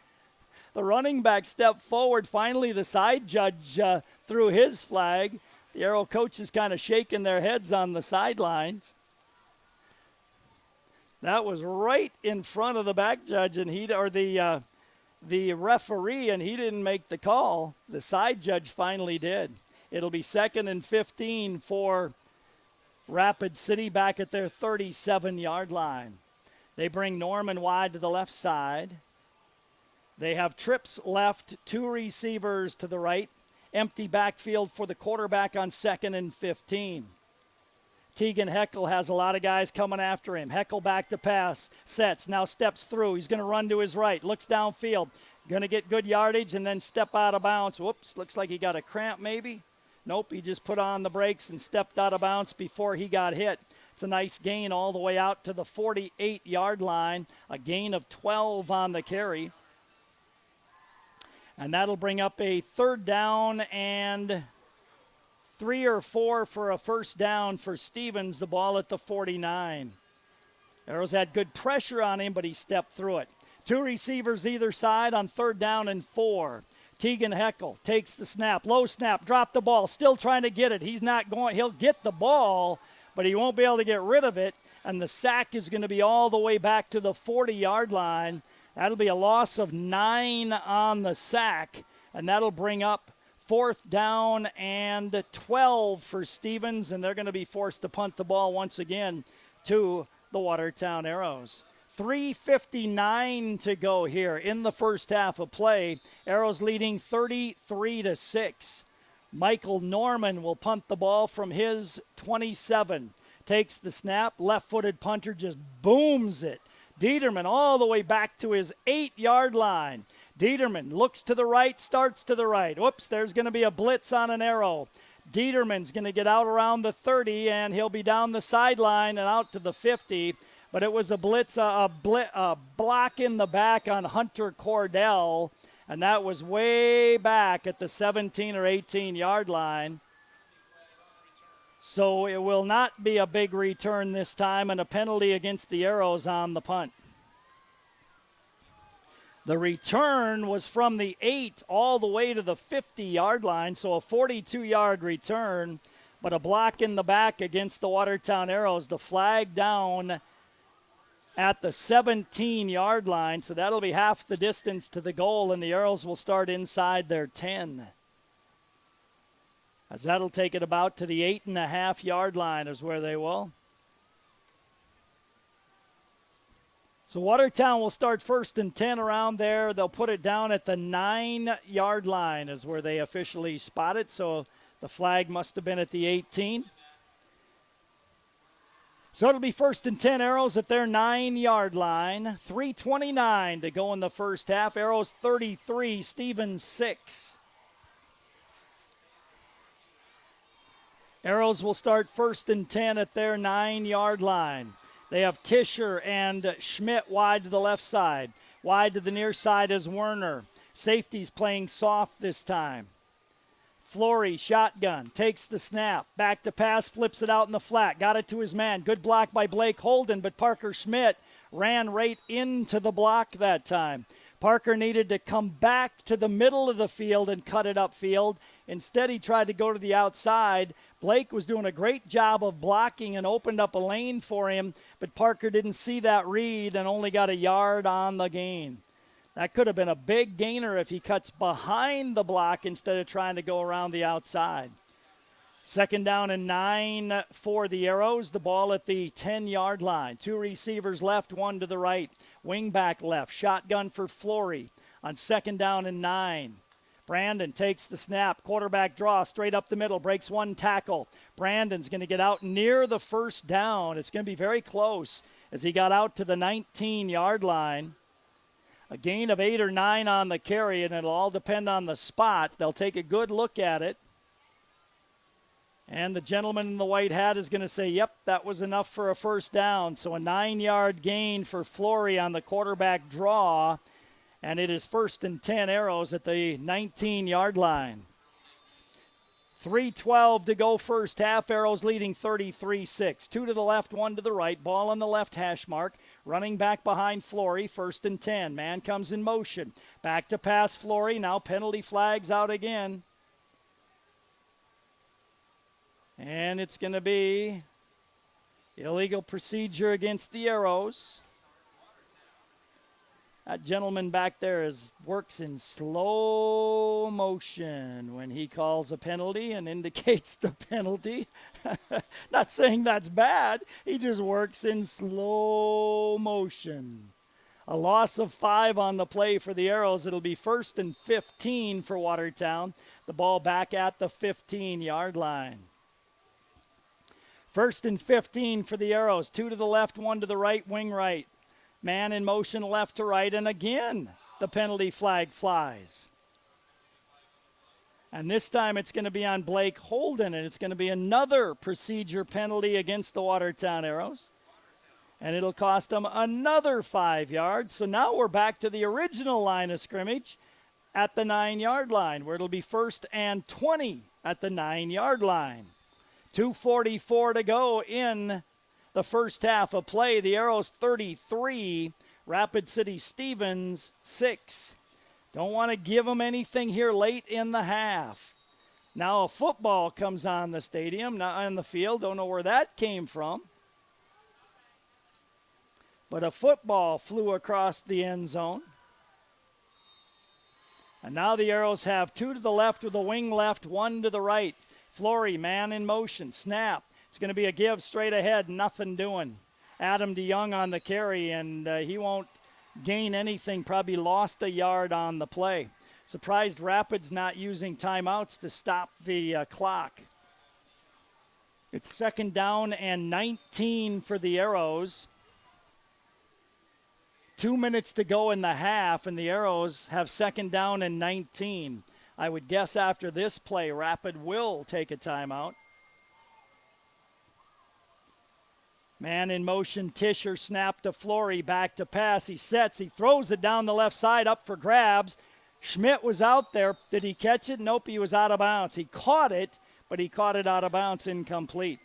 The running back stepped forward. Finally, the side judge threw his flag. The Arrow coaches kind of shaking their heads on the sidelines. That was right in front of the back judge, and the referee, and he didn't make the call. The side judge finally did. It'll be 2nd and 15 for Rapid City back at their 37-yard line. They bring Norman wide to the left side. They have trips left, 2 receivers to the right. Empty backfield for the quarterback on 2nd and 15. Tegan Heckel has a lot of guys coming after him. Heckel back to pass, sets, now steps through. He's going to run to his right, looks downfield, going to get good yardage and then step out of bounds. Whoops, looks like he got a cramp maybe. Nope, he just put on the brakes and stepped out of bounds before he got hit. It's a nice gain all the way out to the 48-yard line, a gain of 12 on the carry. And that'll bring up a 3rd down and 3 or 4 for a first down for Stevens, the ball at the 49. Arrows had good pressure on him, but he stepped through it. 2 receivers either side on 3rd down and 4. Tegan Heckel takes the snap, low snap, drop the ball, still trying to get it. He's not going, he'll get the ball, but he won't be able to get rid of it. And the sack is going to be all the way back to the 40-yard line. That'll be a loss of 9 on the sack, and that'll bring up 4th down and 12 for Stevens, and they're going to be forced to punt the ball once again to the Watertown Arrows. 3:59 to go here in the first half of play. Arrows leading 33-6. Michael Norman will punt the ball from his 27. Takes the snap, left-footed punter just booms it. Dieterman all the way back to his 8-yard line. Dieterman looks to the right, starts to the right. Whoops, there's going to be a blitz on an Arrow. Dieterman's going to get out around the 30, and he'll be down the sideline and out to the 50. But it was a blitz, a block in the back on Hunter Cordell, and that was way back at the 17 or 18-yard line. So it will not be a big return this time, and a penalty against the Arrows on the punt. The return was from the 8 all the way to the 50-yard line, so a 42-yard return, but a block in the back against the Watertown Arrows. The flag down at the 17-yard line, so that'll be half the distance to the goal, and the Arrows will start inside their 10. As that'll take it about to the 8.5-yard line is where they will. So Watertown will start 1st and 10 around there. They'll put it down at the 9-yard line is where they officially spot it. So the flag must have been at the 18. So it'll be 1st and 10 Arrows at their 9-yard line. 3:29 to go in the first half. Arrows 33, Stevens 6. Arrows will start 1st and 10 at their 9-yard line. They have Tischer and Schmidt wide to the left side. Wide to the near side is Werner. Safety's playing soft this time. Flory, shotgun, takes the snap. Back to pass, flips it out in the flat. Got it to his man. Good block by Blake Holden, but Parker Schmidt ran right into the block that time. Parker needed to come back to the middle of the field and cut it upfield. Instead, he tried to go to the outside. Blake was doing a great job of blocking and opened up a lane for him, but Parker didn't see that read and only got a yard on the gain. That could have been a big gainer if he cuts behind the block instead of trying to go around the outside. 2nd down and 9 for the Arrows. The ball at the 10-yard line. 2 receivers left, 1 to the right. Wing back left. Shotgun for Flory on 2nd down and 9. Brandon takes the snap. Quarterback draw straight up the middle. Breaks 1 tackle. Brandon's going to get out near the first down. It's going to be very close as he got out to the 19-yard line. A gain of 8 or 9 on the carry, and it'll all depend on the spot. They'll take a good look at it. And the gentleman in the white hat is going to say, yep, that was enough for a first down. So a 9-yard gain for Flory on the quarterback draw. And it is 1st and 10 Arrows at the 19-yard line. 3:12 to go first half. Arrows leading 33-6. 2 to the left, 1 to the right. Ball on the left hash mark. Running back behind Flory. 1st and 10. Man comes in motion. Back to pass Flory. Now penalty flags out again. And it's going to be illegal procedure against the Arrows. That gentleman back there works in slow motion when he calls a penalty and indicates the penalty. Not saying that's bad. He just works in slow motion. A loss of 5 on the play for the Arrows. It'll be 1st and 15 for Watertown. The ball back at the 15-yard line. First and 15 for the Arrows. 2 to the left, 1 to the right, wing right. Man in motion left to right, and again the penalty flag flies. And this time it's going to be on Blake Holden, and it's going to be another procedure penalty against the Watertown Arrows. And it'll cost them another 5 yards. So now we're back to the original line of scrimmage at the 9-yard line, where it'll be 1st and 20 at the 9-yard line. 2:44 to go in the first half of play. The Arrows 33, Rapid City Stevens 6. Don't want to give them anything here late in the half. Now a football comes on the stadium, not on the field. Don't know where that came from. But a football flew across the end zone. And now the Arrows have 2 to the left with a wing left, 1 to the right. Flory, man in motion, snap. It's going to be a give straight ahead, nothing doing. Adam DeYoung on the carry, and he won't gain anything, probably lost a yard on the play. Surprised Rapids not using timeouts to stop the clock. It's 2nd down and 19 for the Arrows. 2 minutes to go in the half, and the Arrows have 2nd down and 19. I would guess after this play, Rapid will take a timeout. Man in motion, Tischer, snap to Flory, back to pass. He sets, he throws it down the left side, up for grabs. Schmidt was out there. Did he catch it? Nope, he was out of bounds. He caught it, but he caught it out of bounds, incomplete.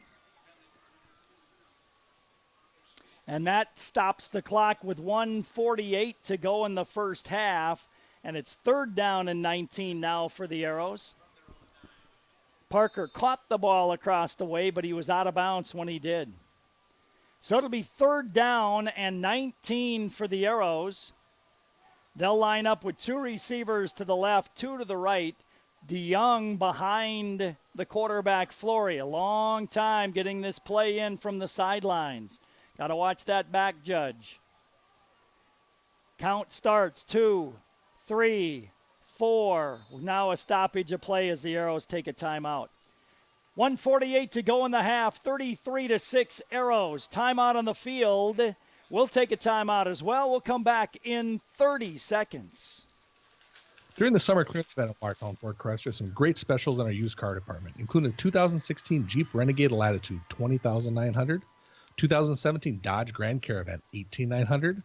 And that stops the clock with 1:48 to go in the first half. And it's 3rd down and 19 now for the Arrows. Parker caught the ball across the way, but he was out of bounds when he did. So it'll be 3rd down and 19 for the Arrows. They'll line up with 2 receivers to the left, 2 to the right. DeYoung behind the quarterback, Flory. A long time getting this play in from the sidelines. Got to watch that back judge. Count starts 2, 3, 4. Now a stoppage of play as the Arrows take a timeout. 1:48 to go in the half. 33-6 Arrows. Timeout on the field. We'll take a timeout as well. We'll come back in 30 seconds. During the summer clearance event at Watertown Ford Crest, there's some great specials in our used car department, including a 2016 Jeep Renegade Latitude, $20,900. 2017 Dodge Grand Caravan, $18,900.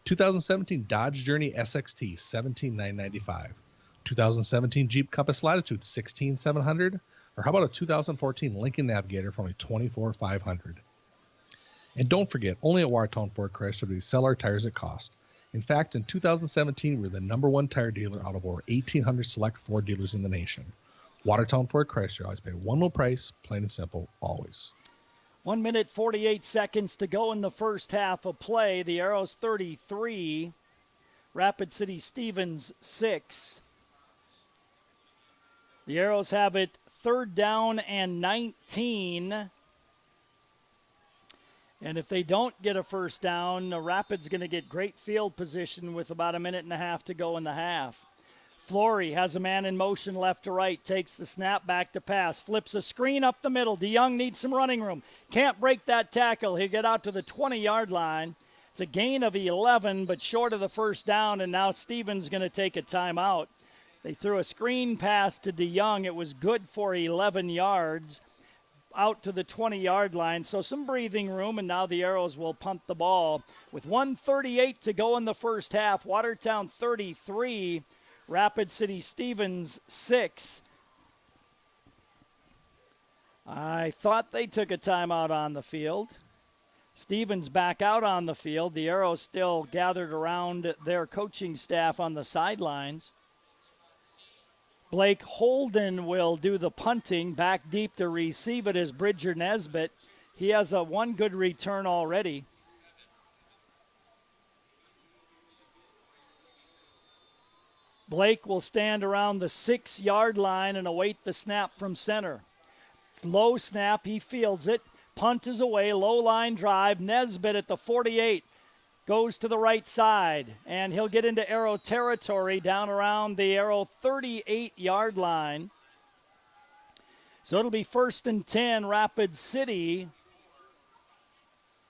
2017 Dodge Journey SXT, $17,995. 2017 Jeep Compass Latitude, $16,700. Or how about a 2014 Lincoln Navigator for only $24,500? And don't forget, only at Watertown Ford Chrysler do we sell our tires at cost. In fact, in 2017, we were the #1 tire dealer out of over 1,800 select Ford dealers in the nation. Watertown Ford Chrysler, always pay one low price, plain and simple, always. 1 minute, 48 seconds to go in the first half of play. The Arrows 33, Rapid City Stevens 6. The Arrows have it 3rd down and 19. And if they don't get a first down, the Rapids going to get great field position with about a minute and a half to go in the half. Flory has a man in motion left to right, takes the snap back to pass, flips a screen up the middle. DeYoung needs some running room. Can't break that tackle. He'll get out to the 20-yard line. It's a gain of 11, but short of the first down, and now Stevens going to take a timeout. They threw a screen pass to DeYoung. It was good for 11 yards out to the 20-yard line. So some breathing room, and now the Arrows will punt the ball. With 1:38 to go in the first half, Watertown 33, Rapid City Stevens 6. I thought they took a timeout on the field. Stevens back out on the field. The Arrows still gathered around their coaching staff on the sidelines. Blake Holden will do the punting. Back deep to receive it is Bridger Nesbitt. He has a one good return already. Blake will stand around the 6-yard line and await the snap from center. Low snap, he fields it. Punt is away, low line drive. Nesbitt at the 48 goes to the right side, and he'll get into Arrow territory down around the Arrow 38-yard line. So it'll be 1st and 10, Rapid City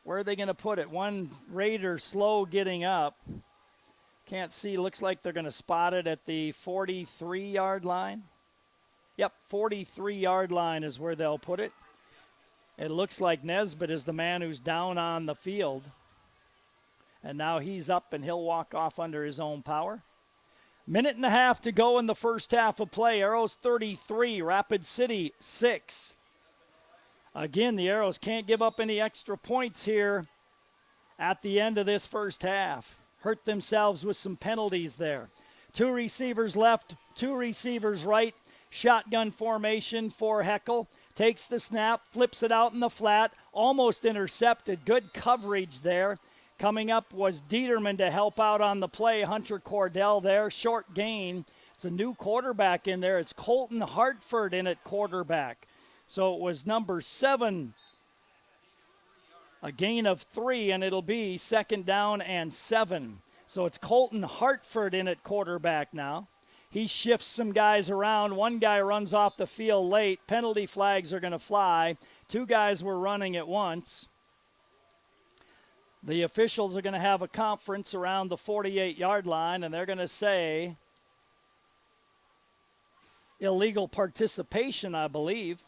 Where are they going to put it? One Raider slow getting up. Can't see. Looks like they're going to spot it at the 43-yard line. Yep, 43-yard line is where they'll put it. It looks like Nesbitt is the man who's down on the field. And now he's up and he'll walk off under his own power. Minute and a half to go in the first half of play. Arrows 33, Rapid City 6. Again, the Arrows can't give up any extra points here at the end of this first half. Hurt themselves with some penalties there. 2 receivers left, 2 receivers right. Shotgun formation for Heckel. Takes the snap, flips it out in the flat, almost intercepted. Good coverage there. Coming up was Dieterman to help out on the play. Hunter Cordell there, short gain. It's a new quarterback in there. It's Colton Hartford in at quarterback. So it was number 7, a gain of 3, and it'll be 2nd down and 7. So it's Colton Hartford in at quarterback now. He shifts some guys around. One guy runs off the field late. Penalty flags are going to fly. 2 guys were running at once. The officials are going to have a conference around the 48-yard line, and they're going to say illegal participation, I believe.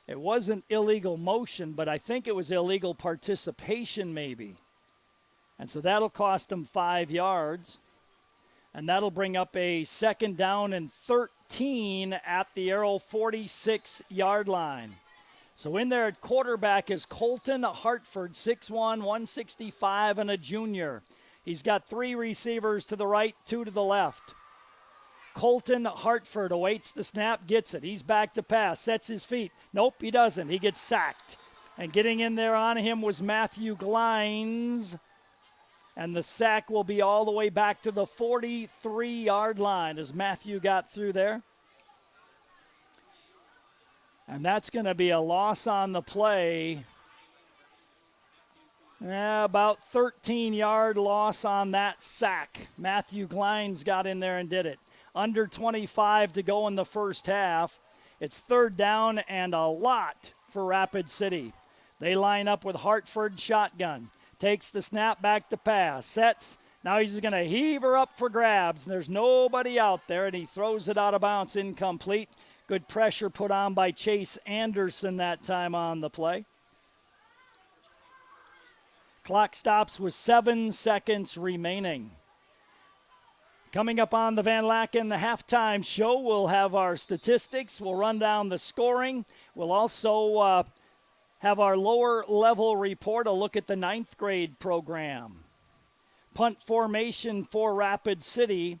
It wasn't illegal motion, but I think it was illegal participation maybe. And so that'll cost them 5 yards. And that'll bring up a 2nd down and 13 at the Arrow 46-yard line. So in there at quarterback is Colton Hartford, 6'1", 165, and a junior. He's got 3 receivers to the right, 2 to the left. Colton Hartford awaits the snap, gets it. He's back to pass, sets his feet. Nope, he doesn't. He gets sacked. And getting in there on him was Matthew Glines. And the sack will be all the way back to the 43-yard line as Matthew got through there. And that's going to be a loss on the play. About 13-yard loss on that sack. Matthew Glines got in there and did it. Under 25 to go in the first half. It's 3rd down and a lot for Rapid City. They line up with Hartford shotgun. Takes the snap back to pass. Sets. Now he's going to heave her up for grabs. And there's nobody out there, and he throws it out of bounds, incomplete. Good pressure put on by Chase Anderson that time on the play. Clock stops with 7 seconds remaining. Coming up on the Van Laken, the halftime show, we'll have our statistics. We'll run down the scoring. We'll also have our lower level report, a look at the 9th grade program. Punt formation for Rapid City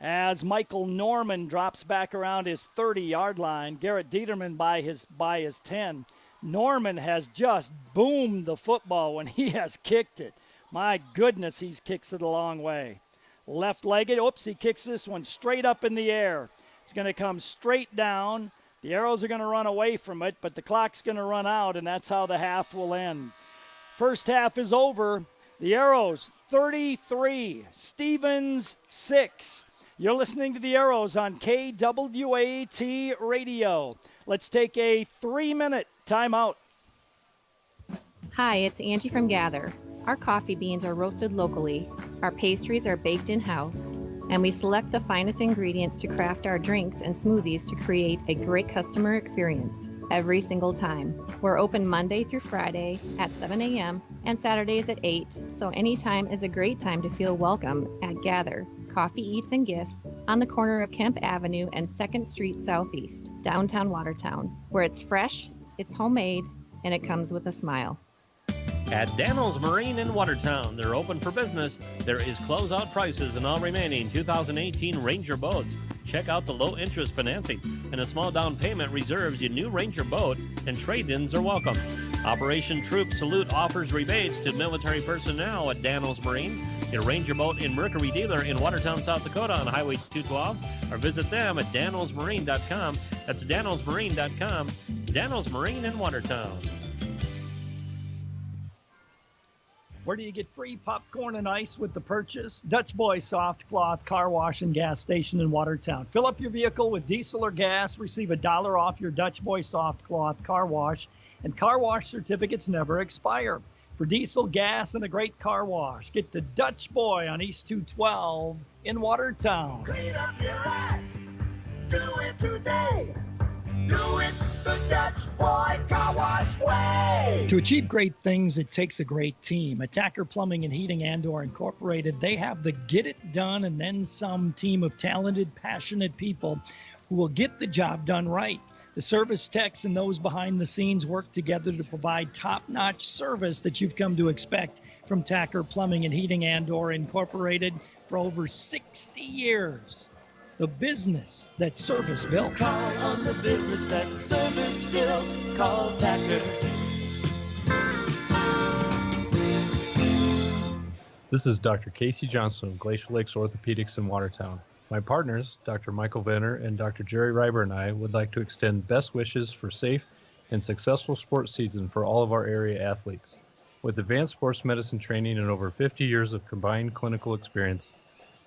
as Michael Norman drops back around his 30-yard line. Garrett Dieterman by his 10. Norman has just boomed the football when he has kicked it. My goodness, he kicks it a long way. Left-legged, oops, he kicks this one straight up in the air. It's going to come straight down. The Arrows are going to run away from it, but the clock's going to run out, and that's how the half will end. First half is over. The Arrows 33, Stevens 6. You're listening to the Arrows on KWAT Radio. Let's take a 3-minute timeout. Hi, it's Angie from Gather. Our coffee beans are roasted locally, our pastries are baked in-house, and we select the finest ingredients to craft our drinks and smoothies to create a great customer experience every single time. We're open Monday through Friday at 7 a.m. and Saturdays at 8, so anytime is a great time to feel welcome at Gather. Coffee, Eats, and Gifts on the corner of Kemp Avenue and 2nd Street Southeast, downtown Watertown, where it's fresh, it's homemade, and it comes with a smile. At Daniels Marine in Watertown, they're open for business. There is closeout prices on all remaining 2018 Ranger boats. Check out the low-interest financing, and a small down payment reserves your new Ranger boat, and trade-ins are welcome. Operation Troop Salute offers rebates to military personnel at Daniels Marine, your Ranger boat and Mercury dealer in Watertown, South Dakota on Highway 212, or visit them at danielsmarine.com. That's danielsmarine.com. Daniels Marine in Watertown. Where do you get free popcorn and ice with the purchase? Dutch Boy Soft Cloth Car Wash and Gas Station in Watertown. Fill up your vehicle with diesel or gas. Receive $1 off your Dutch Boy Soft Cloth Car Wash And car wash certificates never expire. For diesel, gas, and a great car wash, get the Dutch Boy on East 212 in Watertown. Clean up your act. Do it today. Do it the Dutch Boy Car Wash way. To achieve great things, it takes a great team. Attacker Plumbing and Heating Andor Incorporated, they have the get it done and then some team of talented, passionate people who will get the job done right. The service techs and those behind the scenes work together to provide top-notch service that you've come to expect from Tacker Plumbing and Heating Andor Incorporated for over 60 years. The business that service built. Call on the business that service built. Call Tacker. This is Dr. Casey Johnson of Glacial Lakes Orthopedics in Watertown. My partners, Dr. Michael Venner and Dr. Jerry Reiber, and I would like to extend best wishes for safe and successful sports season for all of our area athletes. With advanced sports medicine training and over 50 years of combined clinical experience,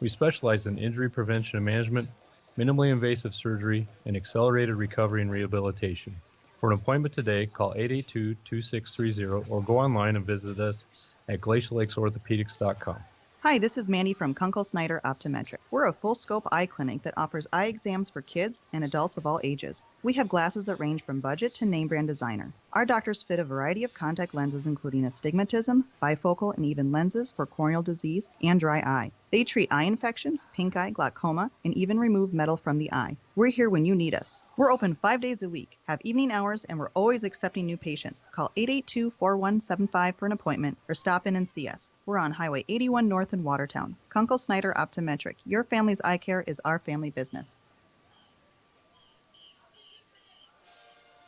we specialize in injury prevention and management, minimally invasive surgery, and accelerated recovery and rehabilitation. For an appointment today, call 882-2630 or go online and visit us at glaciallakes.orthopedics.com. Hi, this is Mandy from Kunkel Snyder Optometric. We're a full-scope eye clinic that offers eye exams for kids and adults of all ages. We have glasses that range from budget to name brand designer. Our doctors fit a variety of contact lenses including astigmatism, bifocal, and even lenses for corneal disease and dry eye. They treat eye infections, pink eye, glaucoma, and even remove metal from the eye. We're here when you need us. We're open 5 days a week, have evening hours, and we're always accepting new patients. Call 882-4175 for an appointment or stop in and see us. We're on Highway 81 North in Watertown. Kunkel Snyder Optometric. Your family's eye care is our family business.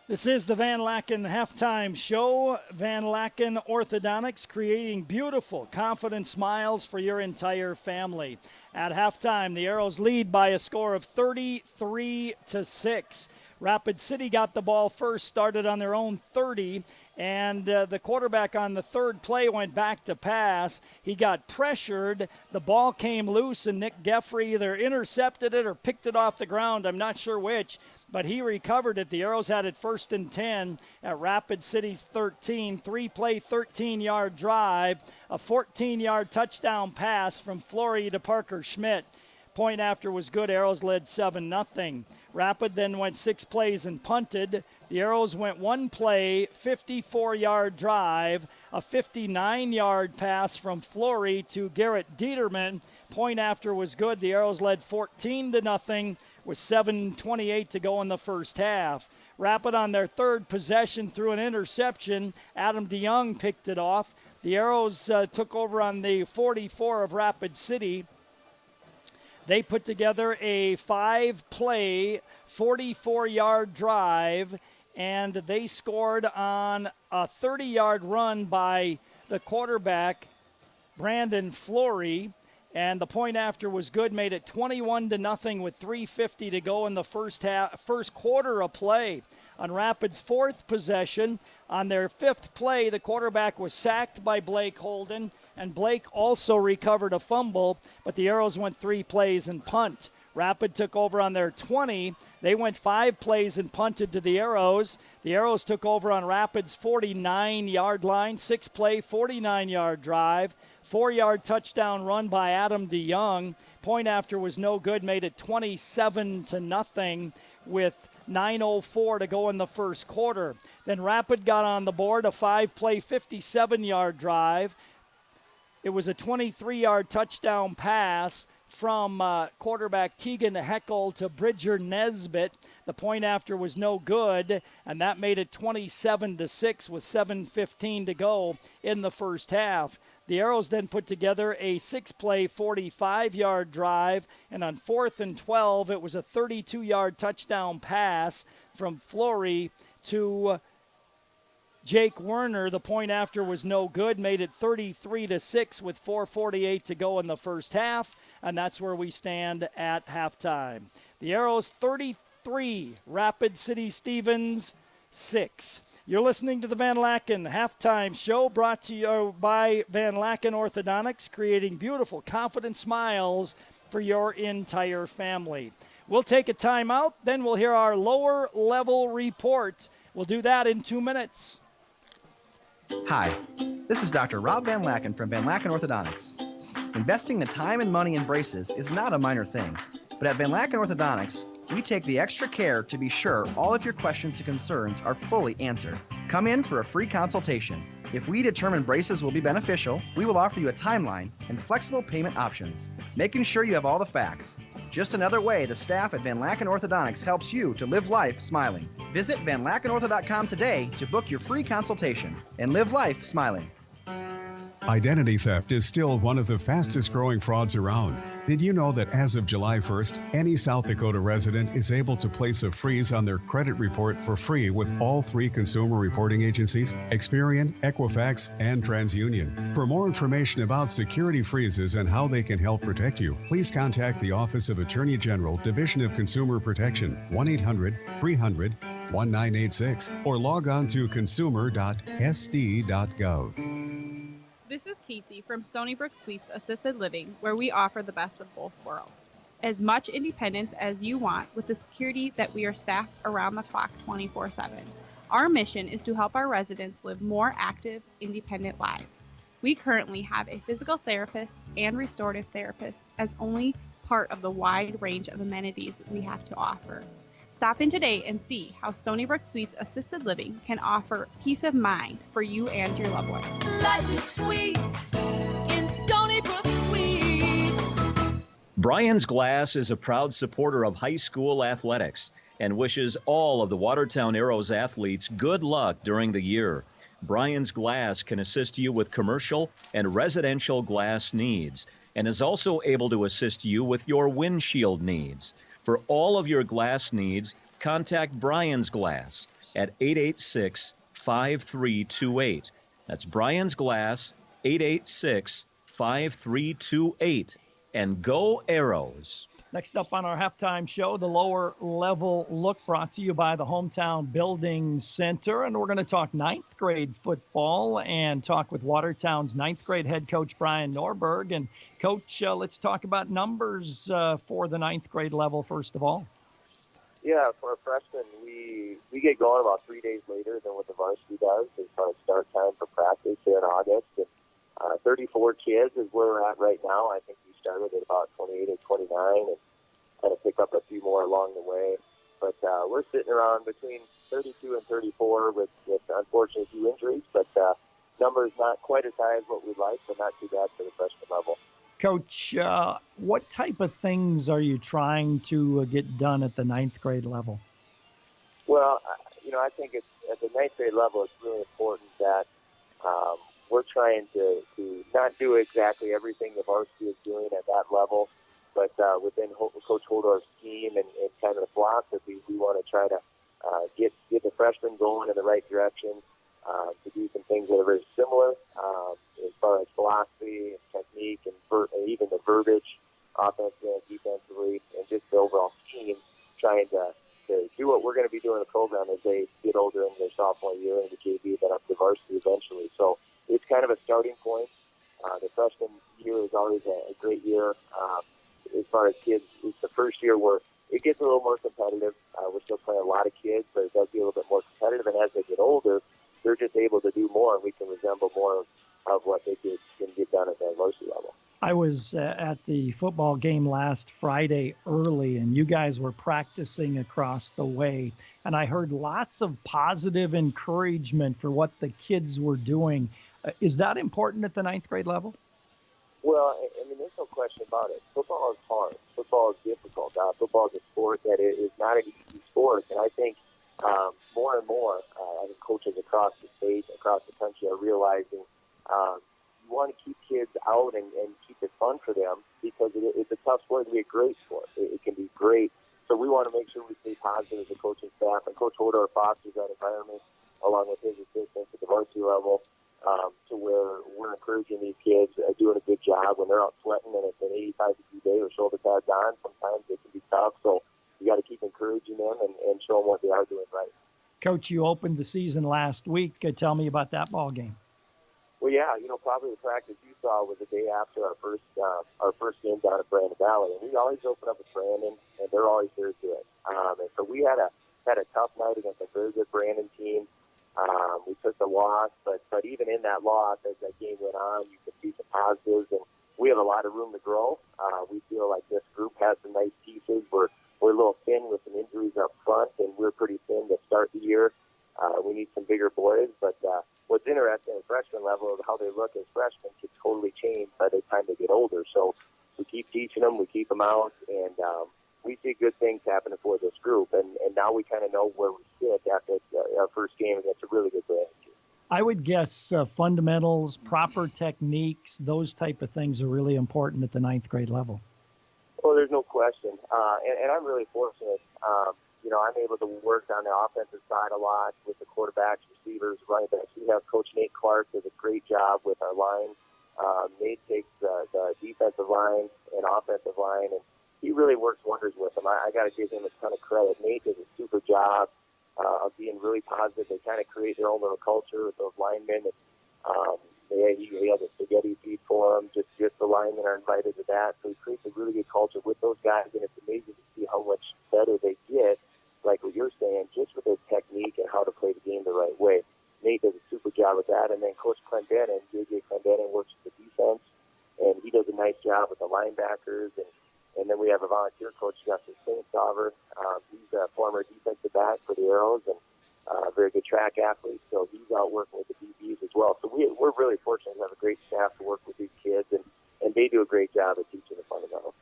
This is the Van Laken halftime show. Van Laken Orthodontics, creating beautiful, confident smiles for your entire family. At halftime, the Arrows lead by a score of 33-6. Rapid City got the ball first, started on their own 30, and the quarterback on the third play went back to pass. He got pressured. The ball came loose, and Nick Geffrey either intercepted it or picked it off the ground. I'm not sure which, but he recovered it. The Arrows had it 1st and 10 at Rapid City's 13. 3-play, 13-yard drive, a 14-yard touchdown pass from Flory to Parker Schmidt. Point after was good. Arrows led 7-0. Rapid then went 6 plays and punted. The Arrows went 1 play, 54-yard drive, a 59-yard pass from Flory to Garrett Dieterman. Point after was good. The Arrows led 14-0 with 7:28 to go in the first half. Rapid on their third possession threw an interception. Adam DeYoung picked it off. The Arrows took over on the 44 of Rapid City. They put together a 5-play, 44-yard drive, and they scored on a 30-yard run by the quarterback, Brandon Flory. And the point after was good, made it 21-0 with 3:50 to go in the first quarter of play. On Rapid's fourth possession, on their 5th play, the quarterback was sacked by Blake Holden, and Blake also recovered a fumble, but the Arrows went 3 plays and punt. Rapid took over on their 20. They went 5 plays and punted to the Arrows. The Arrows took over on Rapid's 49-yard line, 6-play, 49-yard drive. 4-yard touchdown run by Adam DeYoung. Point after was no good, made it 27-0 with 9:04 to go in the first quarter. Then Rapid got on the board, a 5-play, 57-yard drive. It was a 23-yard touchdown pass from quarterback Tegan Heckel to Bridger Nesbitt. The point after was no good, and that made it 27-6 with 7:15 to go in the first half. The Arrows then put together a 6-play, 45-yard drive, and on 4th and 12, it was a 32-yard touchdown pass from Flory to Jake Werner. The point after was no good, made it 33-6 with 4:48 to go in the first half, and that's where we stand at halftime. The Arrows 33, Rapid City Stevens 6. You're listening to the Van Laken halftime show, brought to you by Van Laken Orthodontics, creating beautiful, confident smiles for your entire family. We'll take a timeout, then we'll hear our lower level report We'll do that in 2 minutes. Hi, this is Dr. Rob Van Laken from Van Laken Orthodontics. Investing the time and money in braces is not a minor thing, but at Van Laken Orthodontics, we take the extra care to be sure all of your questions and concerns are fully answered. Come in for a free consultation. If we determine braces will be beneficial, we will offer you a timeline and flexible payment options, making sure you have all the facts. Just another way the staff at Van Laken Orthodontics helps you to live life smiling. Visit vanlakenortho.com today to book your free consultation and live life smiling. Identity theft is still one of the fastest growing frauds around. Did you know that as of July 1st, any South Dakota resident is able to place a freeze on their credit report for free with all 3 consumer reporting agencies, Experian, Equifax, and TransUnion. For more information about security freezes and how they can help protect you, please contact the Office of Attorney General, Division of Consumer Protection, 1-800-300-1986, or log on to consumer.sd.gov. This is Casey from Stony Brook Suites Assisted Living, where we offer the best of both worlds. As much independence as you want with the security that we are staffed around the clock 24/7. Our mission is to help our residents live more active, independent lives. We currently have a physical therapist and restorative therapist as only part of the wide range of amenities we have to offer. Stop in today and see how Stony Brook Suites Assisted Living can offer peace of mind for you and your loved one. Life is sweet in Stony Brook Suites. Brian's Glass is a proud supporter of high school athletics and wishes all of the Watertown Arrows athletes good luck during the year. Brian's Glass can assist you with commercial and residential glass needs and is also able to assist you with your windshield needs. For all of your glass needs, contact Brian's Glass at 886-5328. That's Brian's Glass, 886-5328. And go Arrows! Next up on our halftime show, the lower level look brought to you by the Hometown Building Center. And we're going to talk 9th grade football and talk with Watertown's 9th grade head coach, Brian Norberg. And Coach, let's talk about numbers for the 9th grade level, first of all. Yeah, for a freshman, we get going about 3 days later than what the varsity does as far as start time for practice here in August. And 34 kids is where we're at right now. I think we started at about 28 or 29 and kind of pick up a few more along the way. But we're sitting around between 32 and 34 with unfortunately a few injuries, but numbers not quite as high as what we'd like, but not too bad for the freshman level. Coach, what type of things are you trying to get done at the 9th grade level? Well, I think it's at the 9th grade level, it's really important that we're trying to not do exactly everything the varsity is doing at that level, but within Coach Holdorf's scheme and kind of the philosophy, we want to try to get the freshmen going in the right direction, to do some things that are very similar as far as philosophy and technique and even the verbiage, offensively and defensively, and just the overall scheme, trying to do what we're going to be doing in the program as they get older in their sophomore year and the JV, then up to varsity eventually. So it's kind of a starting point. The freshman year is always a great year. As far as kids, it's the first year where it gets a little more competitive. We're still playing a lot of kids, but it does get a little bit more competitive. And as they get older, they're just able to do more, and we can resemble more of what they can get done at the varsity level. I was at the football game last Friday early, and you guys were practicing across the way, and I heard lots of positive encouragement for what the kids were doing. Is that important at the 9th grade level? Well, I mean, there's no question about it. Football is hard. Football is difficult. Football is a sport that is not an easy sport, and I think more and more, I think coaches across the state, across the country are realizing you want to keep kids out and keep it fun for them because it's a tough sport. It can be a great sport. It can be great. So we want to make sure we stay positive as a coaching staff, and Coach Hodor fosters that environment along with his assistants at the varsity level to where we're encouraging these kids, doing a good job when they're out sweating and it's an 85-degree day with shoulder pads on. Sometimes it can be tough, so you got to keep encouraging them and show them what they are doing right. Coach, you opened the season last week. Tell me about that ball game. Well, yeah, probably the practice you saw was the day after our first game down at Brandon Valley, and we always open up with Brandon, and they're always there to it. And so we had a had a tough night against a very good Brandon team. We took the loss, but even in that loss, as that game went on, you could see some positives, and we have a lot of room to grow. We feel like this group has some nice pieces. We're a little thin with some injuries up front, and we're pretty thin to start the year. We need some bigger boys, but what's interesting at freshman level is how they look as freshmen can totally change by the time they get older. So we keep teaching them, we keep them out, and we see good things happening for this group. And now we kind of know where we sit after our first game against a really good Brandon team. I would guess fundamentals, proper techniques, those type of things are really important at the 9th grade level. Well, there's no question. And I'm really fortunate. I'm able to work on the offensive side a lot with the quarterbacks, receivers, running backs. We have Coach Nate Clark does a great job with our line. Nate takes the defensive line and offensive line, and he really works wonders with them. I got to give him a ton of credit. Nate does a super job of being really positive. They kind of create their own little culture with those linemen. And, he has a spaghetti feed for them. Just the linemen are invited to that. So he creates a really good culture with those guys, and it's amazing to see how much better they get, like what you're saying, just with their technique and how to play the game the right way. Nate does a super job with that. And then Coach Clendenin, J.J. Clendenin, works with the defense, and he does a nice job with the linebackers. And then we have a volunteer coach, Justin Saint-Sauver. He's a former defensive back for the Arrows and a very good track athlete. So he's out working with the DBs as well. So we're really fortunate to have a great staff to work with these kids, and they do a great job at teaching the fundamentals.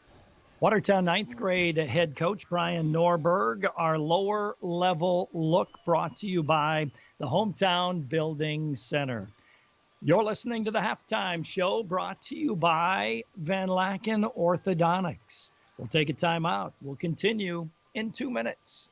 Watertown 9th grade head coach Brian Norberg. Our lower level look brought to you by the Hometown Building Center. You're listening to the Halftime Show brought to you by Van Laken Orthodontics. We'll take a time out. We'll continue in 2 minutes.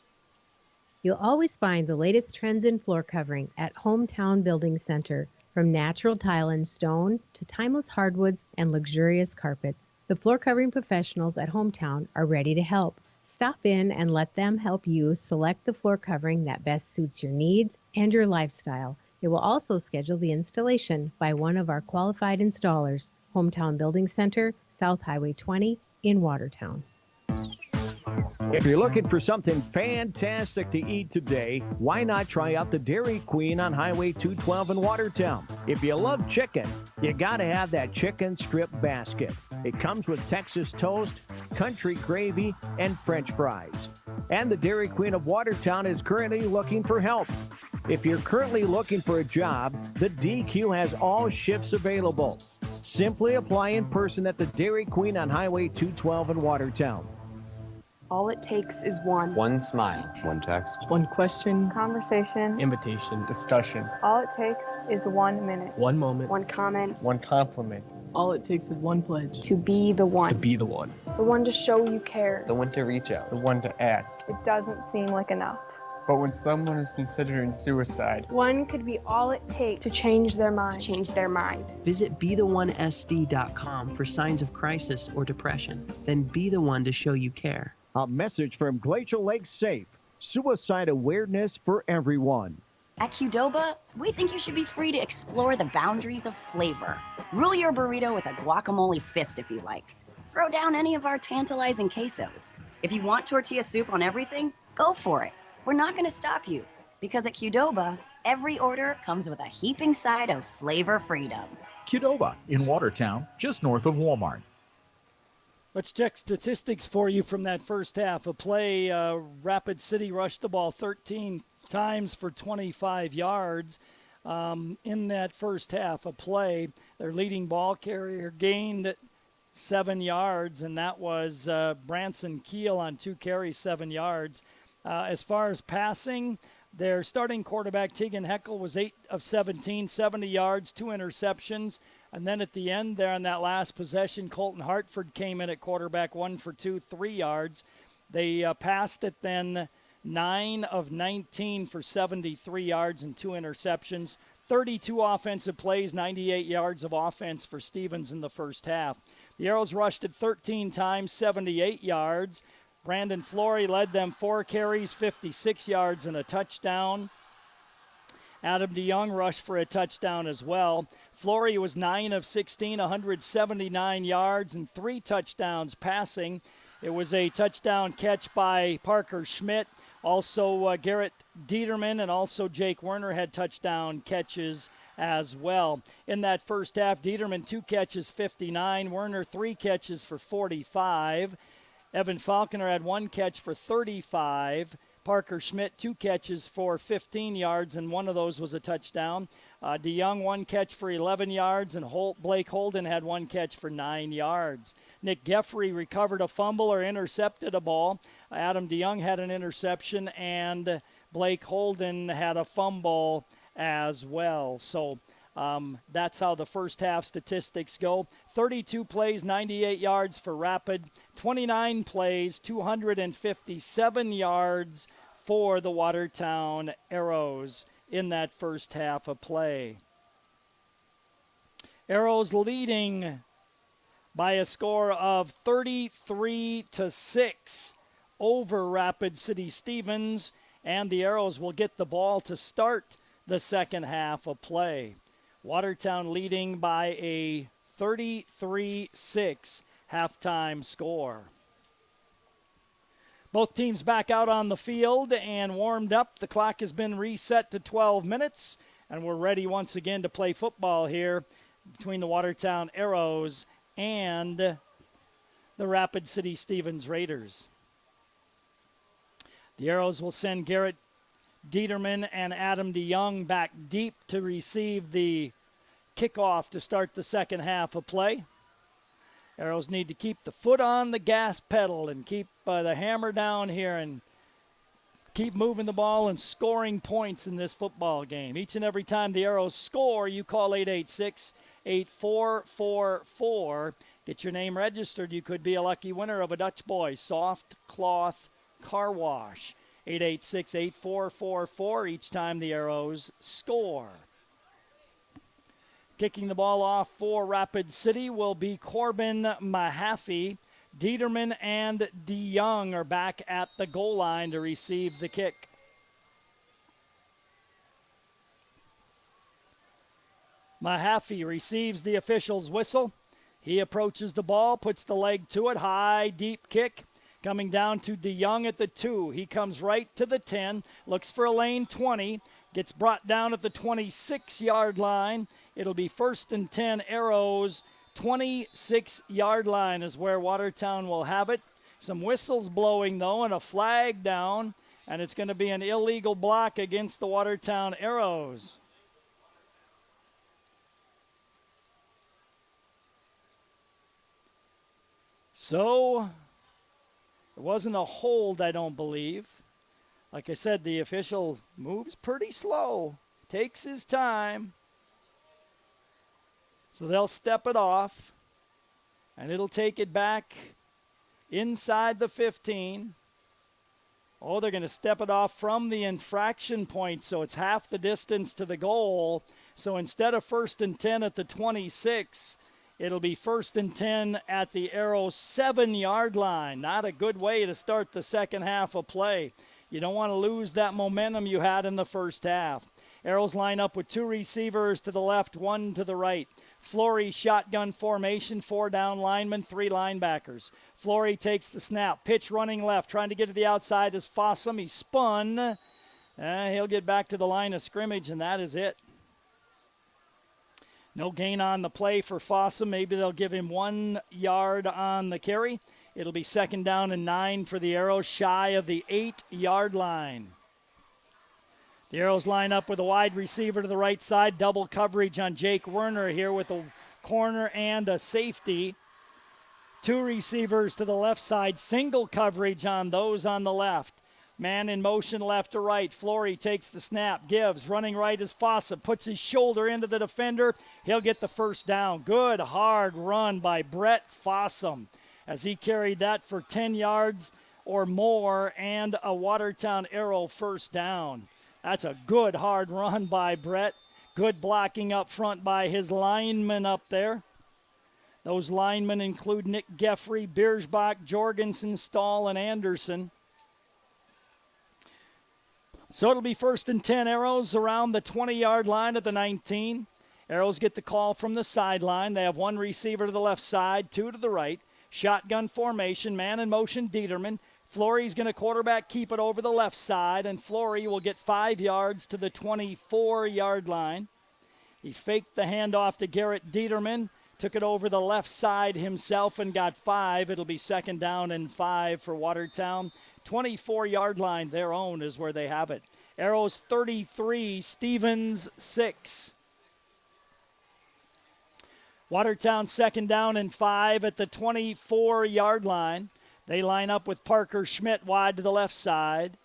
You'll always find the latest trends in floor covering at Hometown Building Center, from natural tile and stone to timeless hardwoods and luxurious carpets. The floor covering professionals at Hometown are ready to help. Stop in and let them help you select the floor covering that best suits your needs and your lifestyle. They will also schedule the installation by one of our qualified installers. Hometown Building Center, South Highway 20 in Watertown. If you're looking for something fantastic to eat today, why not try out the Dairy Queen on Highway 212 in Watertown? If you love chicken, you gotta have that chicken strip basket. It comes with Texas toast, country gravy, and French fries. And the Dairy Queen of Watertown is currently looking for help. If you're currently looking for a job, the DQ has all shifts available. Simply apply in person at the Dairy Queen on Highway 212 in Watertown. All it takes is one smile, one text, one question, conversation, invitation, discussion, all it takes is 1 minute, one moment, one comment, one compliment. All it takes is one pledge. To be the one. To be the one. The one to show you care. The one to reach out. The one to ask. It doesn't seem like enough. But when someone is considering suicide, one could be all it takes to change their mind. Visit BeTheOneSD.com for signs of crisis or depression. Then be the one to show you care. A message from Glacial Lake Safe. Suicide awareness for everyone. At Qdoba, we think you should be free to explore the boundaries of flavor. Rule your burrito with a guacamole fist if you like. Throw down any of our tantalizing quesos. If you want tortilla soup on everything, go for it. We're not going to stop you. Because at Qdoba, every order comes with a heaping side of flavor freedom. Qdoba in Watertown, just north of Walmart. Let's check statistics for you from that first half of play. Rapid City rushed the ball 13 times for 25 yards in that first half of play. Their leading ball carrier gained 7 yards, and that was Branson Keel on 2 carries, 7 yards. As far as passing, their starting quarterback, Tegan Heckel, was 8 of 17, 70 yards, 2 interceptions. And then at the end there on that last possession, Colton Hartford came in at quarterback, 1 for 2, 3 yards. They passed it then 9 of 19 for 73 yards and 2 interceptions. 32 offensive plays, 98 yards of offense for Stevens in the first half. The Arrows rushed it 13 times, 78 yards. Brandon Flory led them 4 carries, 56 yards and a touchdown. Adam DeYoung rushed for a touchdown as well. Flory was 9 of 16, 179 yards and 3 touchdowns passing. It was a touchdown catch by Parker Schmidt, Also, Garrett Dieterman and also Jake Werner had touchdown catches as well. In that first half, Dieterman 2 catches, 59. Werner 3 catches for 45. Evan Falconer had 1 catch for 35. Parker Schmidt 2 catches for 15 yards, and one of those was a touchdown. DeYoung 1 catch for 11 yards, and Blake Holden had 1 catch for 9 yards. Nick Geffrey recovered a fumble or intercepted a ball. Adam DeYoung had an interception, and Blake Holden had a fumble as well. So that's how the first half statistics go. 32 plays, 98 yards for Rapid. 29 plays, 257 yards for the Watertown Arrows in that first half of play. Arrows leading by a score of 33-6 over Rapid City Stevens, and the Arrows will get the ball to start the second half of play. Watertown leading by a 33-6 halftime score. Both teams back out on the field and warmed up. The clock has been reset to 12 minutes, and we're ready once again to play football here between the Watertown Arrows and the Rapid City Stevens Raiders. The Arrows will send Garrett Dieterman and Adam DeYoung back deep to receive the kickoff to start the second half of play. Arrows need to keep the foot on the gas pedal and keep the hammer down here and keep moving the ball and scoring points in this football game. Each and every time the Arrows score, you call 886-8444. Get your name registered. You could be a lucky winner of a Dutch Boy soft cloth car wash. 886-8444 each time the Arrows score. Kicking the ball off for Rapid City will be Corbin Mahaffey. Dieterman and DeYoung are back at the goal line to receive the kick. Mahaffey receives the official's whistle. He approaches the ball, puts the leg to it, high, deep kick. Coming down to DeYoung at the 2. He comes right to the 10, looks for a lane 20, gets brought down at the 26-yard line. It'll be 1st and 10 Arrows. 26-yard line is where Watertown will have it. Some whistles blowing, though, and a flag down, and it's going to be an illegal block against the Watertown Arrows. So it wasn't a hold, I don't believe. Like I said, the official moves pretty slow, takes his time. So they'll step it off, and it'll take it back inside the 15. Oh, they're going to step it off from the infraction point, so it's half the distance to the goal. So instead of 1st and 10 at the 26, it'll be 1st and 10 at the Arrows 7-yard line. Not a good way to start the second half of play. You don't want to lose that momentum you had in the first half. Arrows line up with 2 receivers to the left, 1 to the right. Flory shotgun formation, 4 down linemen, 3 linebackers. Flory takes the snap, pitch running left, trying to get to the outside is Fossum. He spun. He'll get back to the line of scrimmage, and that is it. No gain on the play for Fossum. Maybe they'll give him 1 yard on the carry. It'll be 2nd down and 9 for the Arrows, shy of the 8-yard line. The Arrows line up with a wide receiver to the right side. Double coverage on Jake Werner here with a corner and a safety. 2 receivers to the left side. Single coverage on those on the left. Man in motion left to right. Flory takes the snap, gives. Running right is Fossum. Puts his shoulder into the defender. He'll get the 1st down. Good hard run by Brett Fossum as he carried that for 10 yards or more and a Watertown Arrow 1st down. That's a good hard run by Brett. Good blocking up front by his linemen up there. Those linemen include Nick Geffrey, Biersbach, Jorgensen, Stahl, and Anderson. So it'll be 1st and 10 Arrows around the 20-yard line at the 19. Arrows get the call from the sideline. They have 1 receiver to the left side, 2 to the right. Shotgun formation, man in motion, Dieterman. Flory's going to quarterback keep it over the left side, and Flory will get 5 yards to the 24-yard line. He faked the handoff to Garrett Dieterman, took it over the left side himself and got 5. It'll be 2nd down and 5 for Watertown. 24-yard line, their own, is where they have it. Arrows 33, Stevens 6. Watertown 2nd down and 5 at the 24-yard line. They line up with Parker Schmidt wide to the left side.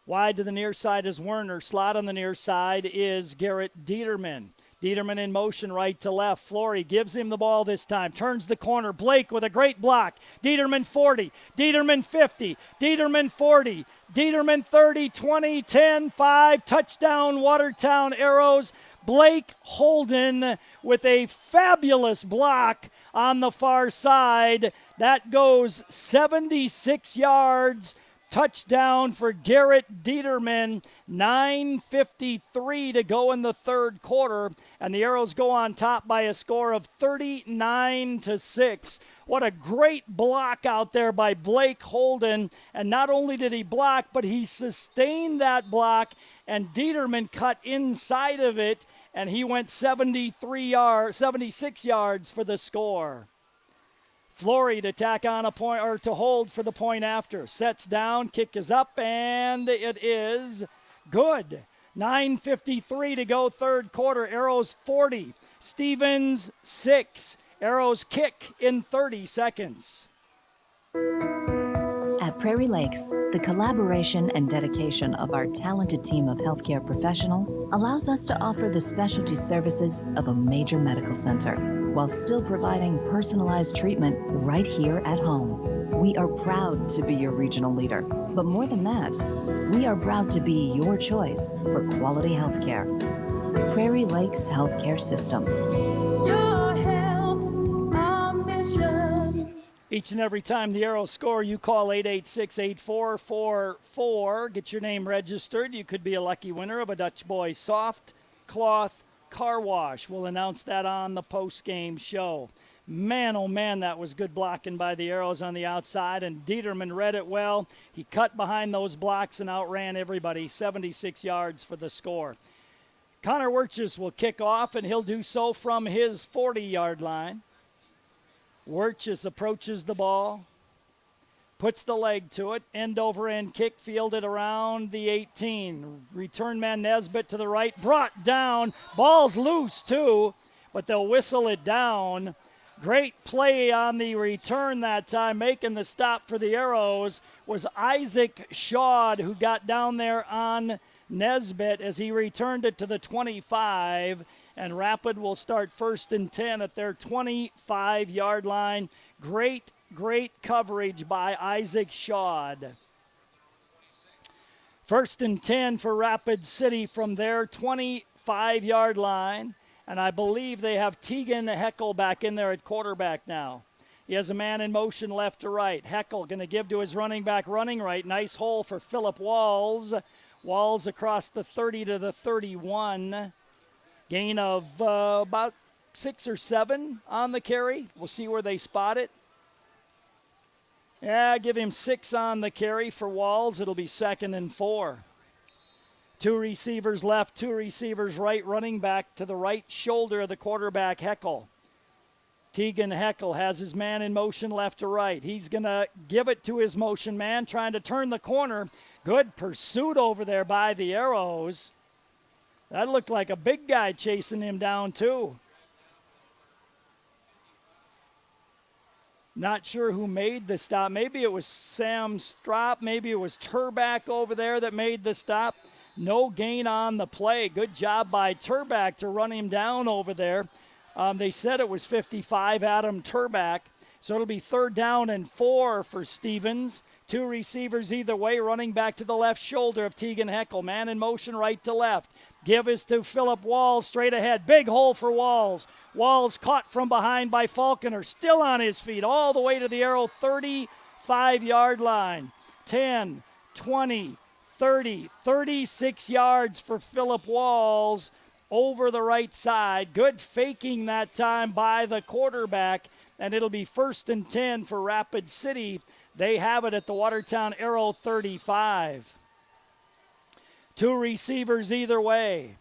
Wide to the near side is Werner. Slot on the near side is Garrett Dieterman. Dieterman in motion right to left. Flory gives him the ball this time. Turns the corner. Blake with a great block. Dieterman 40. Dieterman 50. Dieterman 40. Dieterman 30, 20, 10, 5. Touchdown Watertown Arrows. Blake Holden with a fabulous block on the far side. That goes 76 yards. Touchdown for Garrett Dieterman. 9:53 to go in the third quarter, and the Arrows go on top by a score of 39-6. What a great block out there by Blake Holden. And not only did he block, but he sustained that block, and Dieterman cut inside of it, and he went 76 yards for the score. Flory to tack on a point, or to hold for the point after. Sets down, kick is up, and it is good. 9:53 to go third quarter. Arrows 40, Stevens 6. Arrows kick in 30 seconds. At Prairie Lakes, the collaboration and dedication of our talented team of healthcare professionals allows us to offer the specialty services of a major medical center while still providing personalized treatment right here at home. We are proud to be your regional leader, but more than that, we are proud to be your choice for quality healthcare. Prairie Lakes Healthcare System. Your health, our mission. Each and every time the Arrows score, you call 886-8444. Get your name registered. You could be a lucky winner of a Dutch Boy soft cloth car wash. We'll announce that on the post-game show. Man, oh man, that was good blocking by the Arrows on the outside, and Dieterman read it well. He cut behind those blocks and outran everybody. 76 yards for the score. Connor Wirtjes will kick off, and he'll do so from his 40-yard line. Wirtjes approaches the ball, puts the leg to it, end over end kick, fielded around the 18. Return man Nesbitt to the right, brought down. Ball's loose too, but they'll whistle it down. Great play on the return that time. Making the stop for the Arrows was Isaac Shaw, who got down there on Nesbitt as he returned it to the 25. And Rapid will start 1st and 10 at their 25-yard line. Great coverage by Isaac Shaw. 1st and 10 for Rapid City from their 25-yard line. And I believe they have Tegan Heckel back in there at quarterback now. He has a man in motion left to right. Heckel going to give to his running back running right. Nice hole for Philip Walls. Walls across the 30 to the 31. Gain of about 6 or 7 on the carry. We'll see where they spot it. Yeah, give him 6 on the carry for Walls. It'll be 2nd and 4. 2 receivers left, 2 receivers right, running back to the right shoulder of the quarterback, Heckel. Tegan Heckel has his man in motion left to right. He's going to give it to his motion man, trying to turn the corner. Good pursuit over there by the Arrows. That looked like a big guy chasing him down, too. Not sure who made the stop. Maybe it was Sam Strop. Maybe it was Turback over there that made the stop. No gain on the play. Good job by Turback to run him down over there. They said it was 55, Adam Turback. So it'll be 3rd down and 4 for Stevens. 2 receivers either way, running back to the left shoulder of Tegan Heckel. Man in motion right to left. Give is to Philip Walls straight ahead. Big hole for Walls. Walls caught from behind by Falconer. Still on his feet all the way to the Arrow 35-yard line. 10, 20, 30, 36 yards for Philip Walls over the right side. Good faking that time by the quarterback. and it'll be 1st and 10 for Rapid City. They have it at the Watertown Arrow 35. 2 receivers either way.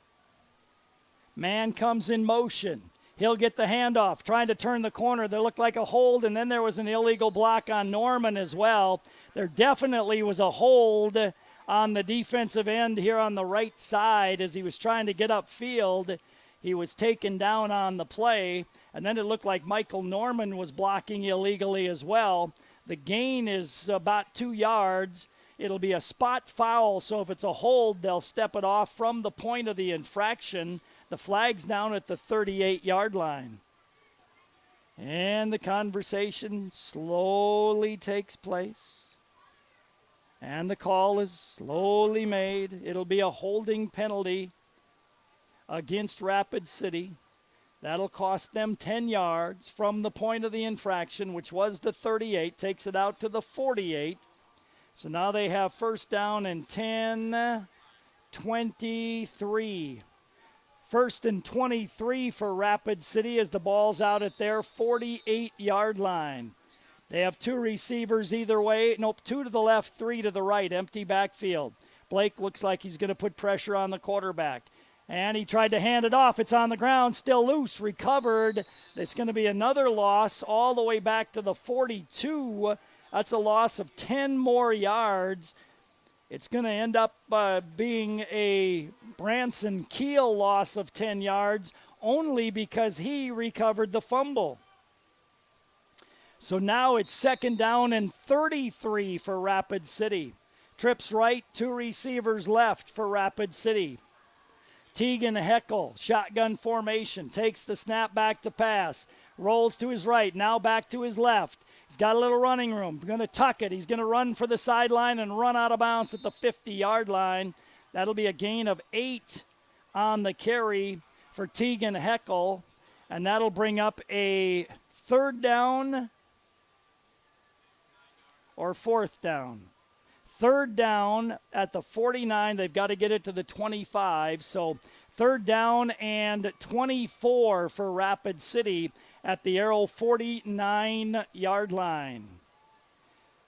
Man comes in motion. He'll get the handoff, trying to turn the corner. There looked like a hold, and then there was an illegal block on Norman as well. There definitely was a hold on the defensive end here on the right side as he was trying to get upfield. He was taken down on the play, and then it looked like Michael Norman was blocking illegally as well. The gain is about 2 yards. It'll be a spot foul, so if it's a hold, they'll step it off from the point of the infraction. The flag's down at the 38-yard line. And the conversation slowly takes place. And the call is slowly made. It'll be a holding penalty against Rapid City. That'll cost them 10 yards from the point of the infraction, which was the 38, takes it out to the 48. So now they have 1st down and 10, 23. 1st and 23 for Rapid City as the ball's out at their 48-yard line. They have 2 receivers either way. Nope, 2 to the left, 3 to the right. Empty backfield. Blake looks like he's going to put pressure on the quarterback. And he tried to hand it off. It's on the ground, still loose, recovered. It's going to be another loss all the way back to the 42. That's a loss of 10 more yards. It's going to end up being a Branson Keel loss of 10 yards only because he recovered the fumble. So now it's 2nd down and 33 for Rapid City. Trips right, 2 receivers left for Rapid City. Tegan Heckel, shotgun formation, takes the snap back to pass, rolls to his right, now back to his left. He's got a little running room, going to tuck it. He's going to run for the sideline and run out of bounds at the 50-yard line. That'll be a gain of 8 on the carry for Tegan Heckel, and that'll bring up a 3rd down or 4th down. 3rd down at the 49. They've got to get it to the 25. So 3rd down and 24 for Rapid City at the Arrow 49-yard line.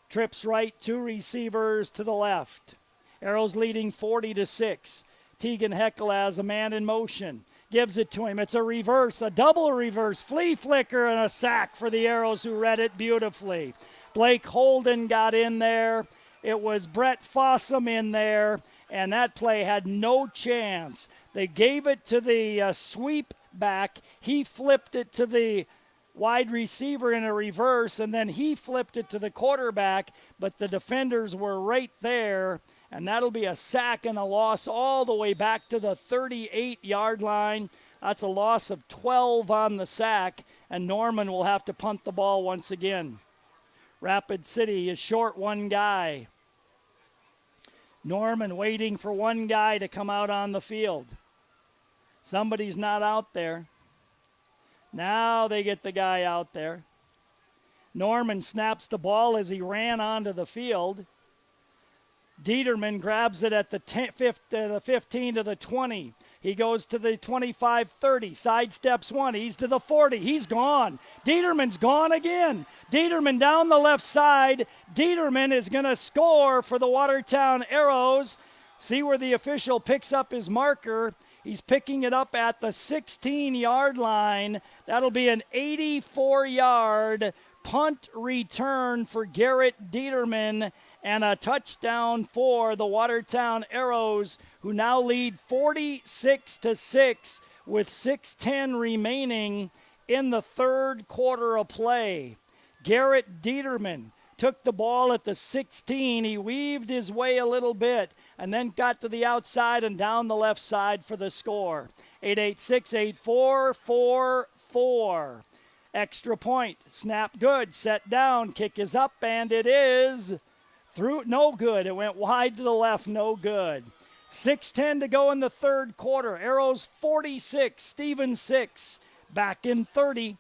Trips right, 2 receivers to the left. Arrow's leading 40-6. Tegan Heckel has a man in motion. Gives it to him. It's a reverse, a double reverse, flea flicker, and a sack for the Arrows, who read it beautifully. Blake Holden got in there. It was Brett Fossum in there, and that play had no chance. They gave it to the sweep back. He flipped it to the wide receiver in a reverse, and then he flipped it to the quarterback, but the defenders were right there, and that'll be a sack and a loss all the way back to the 38-yard line. That's a loss of 12 on the sack, and Norman will have to punt the ball once again. Rapid City is short 1 guy. Norman waiting for 1 guy to come out on the field. Somebody's not out there. Now they get the guy out there. Norman snaps the ball as he ran onto the field. Dieterman grabs it at the 15 to the 20. He goes to the 25-30, sidesteps 1. He's to the 40. He's gone. Dieterman's gone again. Dieterman down the left side. Dieterman is going to score for the Watertown Arrows. See where the official picks up his marker. He's picking it up at the 16-yard line. That'll be an 84-yard punt return for Garrett Dieterman, and a touchdown for the Watertown Arrows, who now lead 46-6 with 6:10 remaining in the 3rd quarter of play. Garrett Dieterman took the ball at the 16. He weaved his way a little bit and then got to the outside and down the left side for the score. 886-8444. Extra point. Snap good. Set down. Kick is up, and it is through. No good. It went wide to the left. No good. 6:10 to go in the 3rd quarter. Arrows 46. Stevens 6. Back in 30.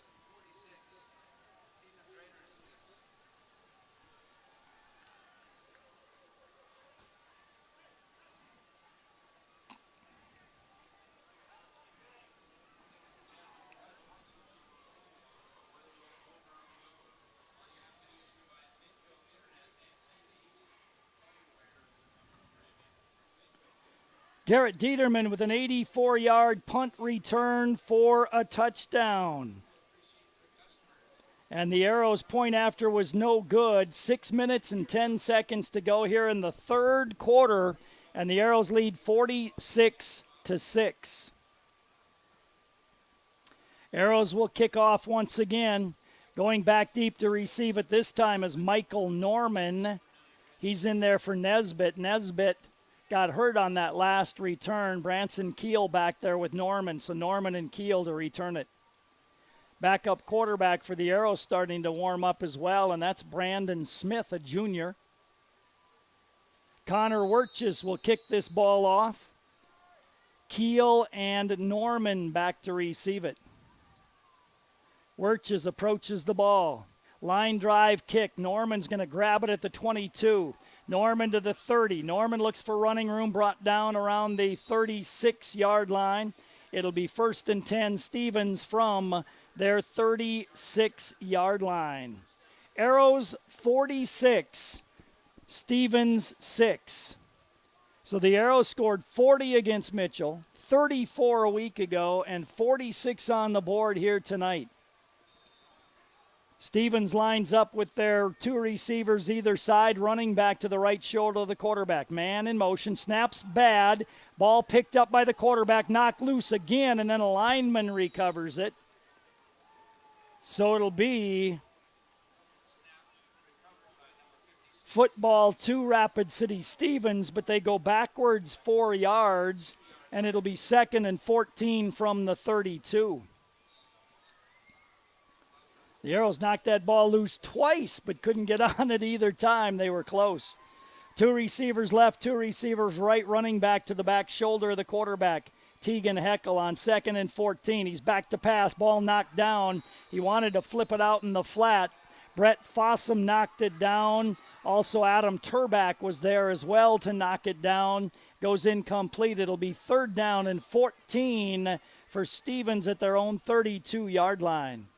Garrett Dieterman with an 84-yard punt return for a touchdown. And the Arrows' point after was no good. 6 minutes and 10 seconds to go here in the third quarter, and the Arrows lead 46-6. Arrows will kick off once again. Going back deep to receive it this time is Michael Norman. He's in there for Nesbitt. Nesbitt got hurt on that last return. Branson Keel back there with Norman, so Norman and Keel to return it. Backup quarterback for the Arrows starting to warm up as well, and that's Brandon Smith, a junior. Connor Wirtjes will kick this ball off. Keel and Norman back to receive it. Wirtjes approaches the ball. Line drive kick. Norman's going to grab it at the 22. Norman to the 30. Norman looks for running room, brought down around the 36-yard line. It'll be 1st and 10. Stevens from their 36-yard line. Arrows 46, Stevens 6. So the Arrows scored 40 against Mitchell, 34 a week ago, and 46 on the board here tonight. Stevens lines up with their two receivers either side, running back to the right shoulder of the quarterback. Man in motion, snaps bad. Ball picked up by the quarterback, knocked loose again, and then a lineman recovers it. So it'll be football to Rapid City Stevens, but they go backwards 4 yards, and it'll be 2nd and 14 from the 32. The Arrows knocked that ball loose twice, but couldn't get on it either time. They were close. Two receivers left, two receivers right, running back to the back shoulder of the quarterback. Tegan Heckel on 2nd and 14. He's back to pass. Ball knocked down. He wanted to flip it out in the flat. Brett Fossum knocked it down. Also, Adam Turbach was there as well to knock it down. Goes incomplete. It'll be 3rd down and 14 for Stevens at their own 32-yard line.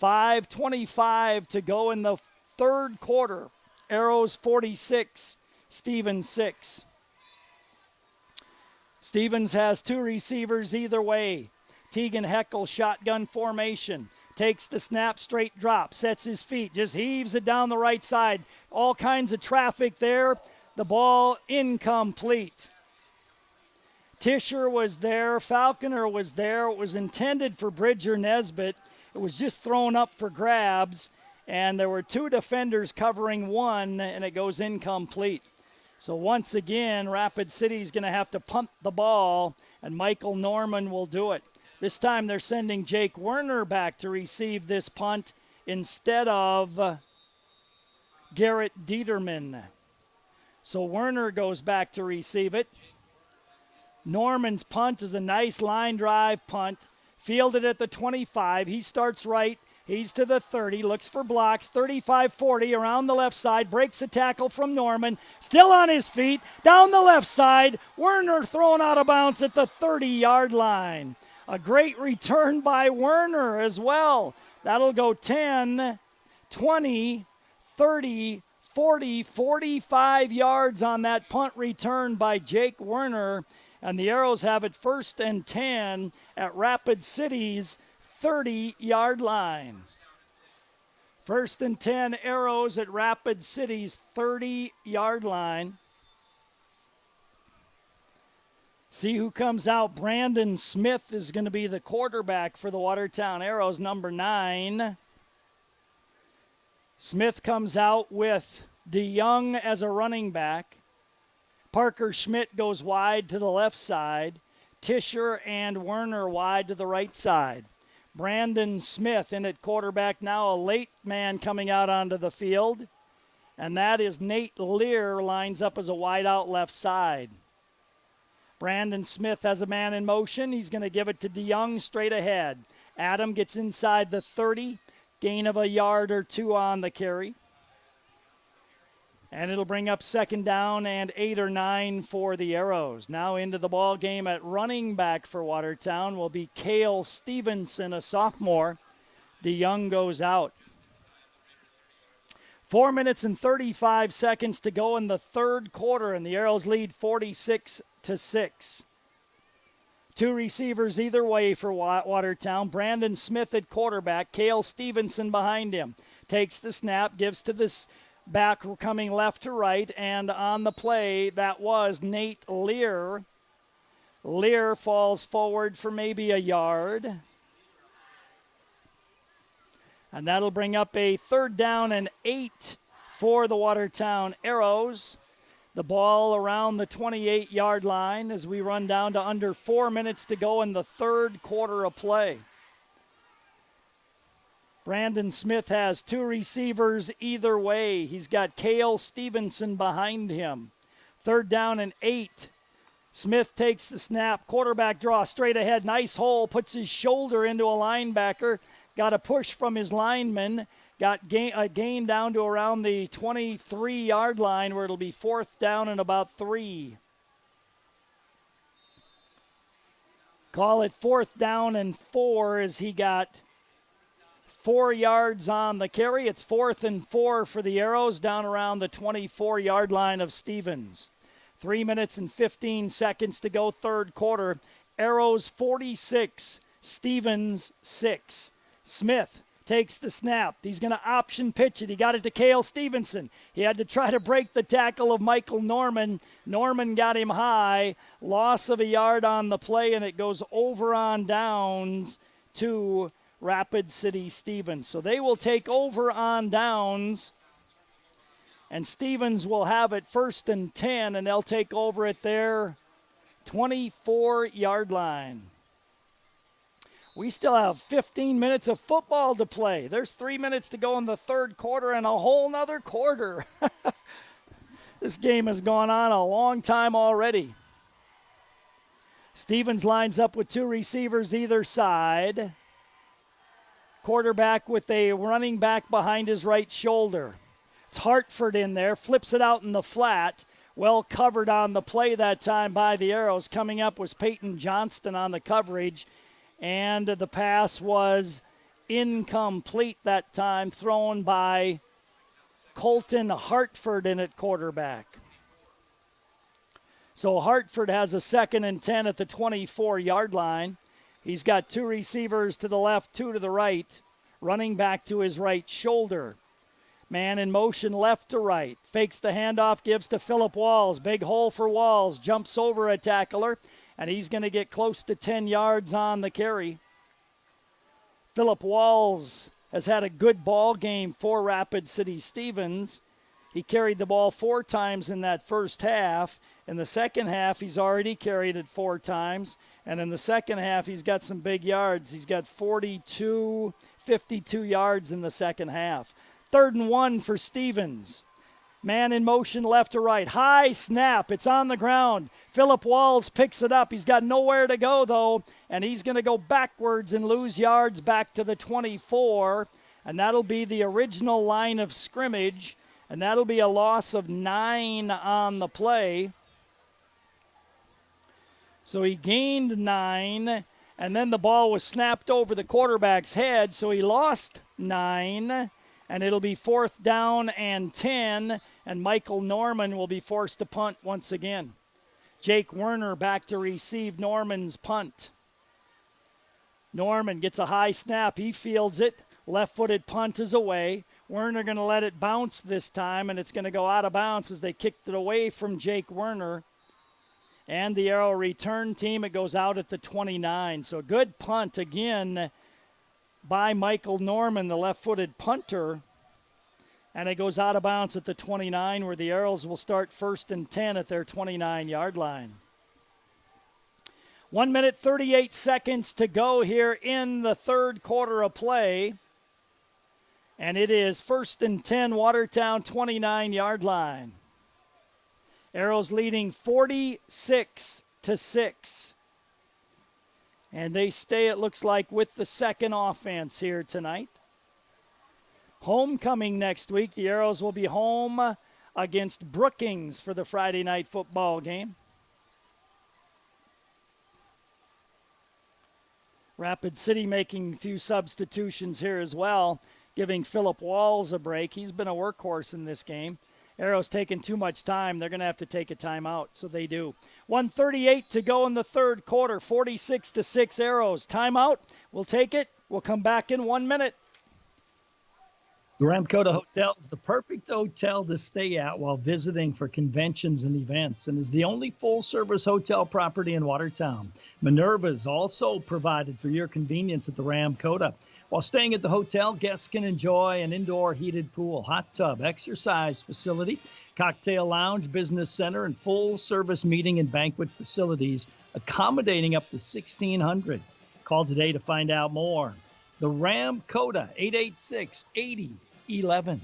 5:25 to go in the third quarter. Arrows 46, Stevens 6. Stevens has two receivers either way. Tegan Heckel, shotgun formation. Takes the snap, straight drop, sets his feet, just heaves it down the right side. All kinds of traffic there. The ball incomplete. Tischer was there. Falconer was there. It was intended for Bridger Nesbitt. It was just thrown up for grabs, and there were two defenders covering one, and it goes incomplete. So once again, Rapid City is going to have to punt the ball, and Michael Norman will do it. This time they're sending Jake Werner back to receive this punt instead of Garrett Dieterman. So Werner goes back to receive it. Norman's punt is a nice line drive punt. Fielded at the 25. He starts right. He's to the 30. Looks for blocks. 35-40 around the left side. Breaks a tackle from Norman. Still on his feet. Down the left side. Werner thrown out of bounds at the 30-yard line. A great return by Werner as well. That'll go 10, 20, 30, 40, 45 yards on that punt return by Jake Werner. And the Arrows have it 1st and 10 at Rapid City's 30-yard line. 1st and 10 Arrows at Rapid City's 30-yard line. See who comes out. Brandon Smith is going to be the quarterback for the Watertown Arrows, number 9. Smith comes out with DeYoung as a running back. Parker Schmidt goes wide to the left side. Tischer and Werner wide to the right side. Brandon Smith in at quarterback now, a late man coming out onto the field. And that is Nate Lear, lines up as a wide out left side. Brandon Smith has a man in motion. He's going to give it to DeYoung straight ahead. Adam gets inside the 30, gain of a yard or two on the carry. And it'll bring up 2nd down and 8 or 9 for the Arrows. Now into the ball game at running back for Watertown will be Cale Stevenson, a sophomore. DeYoung goes out. 4 minutes and 35 seconds to go in the third quarter, and the Arrows lead 46-6. 2 receivers either way for Watertown. Brandon Smith at quarterback. Cale Stevenson behind him. Takes the snap, gives to this back coming left to right, and on the play, that was Nate Lear. Lear falls forward for maybe a yard. And that'll bring up a 3rd down and 8 for the Watertown Arrows. The ball around the 28-yard line as we run down to under 4 minutes to go in the third quarter of play. Brandon Smith has 2 receivers either way. He's got Cale Stevenson behind him. 3rd down and 8. Smith takes the snap. Quarterback draw straight ahead. Nice hole. Puts his shoulder into a linebacker. Got a push from his lineman. Got a gain down to around the 23-yard line where it'll be 4th down and about 3. Call it 4th down and 4 as he got 4 yards on the carry. It's 4th and 4 for the Arrows down around the 24-yard line of Stevens. 3 minutes and 15 seconds to go third quarter. Arrows 46, Stevens 6. Smith takes the snap. He's going to option pitch it. He got it to Cale Stevenson. He had to try to break the tackle of Michael Norman. Norman got him high. Loss of a yard on the play, and it goes over on downs to Rapid City Stevens. So they will take over on downs, and Stevens will have it 1st and 10, and they'll take over at their 24-yard line. We still have 15 minutes of football to play. There's 3 minutes to go in the third quarter and a whole nother quarter. This game has gone on a long time already. Stevens lines up with 2 receivers either side. Quarterback with a running back behind his right shoulder. It's Hartford in there, flips it out in the flat. Well covered on the play that time by the Arrows. Coming up was Peyton Johnston on the coverage. And the pass was incomplete that time, thrown by Colton Hartford in at quarterback. So Hartford has a 2nd and 10 at the 24-yard line. He's got 2 receivers to the left, 2 to the right, running back to his right shoulder. Man in motion left to right. Fakes the handoff, gives to Phillip Walls. Big hole for Walls. Jumps over a tackler, and he's going to get close to 10 yards on the carry. Phillip Walls has had a good ball game for Rapid City Stevens. He carried the ball 4 times in that first half. In the second half, he's already carried it 4 times. And in the second half, he's got some big yards. He's got 52 yards in the second half. 3rd and 1 for Stevens. Man in motion left to right. High snap. It's on the ground. Phillip Walls picks it up. He's got nowhere to go, though, and he's going to go backwards and lose yards back to the 24, and that'll be the original line of scrimmage, and that'll be a loss of 9 on the play. So he gained 9, and then the ball was snapped over the quarterback's head, so he lost 9, and it'll be 4th down and 10, and Michael Norman will be forced to punt once again. Jake Werner back to receive Norman's punt. Norman gets a high snap. He fields it. Left-footed punt is away. Werner going to let it bounce this time, and it's going to go out of bounds as they kicked it away from Jake Werner. And the Arrow return team, it goes out at the 29. So a good punt again by Michael Norman, the left-footed punter. And it goes out of bounds at the 29, where the Arrows will start 1st and 10 at their 29-yard line. 1 minute, 38 seconds to go here in the third quarter of play. And it is 1st and 10, Watertown 29-yard line. Arrows leading 46-6. And they stay, it looks like, with the second offense here tonight. Homecoming next week. The Arrows will be home against Brookings for the Friday night football game. Rapid City making a few substitutions here as well. giving Phillip Walls a break. He's been a workhorse in this game. Arrows taking too much time. They're going to have to take a timeout, so they do. 1:38 to go in the third quarter. 46-6 Arrows. Timeout. We'll take it. We'll come back in 1 minute. The Ramkota Hotel is the perfect hotel to stay at while visiting for conventions and events, and is the only full-service hotel property in Watertown. Minerva is also provided for your convenience at the Ramkota. While staying at the hotel, guests can enjoy an indoor heated pool, hot tub, exercise facility, cocktail lounge, business center, and full-service meeting and banquet facilities, accommodating up to 1,600. Call today to find out more. The Ramkota, 886-8011.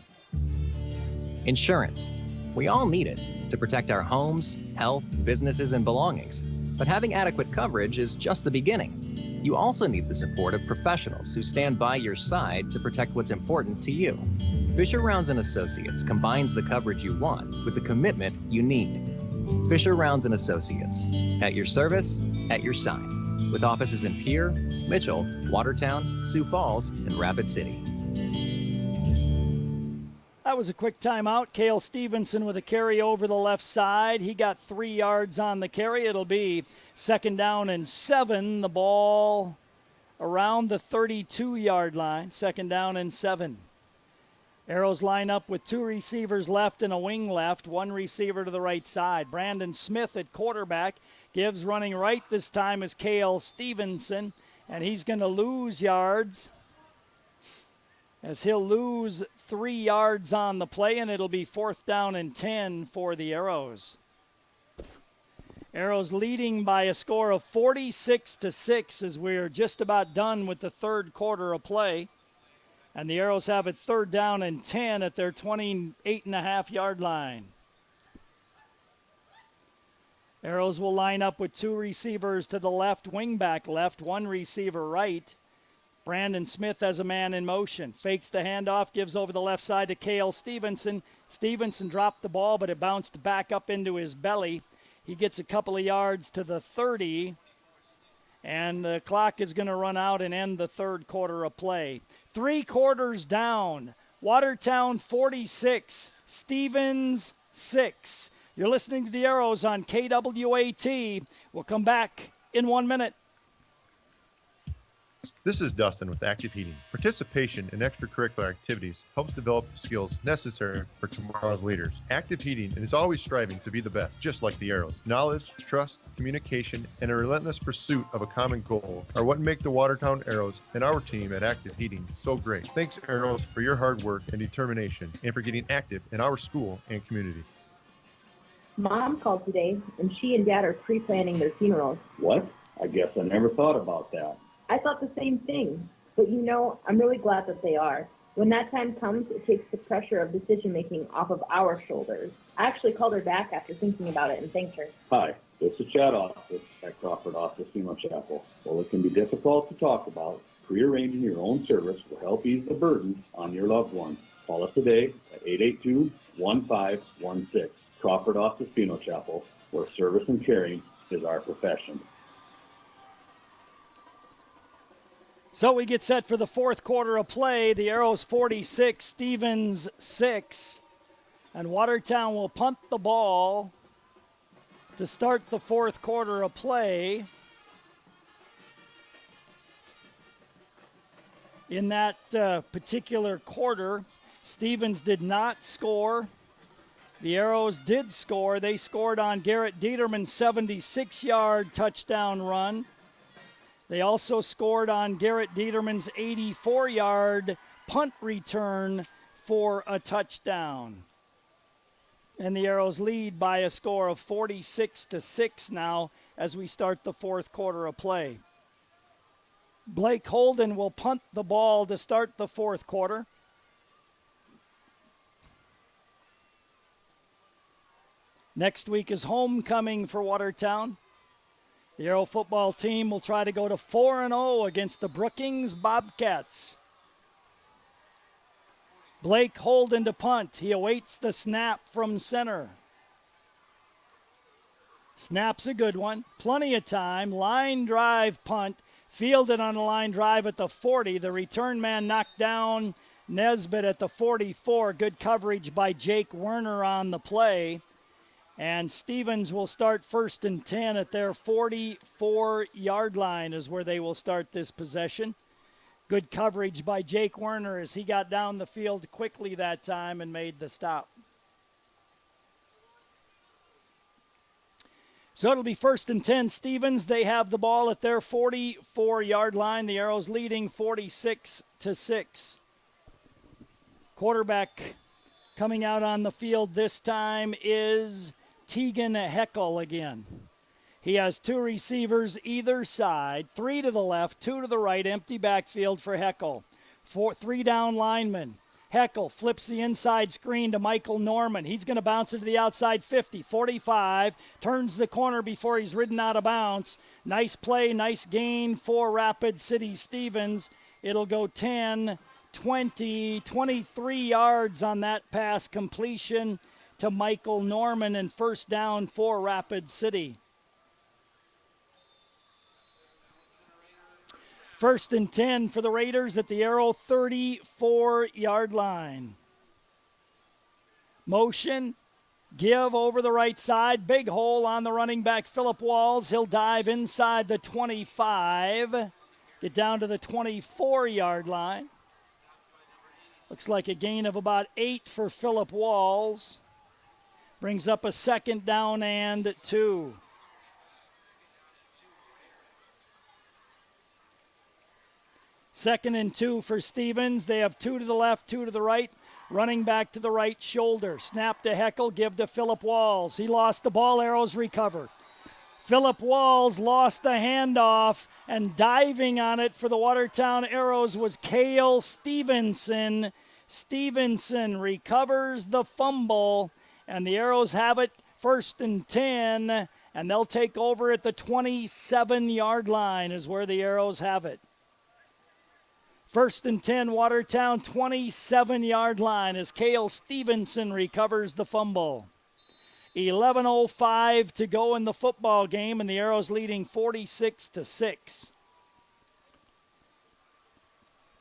Insurance. We all need it to protect our homes, health, businesses, and belongings. But having adequate coverage is just the beginning. You also need the support of professionals who stand by your side to protect what's important to you. Fisher Rounds & Associates combines the coverage you want with the commitment you need. Fisher Rounds & Associates, at your service, at your side. With offices in Pierre, Mitchell, Watertown, Sioux Falls, and Rapid City. That was a quick timeout. Cale Stevenson with a carry over the left side. He got 3 yards on the carry. It'll be 2nd down and 7. The ball around the 32-yard line. 2nd down and 7. Arrows line up with 2 receivers left and a wing left. 1 receiver to the right side. Brandon Smith at quarterback. Gives running right this time is Cale Stevenson. And he's going to lose yards, as he'll lose 3 yards on the play, and it'll be 4th down and 10 for the Arrows. Arrows leading by a score of 46-6 as we're just about done with the third quarter of play. And the Arrows have it 3rd down and 10 at their 28.5-yard line. Arrows will line up with 2 receivers to the left, wingback left, 1 receiver right. Brandon Smith has a man in motion. Fakes the handoff, gives over the left side to Cale Stevenson. Stevenson dropped the ball, but it bounced back up into his belly. He gets a couple of yards to the 30, and the clock is going to run out and end the third quarter of play. 3 quarters down. Watertown 46, Stevens 6. You're listening to the Arrows on KWAT. We'll come back in 1 minute. This is Dustin with Active Heating. Participation in extracurricular activities helps develop the skills necessary for tomorrow's leaders. Active Heating is always striving to be the best, just like the Arrows. Knowledge, trust, communication, and a relentless pursuit of a common goal are what make the Watertown Arrows and our team at Active Heating so great. Thanks, Arrows, for your hard work and determination, and for getting active in our school and community. Mom called today, and she and Dad are pre-planning their funerals. What? I guess I never thought about that. I thought the same thing, but I'm really glad that they are. When that time comes, it takes the pressure of decision-making off of our shoulders. I actually called her back after thinking about it and thanked her. Hi, it's the chat office at Crawford Office Funeral Chapel. While it can be difficult to talk about, prearranging your own service will help ease the burden on your loved ones. Call us today at 882-1516. Crawford Office Funeral Chapel, where service and caring is our profession. So we get set for the fourth quarter of play. The Arrows 46, Stevens 6. And Watertown will punt the ball to start the fourth quarter of play. In that particular quarter, Stevens did not score. The Arrows did score. They scored on Garrett Dieterman's 76-yard touchdown run. They also scored on Garrett Dieterman's 84-yard punt return for a touchdown. And the Arrows lead by a score of 46-6 now as we start the fourth quarter of play. Blake Holden will punt the ball to start the fourth quarter. Next week is homecoming for Watertown. The Arrow football team will try to go to 4-0 against the Brookings Bobcats. Blake Holden to punt. He awaits the snap from center. Snap's a good one. Plenty of time. Line drive punt. Fielded on a line drive at the 40. The return man knocked down Nesbitt at the 44. Good coverage by Jake Werner on the play. And Stevens will start 1st and 10 at their 44-yard line is where they will start this possession. Good coverage by Jake Werner as he got down the field quickly that time and made the stop. So it'll be 1st and 10 Stevens. They have the ball at their 44-yard line. The Arrows leading 46-6. Quarterback coming out on the field this time is Tegan Heckel again. He has 2 receivers either side, 3 to the left, 2 to the right, empty backfield for Heckel. 3 down linemen. Heckel flips the inside screen to Michael Norman. He's going to bounce it to the outside 50, 45, turns the corner before he's ridden out of bounds. Nice play, nice gain for Rapid City Stevens. It'll go 10, 20, 23 yards on that pass completion to Michael Norman, and 1st down for Rapid City. 1st and 10 for the Raiders at the Arrow 34-yard line. Motion, give over the right side. Big hole on the running back, Phillip Walls. He'll dive inside the 25, get down to the 24-yard line. Looks like a gain of about 8 for Phillip Walls. Brings up a 2nd down and 2. Second and 2 for Stevens. They have 2 to the left, 2 to the right. Running back to the right shoulder. Snap to Heckel, give to Phillip Walls. He lost the ball, Arrows recover. Phillip Walls lost the handoff, and diving on it for the Watertown Arrows was Cale Stevenson. Stevenson recovers the fumble, and the Arrows have it 1st and 10, and they'll take over at the 27-yard line is where the Arrows have it. 1st and 10, Watertown, 27-yard line as Cale Stevenson recovers the fumble. 11:05 to go in the football game, and the Arrows leading 46-6.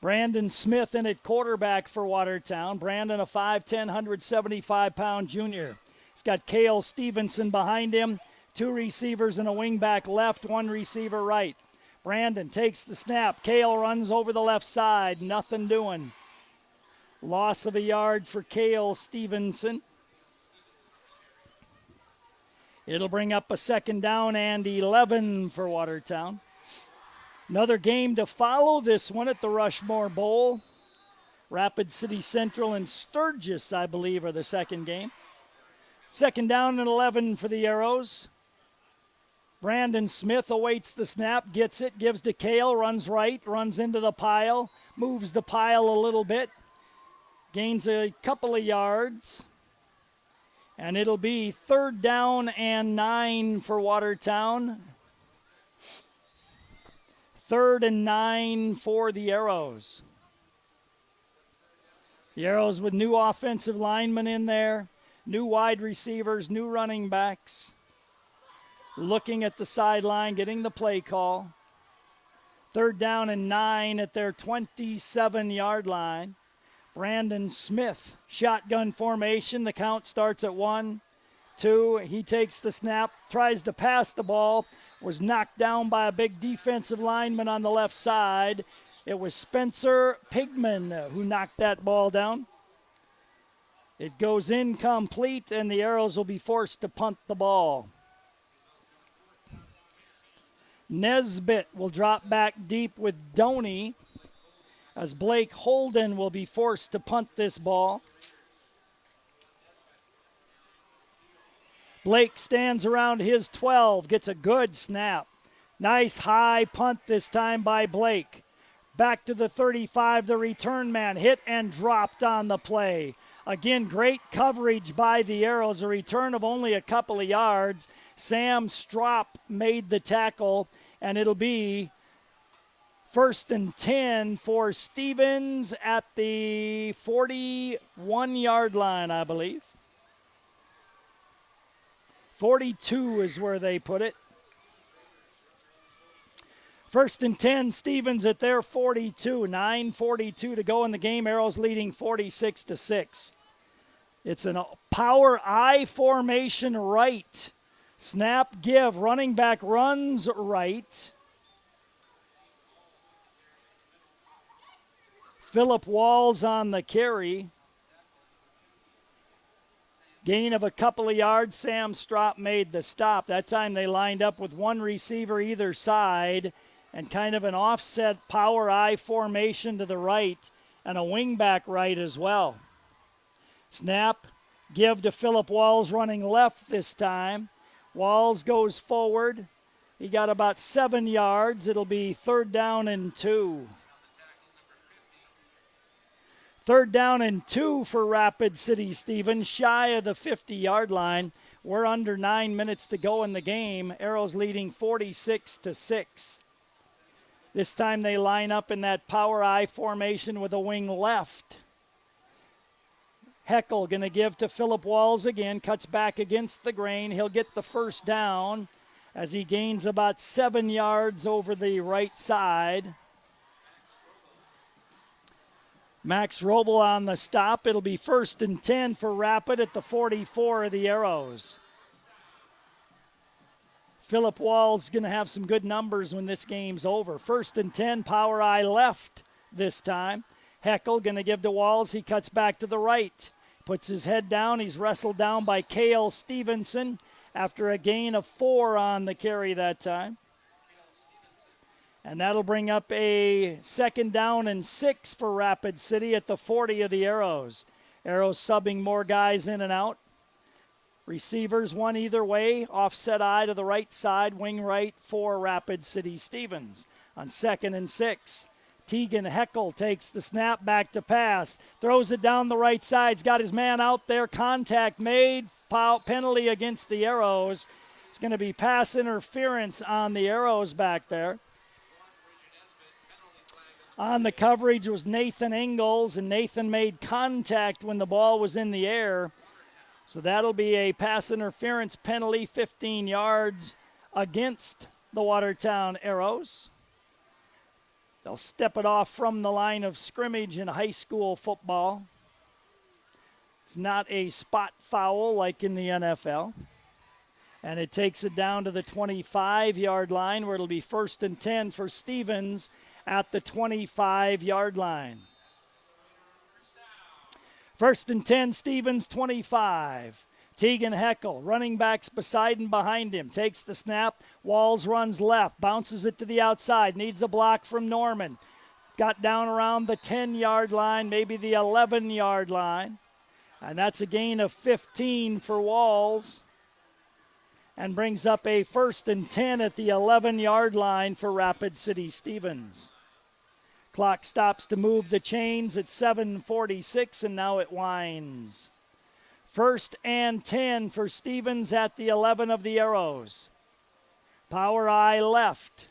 Brandon Smith in at quarterback for Watertown. Brandon, a 5'10", 175-pound junior. He's got Cale Stevenson behind him, 2 receivers and a wingback left, 1 receiver right. Brandon takes the snap. Cale runs over the left side. Nothing doing. Loss of a yard for Cale Stevenson. It'll bring up a 2nd down and 11 for Watertown. Another game to follow this one at the Rushmore Bowl. Rapid City Central and Sturgis, I believe, are the second game. 2nd down and 11 for the Arrows. Brandon Smith awaits the snap, gets it, gives to Cale, runs right, runs into the pile, moves the pile a little bit, gains a couple of yards, and it'll be 3rd down and 9 for Watertown. 3rd and 9 for the Arrows. The Arrows with new offensive linemen in there, new wide receivers, new running backs. Looking at the sideline, getting the play call. 3rd down and 9 at their 27-yard line. Brandon Smith, shotgun formation. The count starts at 1, 2. He takes the snap, tries to pass the ball, was knocked down by a big defensive lineman on the left side. It was Spencer Pigman who knocked that ball down. It goes incomplete, and the Arrows will be forced to punt the ball. Nesbitt will drop back deep with Doney as Blake Holden will be forced to punt this ball. Blake stands around his 12, gets a good snap. Nice high punt this time by Blake. Back to the 35, the return man hit and dropped on the play. Again, great coverage by the Arrows, a return of only a couple of yards. Sam Strop made the tackle, and it'll be 1st and 10 for Stevens at the 41-yard line, I believe. 42 is where they put it. First and 10, Stevens at their 42. 9:42 to go in the game. Arrows leading 46-6. It's a power I formation right. Snap, give. Running back runs right. Phillip Walls on the carry. Gain of a couple of yards. Sam Strop made the stop. That time they lined up with one receiver either side and kind of an offset power I formation to the right and a wingback right as well. Snap, give to Phillip Walls running left this time. Walls goes forward. He got about 7 yards. It'll be 3rd down and 2. 3rd down and 2 for Rapid City Stevens, shy of the 50-yard line. We're under 9 minutes to go in the game. Arrows leading 46-6. This time they line up in that power I formation with a wing left. Heckel going to give to Phillip Walls again, cuts back against the grain. He'll get the 1st down as he gains about 7 yards over the right side. Max Robel on the stop. It'll be 1st and 10 for Rapid at the 44 of the Arrows. Phillip Walls going to have some good numbers when this game's over. 1st and 10, power I left this time. Heckel going to give to Walls. He cuts back to the right. Puts his head down. He's wrestled down by Cale Stevenson after a gain of 4 on the carry that time. And that'll bring up a 2nd down and 6 for Rapid City at the 40 of the Arrows. Arrows subbing more guys in and out. Receivers one either way. Offset I to the right side. Wing right for Rapid City Stevens. On 2nd and 6. Tegan Heckel takes the snap back to pass. Throws it down the right side. He's got his man out there. Contact made. Foul penalty against the Arrows. It's going to be pass interference on the Arrows back there. On the coverage was Nathan Ingalls, and Nathan made contact when the ball was in the air. So that'll be a pass interference penalty, 15 yards against the Watertown Arrows. They'll step it off from the line of scrimmage in high school football. It's not a spot foul like in the NFL. And it takes it down to the 25-yard line where it'll be 1st and 10 for Stevens at the 25-yard line. 1st and 10, Stevens 25. Tegan Heckel, running backs beside and behind him, takes the snap. Walls runs left, bounces it to the outside, needs a block from Norman. Got down around the 10-yard line, maybe the 11-yard line. And that's a gain of 15 for Walls. And brings up a 1st and 10 at the 11-yard line for Rapid City Stevens. Clock stops to move the chains at 7:46, and now it winds. 1st and 10 for Stevens at the 11 of the Arrows. Power I left.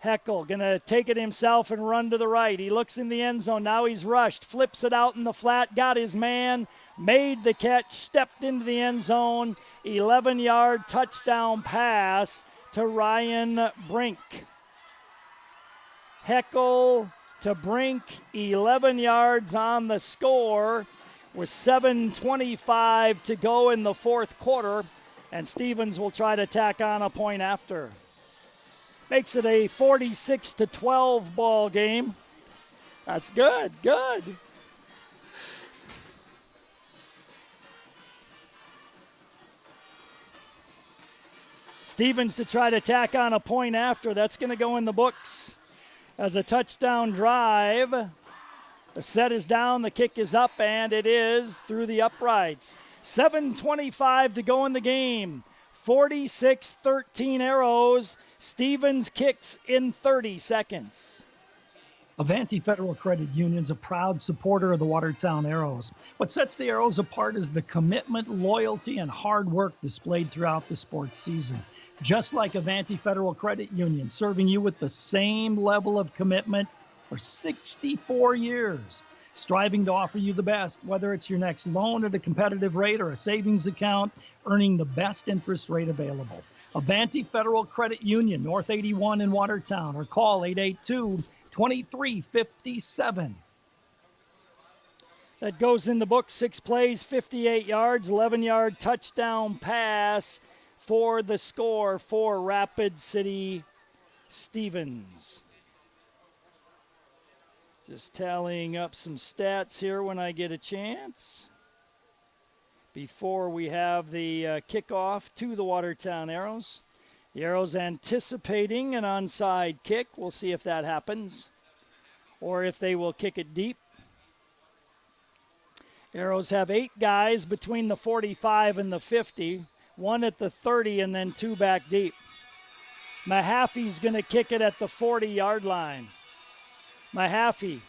Heckel going to take it himself and run to the right. He looks in the end zone. Now he's rushed. Flips it out in the flat. Got his man. Made the catch. Stepped into the end zone. 11-yard touchdown pass to Ryan Brink. Heckel to Brink. 11 yards on the score with 7:25 to go in the 4th quarter. And Stevens will try to tack on a point after. Makes it a 46-12 ball game. That's good, good. Stevens to try to tack on a point after. That's going to go in the books as a touchdown drive. The set is down, the kick is up, and it is through the uprights. 7:25 to go in the game. 46-13 Arrows. Stevens kicks in 30 seconds. Avanti Federal Credit Union's a proud supporter of the Watertown Arrows. What sets the Arrows apart is the commitment, loyalty, and hard work displayed throughout the sports season. Just like Avanti Federal Credit Union, serving you with the same level of commitment for 64 years. Striving to offer you the best, whether it's your next loan at a competitive rate or a savings account, earning the best interest rate available. Avanti Federal Credit Union, North 81 in Watertown, or call 882-2357. That goes in the book. 6 plays, 58 yards, 11-yard touchdown pass for the score for Rapid City Stevens. Just tallying up some stats here when I get a chance. Before we have the kickoff to the Watertown Arrows. The Arrows anticipating an onside kick. We'll see if that happens or if they will kick it deep. Arrows have 8 guys between the 45 and the 50, 1 at the 30 and then 2 back deep. Mahaffey's going to kick it at the 40-yard line. Mahaffey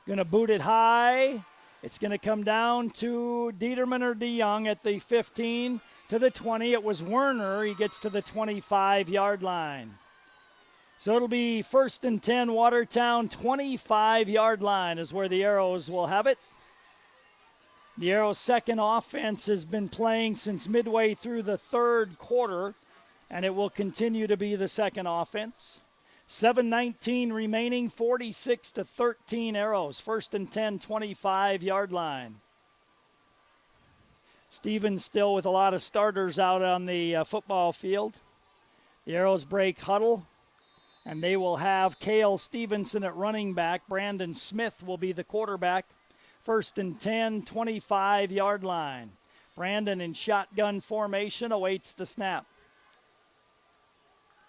going to boot it high. It's going to come down to Dieterman or DeYoung at the 15 to the 20. It was Werner. He gets to the 25-yard line. So it'll be 1st and 10, Watertown, 25-yard line is where the Arrows will have it. The Arrows' second offense has been playing since midway through the third quarter, and it will continue to be the second offense. 7:19 remaining, 46-13 Arrows. 1st and 10, 25-yard line. Stevens still with a lot of starters out on the football field. The Arrows break huddle, and they will have Cale Stevenson at running back. Brandon Smith will be the quarterback. 1st and 10, 25-yard line. Brandon in shotgun formation awaits the snap.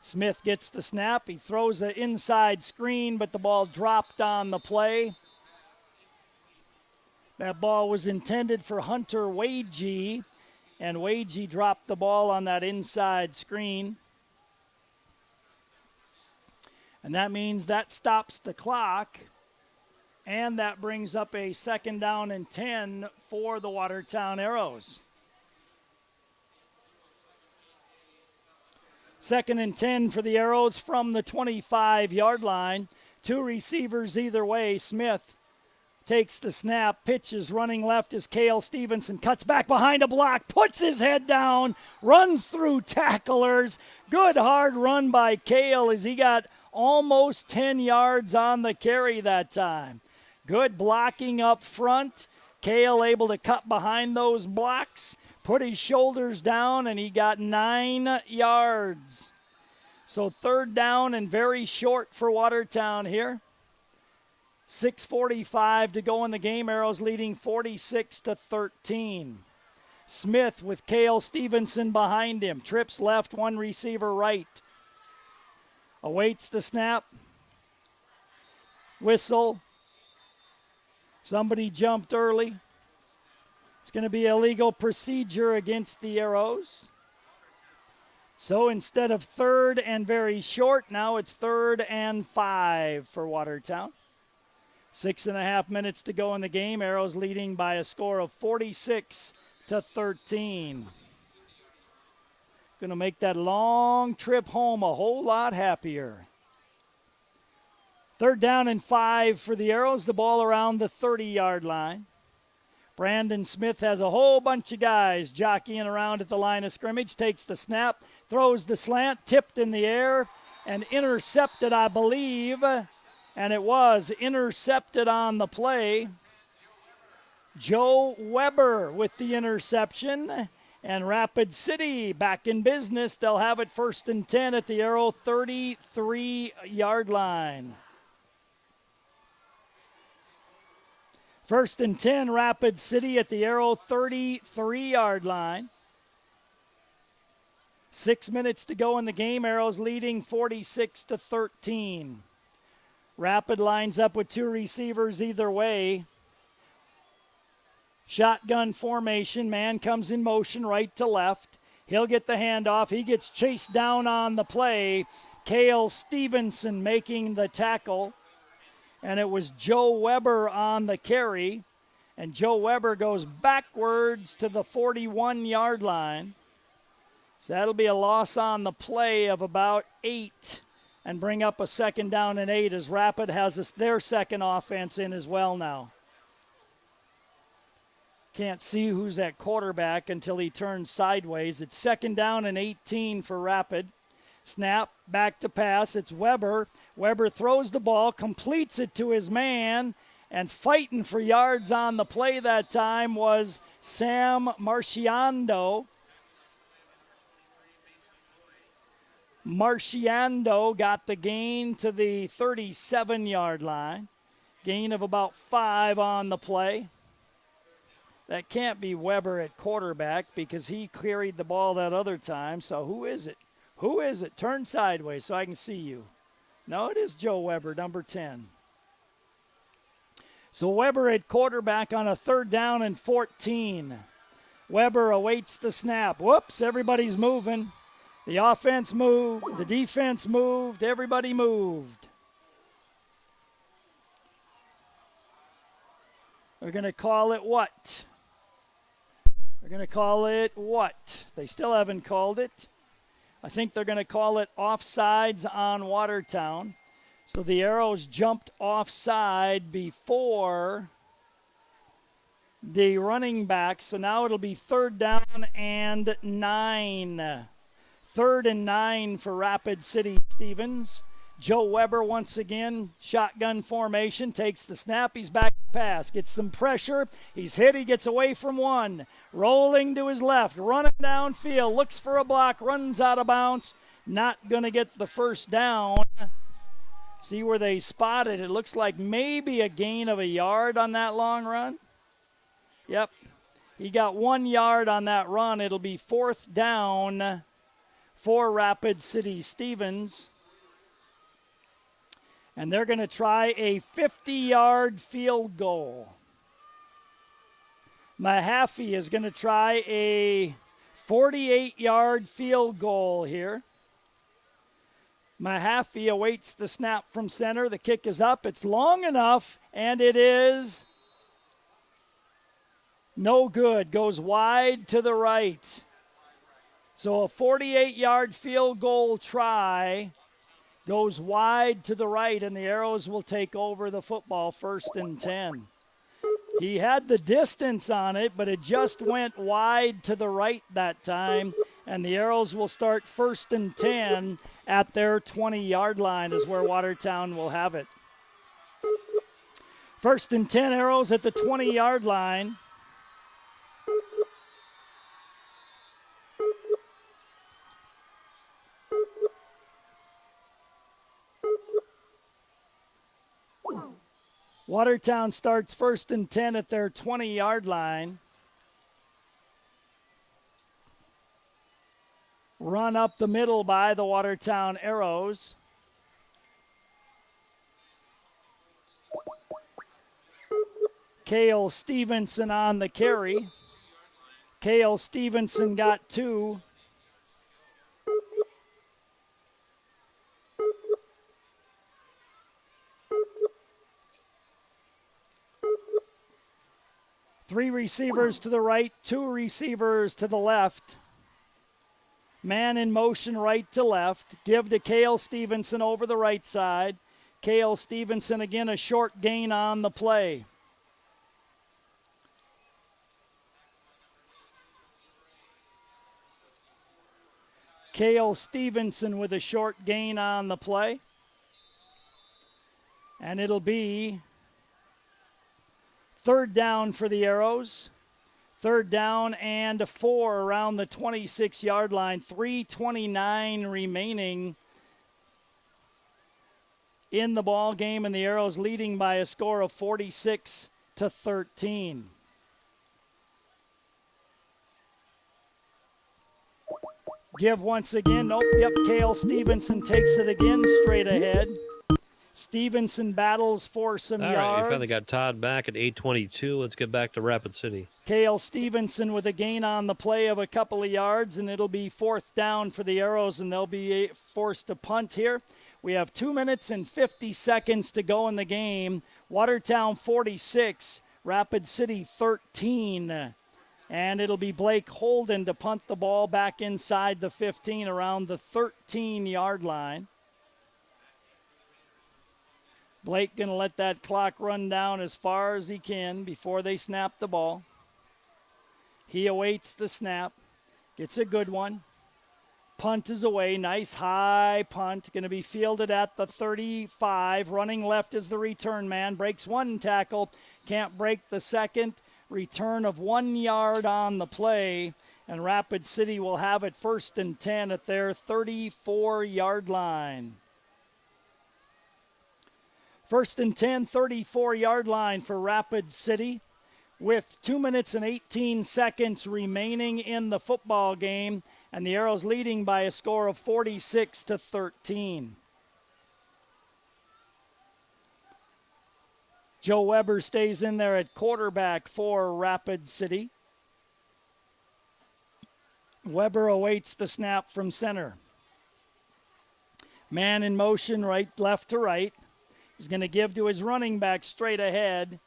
Smith gets the snap. He throws an inside screen, but the ball dropped on the play. That ball was intended for Hunter Wagee, and Wagee dropped the ball on that inside screen. And that means that stops the clock, and that brings up a 2nd down and 10 for the Watertown Arrows. 2nd and 10 for the Arrows from the 25-yard line. 2 receivers either way. Smith takes the snap, pitches, running left is Cale Stevenson, cuts back behind a block, puts his head down, runs through tacklers. Good hard run by Cale as he got almost 10 yards on the carry that time. Good blocking up front. Cale able to cut behind those blocks, put his shoulders down, and he got 9 yards. So 3rd down and very short for Watertown here. 6:45 to go in the game. Arrows leading 46-13. Smith with Cale Stevenson behind him. Trips left, 1 receiver right. Awaits the snap. Whistle. Somebody jumped early. It's going to be illegal procedure against the Arrows. So instead of 3rd and very short, now it's 3rd and 5 for Watertown. 6.5 minutes to go in the game. Arrows leading by a score of 46-13. Going to make that long trip home a whole lot happier. 3rd down and 5 for the Arrows. The ball around the 30-yard line. Brandon Smith has a whole bunch of guys jockeying around at the line of scrimmage. Takes the snap, throws the slant, tipped in the air, and intercepted, I believe. And it was intercepted on the play. Joe Weber with the interception. And Rapid City back in business. They'll have it 1st and 10 at the Arrow 33-yard line. 1st and 10, Rapid City at the Arrow 33-yard line. 6 minutes to go in the game. Arrows leading 46-13. Rapid lines up with 2 receivers either way. Shotgun formation. Man comes in motion right to left. He'll get the handoff. He gets chased down on the play. Cale Stevenson making the tackle. And it was Joe Weber on the carry. And Joe Weber goes backwards to the 41-yard line. So that'll be a loss on the play of about 8 and bring up a 2nd down and 8 as Rapid has their second offense in as well now. Can't see who's at quarterback until he turns sideways. It's 2nd down and 18 for Rapid. Snap, back to pass. It's Weber. Weber throws the ball, completes it to his man, and fighting for yards on the play that time was Sam Marciando. Marciando got the gain to the 37-yard line. Gain of about 5 on the play. That can't be Weber at quarterback because he carried the ball that other time. So who is it? Who is it? Turn sideways so I can see you. No, it is Joe Weber, number 10. So Weber at quarterback on a 3rd down and 14. Weber awaits the snap. Whoops, everybody's moving. The offense moved. The defense moved. Everybody moved. They're going to call it what? They're going to call it what? They still haven't called it. I think they're going to call it offsides on Watertown. So the Arrows jumped offside before the running back. So now it'll be 3rd down and 9. 3rd and 9 for Rapid City Stevens. Joe Weber once again, shotgun formation, takes the snap. He's back to pass, gets some pressure. He's hit, he gets away from one. Rolling to his left, running downfield, looks for a block, runs out of bounds. Not going to get the 1st down. See where they spotted. It looks like maybe a gain of a yard on that long run. Yep, he got 1 yard on that run. It'll be 4th down for Rapid City Stevens. And they're going to try a 50-yard field goal. Mahaffey is going to try a 48-yard field goal here. Mahaffey awaits the snap from center. The kick is up. It's long enough, and it is no good. Goes wide to the right. So a 48-yard field goal try goes wide to the right, and the Arrows will take over the football, 1st and 10. He had the distance on it, but it just went wide to the right that time, and the Arrows will start 1st and 10 at their 20-yard line is where Watertown will have it. 1st and 10, Arrows at the 20-yard line. Watertown starts 1st and 10 at their 20-yard line. Run up the middle by the Watertown Arrows. Cale Stevenson on the carry. Cale Stevenson got 2. Three receivers to the right, 2 receivers to the left. Man in motion right to left. Give to Cale Stevenson over the right side. Cale Stevenson again, a short gain on the play. Cale Stevenson with a short gain on the play. And it'll be 3rd down for the Arrows. 3rd down and 4 around the 26-yard line. 3:29 remaining in the ball game, and the Arrows leading by a score of 46-13. Give once again. Nope. Yep. Cale Stevenson takes it again straight ahead. Stevenson battles for some yards. All right, you finally got Todd back at 8:22. Let's get back to Rapid City. Cale Stevenson with a gain on the play of a couple of yards, and it'll be 4th down for the Arrows, and they'll be forced to punt here. We have 2 minutes and 50 seconds to go in the game. Watertown 46, Rapid City 13. And it'll be Blake Holden to punt the ball back inside the 15 around the 13-yard line. Blake going to let that clock run down as far as he can before they snap the ball. He awaits the snap. Gets a good one. Punt is away. Nice high punt. Going to be fielded at the 35. Running left is the return man. Breaks one tackle. Can't break the second. Return of 1 yard on the play. And Rapid City will have it 1st and 10 at their 34-yard line. 1st and 10, 34-yard line for Rapid City. With 2 minutes and 18 seconds remaining in the football game, and the Arrows leading by a score of 46-13. Joe Weber stays in there at quarterback for Rapid City. Weber awaits the snap from center. Man in motion, right, left to right. He's going to give to his running back straight ahead.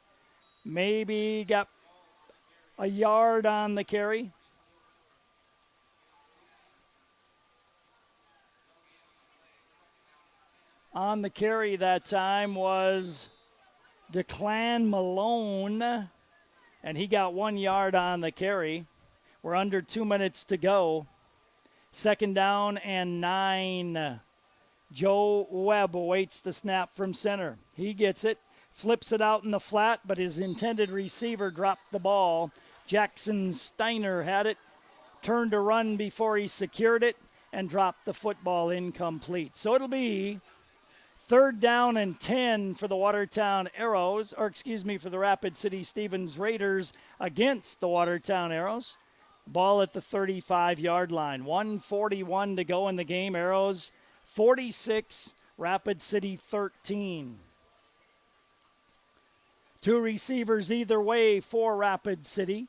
Maybe got a yard on the carry. On the carry that time was Declan Malone, and he got 1 yard on the carry. We're under 2 minutes to go. 2nd down and 9. Joe Webb awaits the snap from center. He gets it. Flips it out in the flat, but his intended receiver dropped the ball. Jackson Steiner had it, turned to run before he secured it, and dropped the football incomplete. So it'll be 3rd down and 10 for the Watertown Arrows, for the Rapid City Stevens Raiders against the Watertown Arrows. Ball at the 35-yard line. 1:41 to go in the game. Arrows 46, Rapid City 13. 2 receivers either way for Rapid City.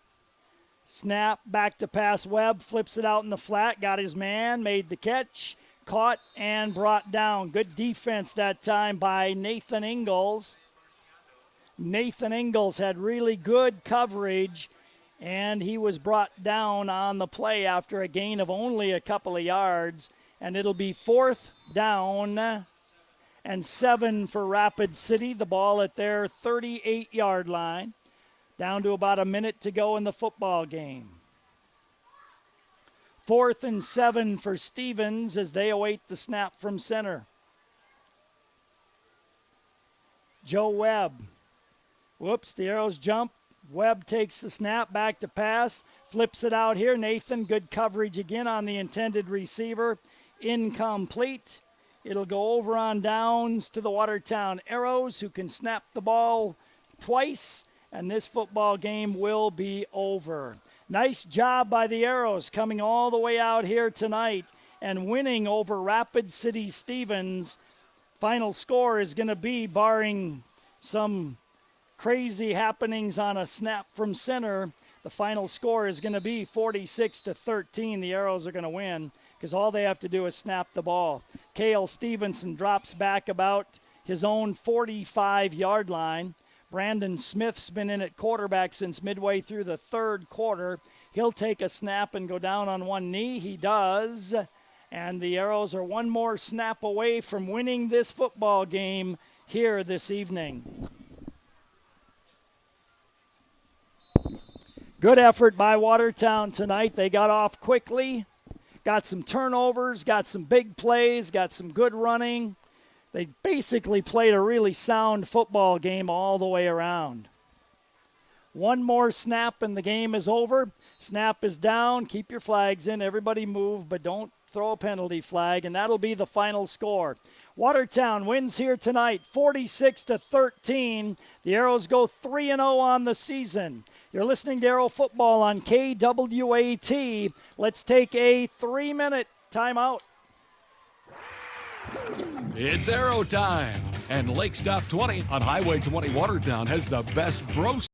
Snap, back to pass. Webb flips it out in the flat, got his man, made the catch, caught and brought down. Good defense that time by Nathan Ingalls. Nathan Ingalls had really good coverage, and he was brought down on the play after a gain of only a couple of yards. And it'll be 4th down and 7 for Rapid City. The ball at their 38-yard line. Down to about a minute to go in the football game. 4th and 7 for Stevens as they await the snap from center. Joe Webb. Whoops, the Arrows jump. Webb takes the snap, back to pass. Flips it out here. Nathan, good coverage again on the intended receiver. Incomplete. It'll go over on downs to the Watertown Arrows, who can snap the ball twice, and this football game will be over. Nice job by the Arrows coming all the way out here tonight and winning over Rapid City Stevens. Final score is going to be, barring some crazy happenings on a snap from center, the final score is going to be 46-13. The Arrows are going to win, because all they have to do is snap the ball. Cale Stevenson drops back about his own 45-yard line. Brandon Smith's been in at quarterback since midway through the 3rd quarter. He'll take a snap and go down on one knee. He does. And the Arrows are one more snap away from winning this football game here this evening. Good effort by Watertown tonight. They got off quickly. Got some turnovers, got some big plays, got some good running. They basically played a really sound football game all the way around. One more snap and the game is over. Snap is down. Keep your flags in. Everybody move, but don't throw a penalty flag, and that'll be the final score. Watertown wins here tonight, 46-13. The Arrows go 3-0 on the season. You're listening to Arrow Football on KWAT. Let's take a 3-minute timeout. It's Arrow time, and Lake Stop 20 on Highway 20 Watertown has the best bro